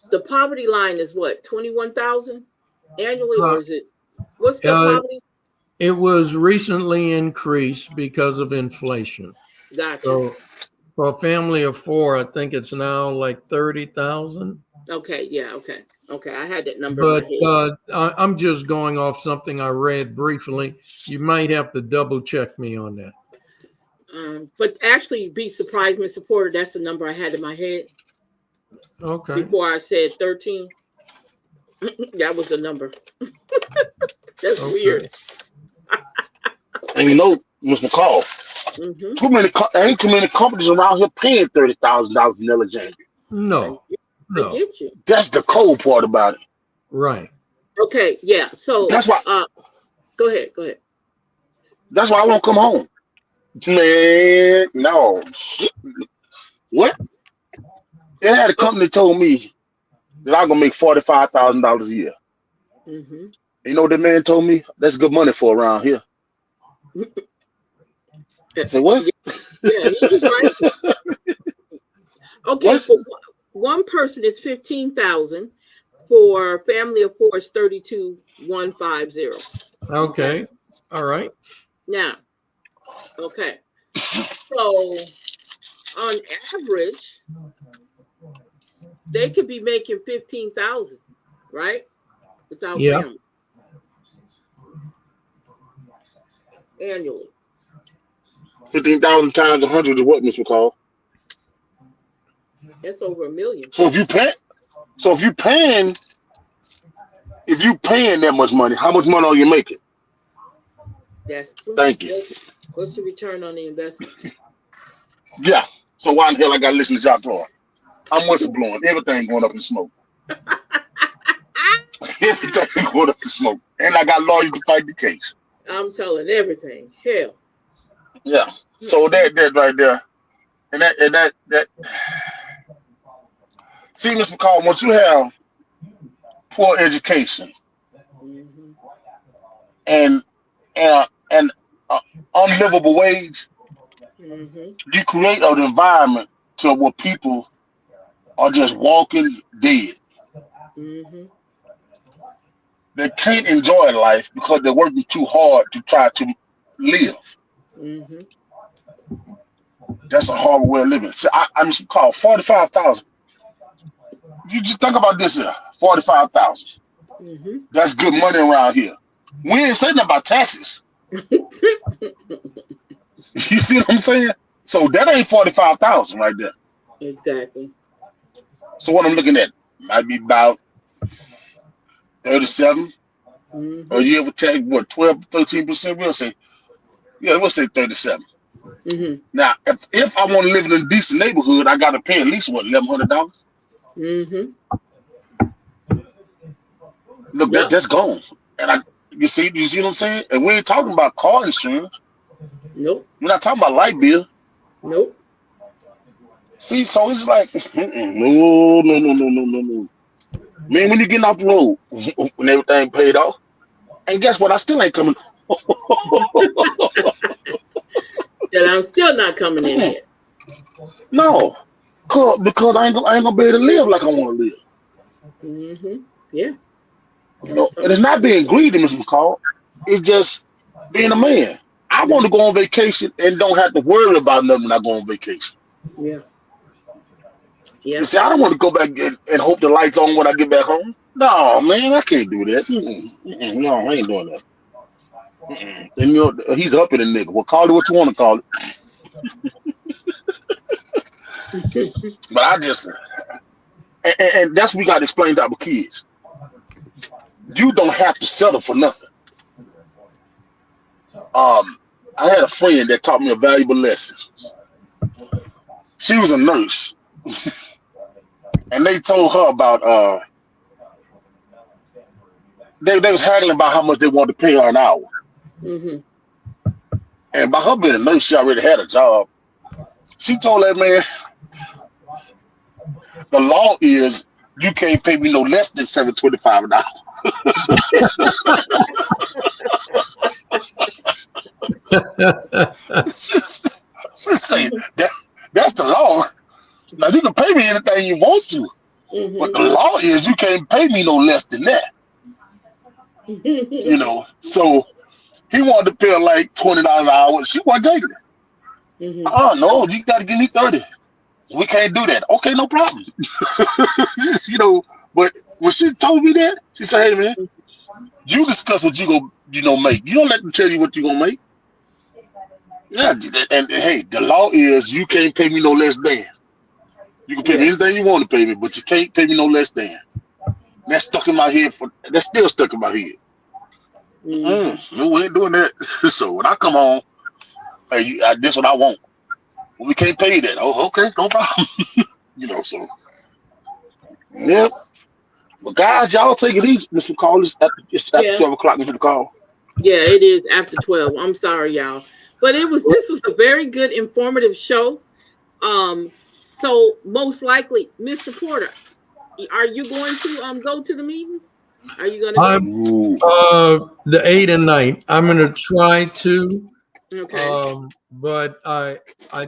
the poverty line is what, 21,000 annually, or is it? What's the poverty? It was recently increased because of inflation. Gotcha. So for a family of 4, I think it's now like 30,000. Okay, yeah, okay. I had that number in my But head. I'm just going off something I read briefly. You might have to double check me on that. But actually, you'd be surprised, Mr. Porter. That's the number I had in my head Okay. before I said 13. That was the number. That's weird. And you know, Mr. McCall, ain't too many companies around here paying $30,000 in eligibility. No. I get you. That's the cold part about it. Right. Okay, yeah. So that's why. Go ahead. That's why I won't come home. Man, no. Shit. What? It had a company told me that I'm gonna make $45,000 a year. Mm-hmm. You know what that man told me? That's good money for around here. I said, what? Yeah, he's right. Okay, what? For one person it's 15,000. For family of four is 32,150. Okay. All right. Now, okay. So on average, they could be making 15,000, right? Without family. Annually. 15,000 times 100 is what, Mr. McCall? That's over $1 million. So if you paying that much money, how much money are you making? That's true. Thank you. What's the return on the investment? Yeah. So why in the hell I gotta listen to Jock Toy? I'm whistleblowing. Everything going up in smoke. Everything going up in smoke. And I got lawyers to fight the case. I'm telling everything. Hell. Yeah. So that right there. And that see, Mr. McCall, once you have poor education and unlivable wage, you create an environment to where people are just walking dead. They can't enjoy life because they're working too hard to try to live. That's a horrible way of living. So I'm just called 45,000. You just think about this here, 45,000. That's good money around here. We ain't saying nothing about taxes. You see what I'm saying? So that ain't 45,000 right there. Exactly. So what I'm looking at might be about 37. Or you ever take what 12, 13%? We'll say 37. Now, if I want to live in a decent neighborhood, I got to pay at least what $1,100. Look, that's gone. And you see what I'm saying? And we ain't talking about car insurance. Nope. We're not talking about light bill. Nope. See, so it's like, no. Man, when you getting off the road, when everything paid off, and guess what? I still ain't coming. And I'm still not coming in here. No, because I ain't gonna be able to live like I want to live. Yeah. You know, and it's not being greedy, Mr. McCall. It's just being a man. I want to go on vacation and don't have to worry about nothing when I go on vacation. Yeah. Yeah. You see, I don't want to go back and hope the lights on when I get back home. No, man, I can't do that. No, I ain't doing that. And you know, he's up in a nigga. Well, call it what you want to call it. But I just, and that's what we got to explain to our kids. You don't have to settle for nothing. I had a friend that taught me a valuable lesson. She was a nurse. And they told her about they was haggling about how much they wanted to pay her an hour. And by her being a nurse, she already had a job. She told that man, the law is you can't pay me no less than $7.25 an hour. Just saying that's the law. Now you can pay me anything you want to, but the law is you can't pay me no less than that. You know, so he wanted to pay like $20 an hour. She wasn't taking it. No, you got to give me 30. We can't do that. Okay, no problem. But when she told me that, she said, "Hey man, you discuss what you go, make. You don't let them tell you what you gonna make." Yeah, and hey, the law is you can't pay me no less than. You can pay me anything you want to pay me, but you can't pay me no less than. That's stuck in my head. That's still stuck in my head. No, we ain't doing that. So when I come home, hey, this what I want. Well, we can't pay that. Oh, okay, no problem. So yeah. But guys, y'all take it easy. Mr. Call it's after 12 o'clock. Into the call. Yeah, it is after 12. I'm sorry, y'all. But this was a very good, informative show. So most likely, Mr. Porter, are you going to go to the meeting? Are you going to go? The 8 and 9. I'm going to try to. Okay. But I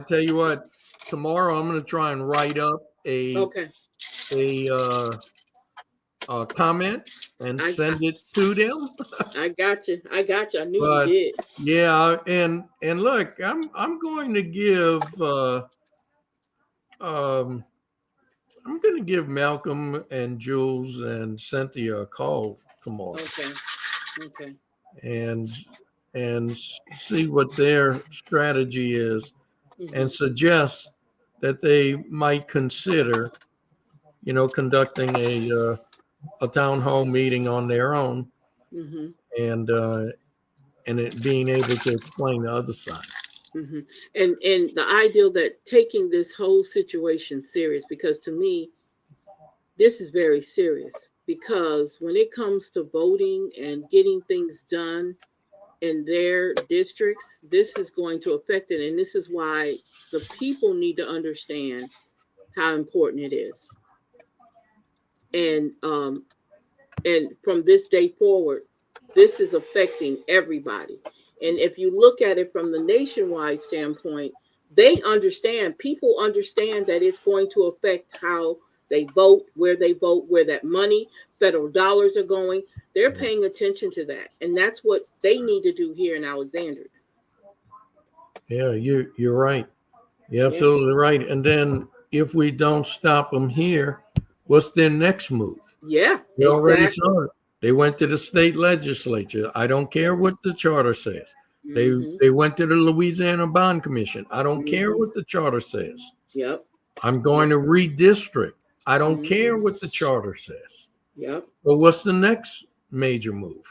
tell you what, tomorrow I'm going to try and write up a comment and send it to them. I got you. I knew you did. Yeah, and look, I'm going to give I'm going to give Malcolm and Jules and Cynthia a call tomorrow. Okay. And see what their strategy is, and suggest that they might consider, conducting a town hall meeting on their own, and it being able to explain the other side. And the ideal that taking this whole situation serious, because to me, this is very serious, because when it comes to voting and getting things done in their districts, this is going to affect it. And this is why the people need to understand how important it is. And from this day forward, this is affecting everybody. And if you look at it from the nationwide standpoint, people understand that it's going to affect how they vote, where that money, federal dollars are going. They're paying attention to that. And that's what they need to do here in Alexandria. Yeah, you're right. You're absolutely right. And then if we don't stop them here, what's their next move? Yeah, we already saw it. They went to the state legislature. I don't care what the charter says. They went to the Louisiana Bond Commission. I don't care what the charter says. Yep. I'm going to redistrict. I don't care what the charter says. Yep. But what's the next major move?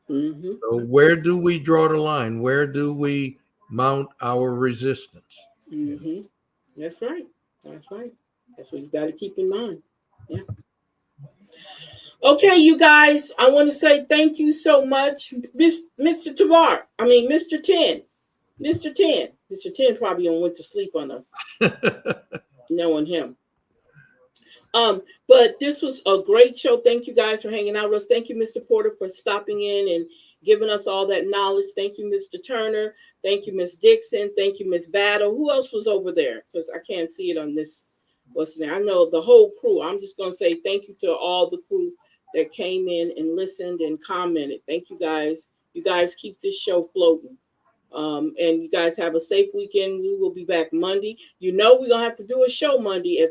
So where do we draw the line? Where do we mount our resistance? That's right. That's what you got to keep in mind. Yeah. Okay, you guys, I want to say thank you so much, Mr. 10. Mr. 10. Mr. 10 probably went to sleep on us, knowing him. But this was a great show. Thank you guys for hanging out with us. Thank you, Mr. Porter, for stopping in and giving us all that knowledge. Thank you, Mr. Turner. Thank you, Miss Dixon. Thank you, Miss Battle. Who else was over there? Because I can't see it on this. What's there? I know the whole crew. I'm just going to say thank you to all the crew that came in and listened and commented. Thank you guys. You guys keep this show floating. And you guys have a safe weekend. We will be back Monday. We're going to have to do a show Monday.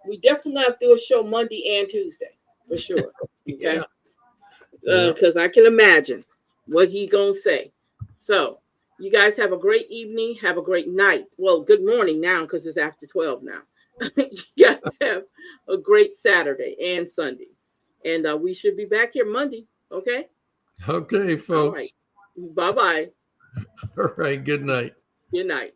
We definitely have to do a show Monday and Tuesday, for sure. Okay? Because I can imagine what he's going to say. So you guys have a great evening. Have a great night. Well, good morning now, because it's after 12 now. You guys have a great Saturday and Sunday. And we should be back here Monday. Okay? Okay, folks. All right. Bye-bye. All right. Good night. Good night.